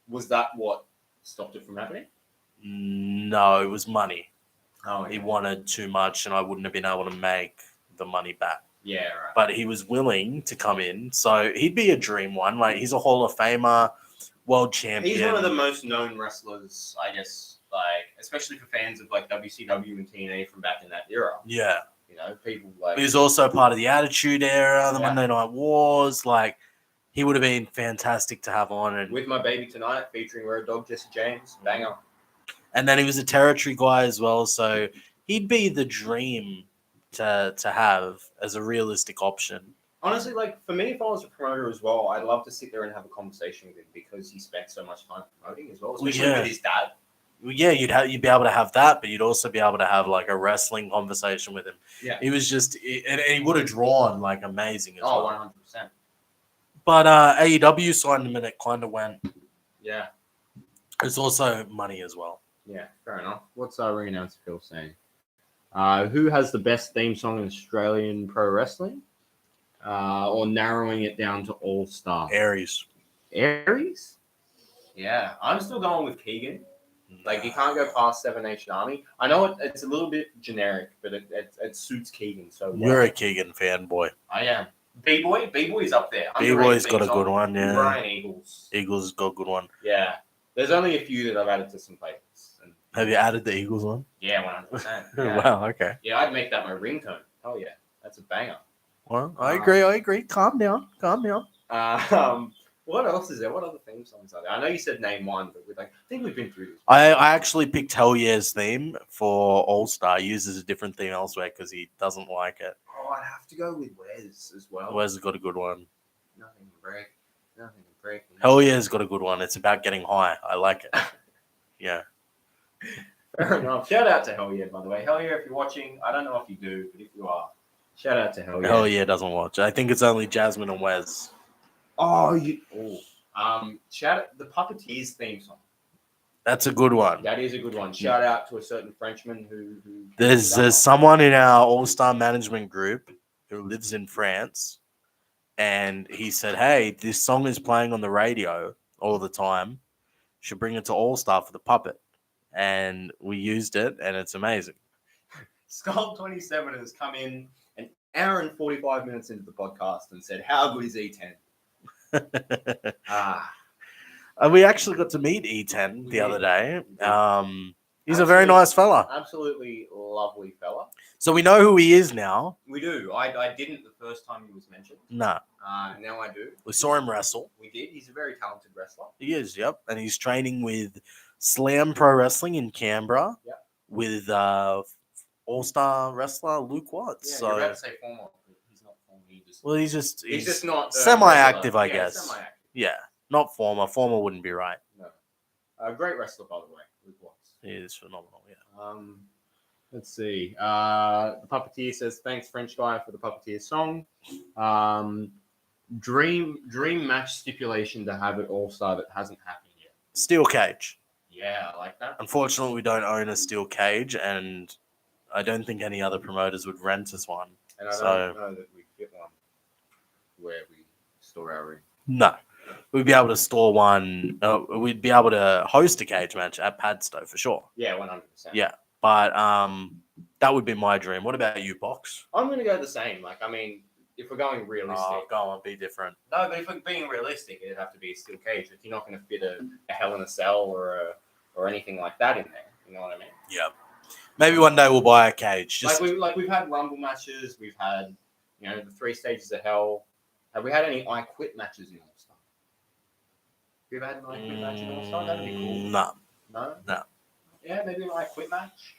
Was that what stopped it from happening? No, it was money. Oh, okay. He wanted too much, and I wouldn't have been able to make the money back. Yeah, right. But he was willing to come in, so he'd be a dream one. Like, he's a Hall of Famer, world champion. He's one of the most known wrestlers, I guess. Like, especially for fans of like WCW and TNA from back in that era. Yeah. You know, people like. He was also part of the Attitude Era, the Monday Night Wars. Like, he would have been fantastic to have on. And With My Baby Tonight, featuring Road Dogg, Jesse James, banger. And then he was a territory guy as well, so he'd be the dream to have as a realistic option. Honestly, like, for me, if I was a promoter as well, I'd love to sit there and have a conversation with him because he spent so much time promoting as well, especially with his dad. Well, yeah, you'd be able to have that, but you'd also be able to have like a wrestling conversation with him. Yeah, he was just, and he would have drawn like amazing as well. 100%. But AEW signed him, and it kind of went. Yeah, it's also money as well. Yeah, fair enough. What's our ring announcer Phil saying? Who has the best theme song in Australian pro wrestling? Or narrowing it down to All Star? Aries. Aries? Yeah, I'm still going with Keegan. Like, you can't go past Seven Nation Army. I know it's a little bit generic, but it suits Keegan so well. You're a Keegan fanboy. I am. B-Boy's up there. B-Boy's got a good one, yeah. Brian Eagles. Eagles has got a good one. Yeah. There's only a few that I've added to some playlists. Have you added the Eagles one? Yeah, 100%. Yeah. Wow, okay. Yeah, I'd make that my ringtone. Oh, yeah. That's a banger. Well, I agree. Calm down. What else is there? What other theme songs are there? I know you said name one, but I think we've been through this. I actually picked Hell Yeah's theme for All Star. He uses a different theme elsewhere because he doesn't like it. Oh, I'd have to go with Wes as well. Wes has got a good one. Nothing to break. Nothing to break. Hell Yeah's got a good one. It's about getting high. I like it. Yeah. Fair enough. Shout out to Hell Yeah, by the way. Hell Yeah, if you're watching, I don't know if you do, but if you are, shout out to Hell Yeah. Hell Yeah doesn't watch. I think it's only Jasmine and Wes. Oh, shout out the Puppeteers theme song. That's a good one. That is a good one. Shout out to a certain Frenchman who There's someone in our All-Star management group who lives in France, and he said, "Hey, this song is playing on the radio all the time. Should bring it to All-Star for the puppet." And we used it, and it's amazing. Skull 27 has come in an hour and 45 minutes into the podcast and said, "How good is E10?" We actually got to meet E10 the other day. He's a Absolutely. very nice fella. Absolutely lovely fella. So we know who he is now. We do. I didn't the first time he was mentioned. No. Now I do. We saw him wrestle. We did. He's a very talented wrestler. He is, yep. And he's training with Slam Pro Wrestling in Canberra with All-Star wrestler Luke Watts. Yeah, so, you're about to say former. He's not former. he's just not semi-active, I regular. guess. Yeah, semi-active. Yeah, not former. Former wouldn't be right. No. Great wrestler, by the way, Luke Watts. He is phenomenal, yeah. Let's see. The Puppeteer says, "Thanks, French guy, for the Puppeteer song." Dream match stipulation to have at All-Star that hasn't happened yet. Steel cage. Yeah, I like that. Unfortunately, we don't own a steel cage, and I don't think any other promoters would rent us one. And I don't know that we get one where we store our ring. No. We'd be able to store one. We'd be able to host a cage match at Padstow for sure. Yeah, 100%. Yeah, but that would be my dream. What about you, Box? I'm going to go the same. If we're going realistic. Oh, go on, be different. No, but if we're being realistic, it'd have to be a steel cage. If you're not going to fit a Hell in a Cell or anything like that in there, you know what I mean? Yeah. Maybe one day we'll buy a cage. We've had Rumble matches. We've had the 3 stages of Hell. Have we had any I Quit matches in All Star? We've had an I Quit match in All Star. That'd be cool. No. No. Yeah, maybe an I Quit match.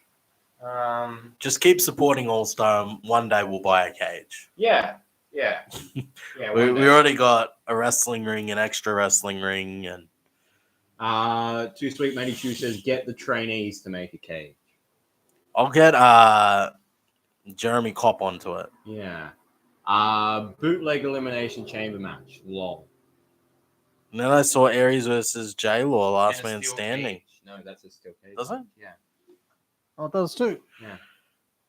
Just keep supporting All Star. One day we'll buy a cage. Yeah. We already got a wrestling ring, an extra wrestling ring, and Too Sweet Matey Chew says, "Get the trainees to make a cage." I'll get Jeremy Kopp onto it. Yeah. Bootleg elimination chamber match. Lol. And then I saw Aries versus J Law, last man standing. Cage. No, that's a steel cage. Does it? Yeah. Oh, it does too. Yeah.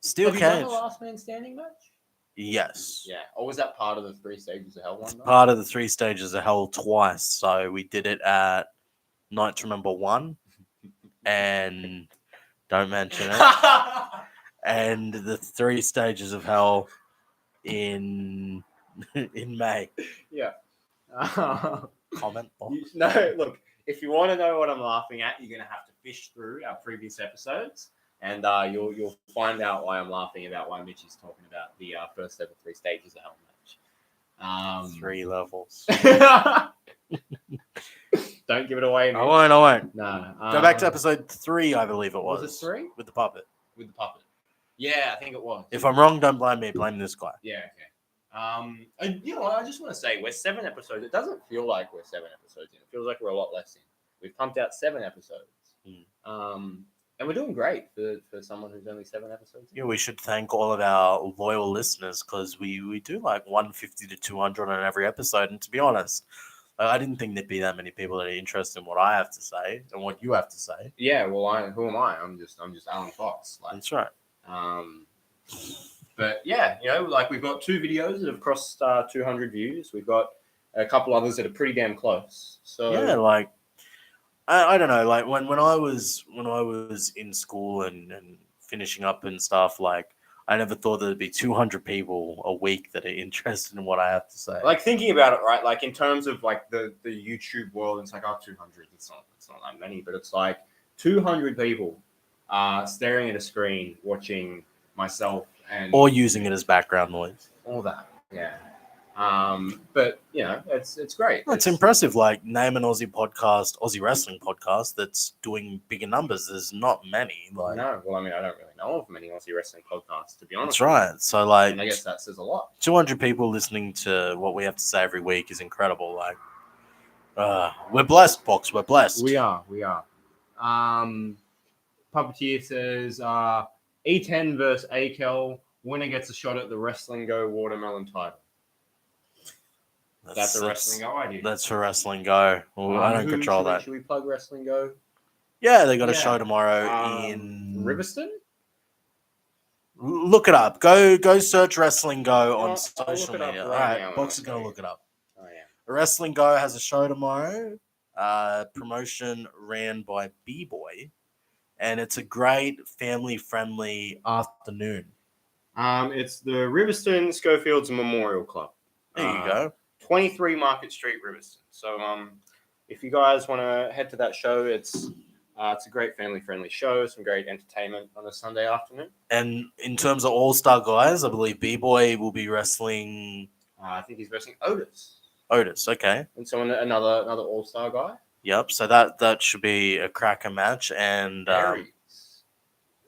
Steel Have cage. you done a last man standing match? Yes. Yeah. Or was that part of the 3 stages of Hell one? Though? Part of the 3 stages of Hell twice. So we did it at Night to Remember 1 and don't mention it. And the 3 stages of Hell in May. Yeah. Comment box. No, look, if you want to know what I'm laughing at, you're going to have to fish through our previous episodes, and you'll find out why I'm laughing about why Mitch is talking about the first ever 3 stages of Hell match. 3 levels. Don't give it away, Mitch. I won't. No. Go back to episode 3, I believe it was. Was it 3? With the puppet. With the puppet. Yeah, I think it was. If I'm wrong, don't blame me. Blame this guy. Yeah, okay. And, I just want to say, we're 7 episodes. It doesn't feel like we're 7 episodes in. It feels like we're a lot less in. We've pumped out 7 episodes. And we're doing great for someone who's only 7 episodes in. Yeah, we should thank all of our loyal listeners because we do like 150 to 200 on every episode. And to be honest, I didn't think there'd be that many people that are interested in what I have to say and what you have to say. Yeah, well, who am I? I'm just Alan Fox. That's right. But yeah, we've got 2 videos that have crossed 200 views. We've got a couple others that are pretty damn close. So yeah, I don't know, like when I was in school and finishing up and stuff, I never thought there'd be 200 people a week that are interested in what I have to say. Thinking about it, right? In terms of the YouTube world, it's 200. It's not that many, but it's 200 people staring at a screen watching myself or using it as background noise. All that. Yeah. But it's great. It's impressive. Like, name an Aussie wrestling podcast that's doing bigger numbers. There's not many. Like, No, well, I mean, I don't really know of many Aussie wrestling podcasts, to be honest. that's right. So, like, And I guess that says a lot. 200 people listening to what we have to say every week is incredible. Like, we're blessed, Box. We're blessed. We are. Puppeteer says E10 versus Akel. Winner gets a shot at the Wrestling Go watermelon title. That's a Wrestling Go idea. That's for Wrestling Go. Well, I don't control that. Should we plug Wrestling Go? Yeah, they got a show tomorrow in Riverston. Look it up. Go search Wrestling Go on I'll social look it up media. right All right, now. Box is gonna look it up. Oh yeah. Wrestling Go has a show tomorrow. Promotion ran by B-Boy, and it's a great family-friendly afternoon. It's the Riverston Schofields Memorial Club. There you go. 23 Market Street, Riverston. So, if you guys want to head to that show, it's a great family-friendly show. Some great entertainment on a Sunday afternoon. And in terms of all-star guys, I believe B-Boy will be wrestling I think he's wrestling Otis. Otis. Okay. And so another all-star guy. Yep. So that should be a cracker match. And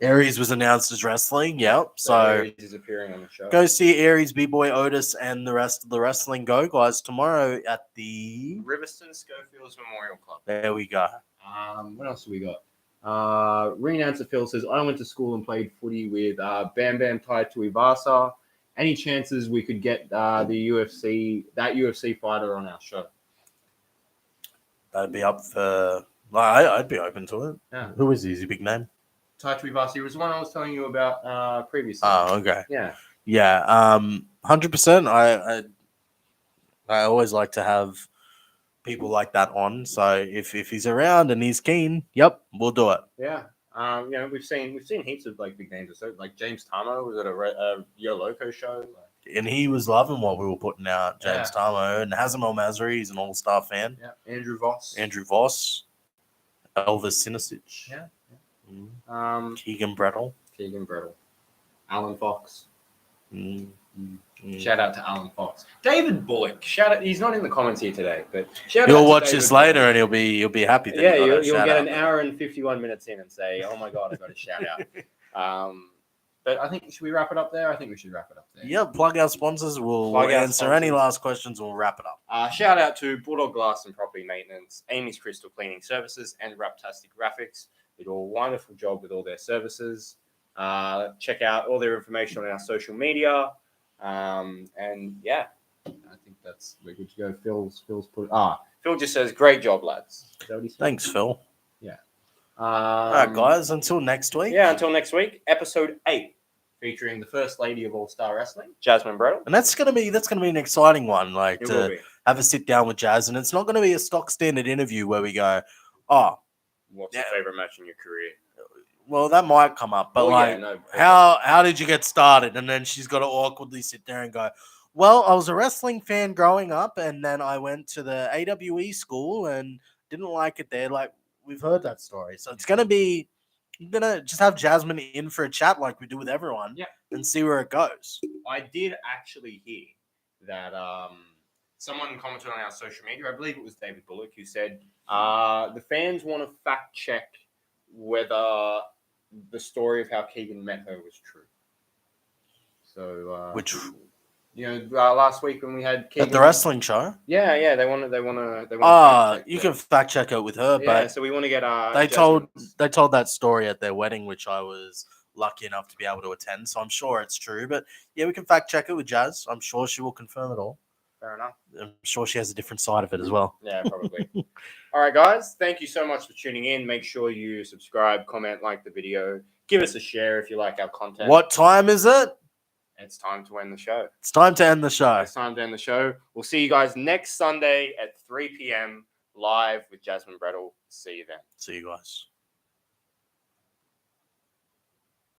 Aries was announced as wrestling. Yep. So Aries is appearing on the show. go see Aries, B-Boy, Otis, and the rest of the Wrestling Go guys tomorrow at the Riverston Schofields Memorial Club. There we go. What else have we got? Ring announcer Phil says, I went to school and played footy with Bam Bam tied to Ivasa. Any chances we could get that UFC fighter on our show? That'd be up for. I'd be open to it. Yeah. Who is he? Is he a big name? Tai Tuivasa was the one I was telling you about previously. Oh, okay. Yeah. Yeah. 100%. I always like to have people like that on. So if he's around and he's keen, yep, we'll do it. Yeah. We've seen heaps of like big names. So like James Tamo was at a Yo Loco show. And he was loving what we were putting out. James Tamo and Hazem El Mazri, he's an all-star fan. Yeah. Andrew Voss. Elvis Sinisic. Yeah. Keegan Brettle. Alan Fox. Mm. Shout out to Alan Fox. David Bullock. Shout out. He's not in the comments here today, but shout out. He'll to watch David this Bullock. later and he'll be happy. That Yeah, he got a you'll shout get out. an hour and 51 minutes in and say, "Oh my god, I got a shout out." But I think should we wrap it up there? I think we should wrap it up there. Yeah, plug our sponsors. We'll answer any last questions. We'll wrap it up. Shout out to Bulldog Glass and Property Maintenance, Amy's Crystal Cleaning Services, and Raptastic Graphics. They do a wonderful job with all their services. Check out all their information on our social media. And yeah, I think we're good to go. Phil's put Phil just says, "Great job, lads." Is that what he said? Thanks, Phil. Yeah. All right, guys. Until next week. Yeah, until next week, episode 8, Featuring the first lady of All Star Wrestling. Jasmine Brettle. And that's gonna be an exciting one. Like It will to be. have a sit down with Jazz, and it's not gonna be a stock standard interview where we go, "Oh, What's your favorite match in your career? well, that might come up," but how did you get started? And then she's got to awkwardly sit there and go, "Well, I was a wrestling fan growing up, and then I went to the AWE school and didn't like it there." Like, we've heard that story, so it's gonna be. I'm gonna just have Jasmine in for a chat like we do with everyone, and see where it goes. I did actually hear that someone commented on our social media. I believe it was David Bullock who said the fans want to fact check whether the story of how Keegan met her was true. So, Which last week when we had Keegan at the wrestling show. Yeah, they want to. You can fact check it with her, but so we want to get. they told that story at their wedding, which I was lucky enough to be able to attend. So I'm sure it's true. But yeah, we can fact check it with Jazz. I'm sure she will confirm it all. Fair enough. I'm sure she has a different side of it as well. Yeah, probably. All right, guys. Thank you so much for tuning in. Make sure you subscribe, comment, like the video. Give us a share if you like our content. What time is it? It's time to end the show. It's time to end the show. It's time to end the show. We'll see you guys next Sunday at 3 p.m. live with Jasmine Brettle. See you then. See you guys.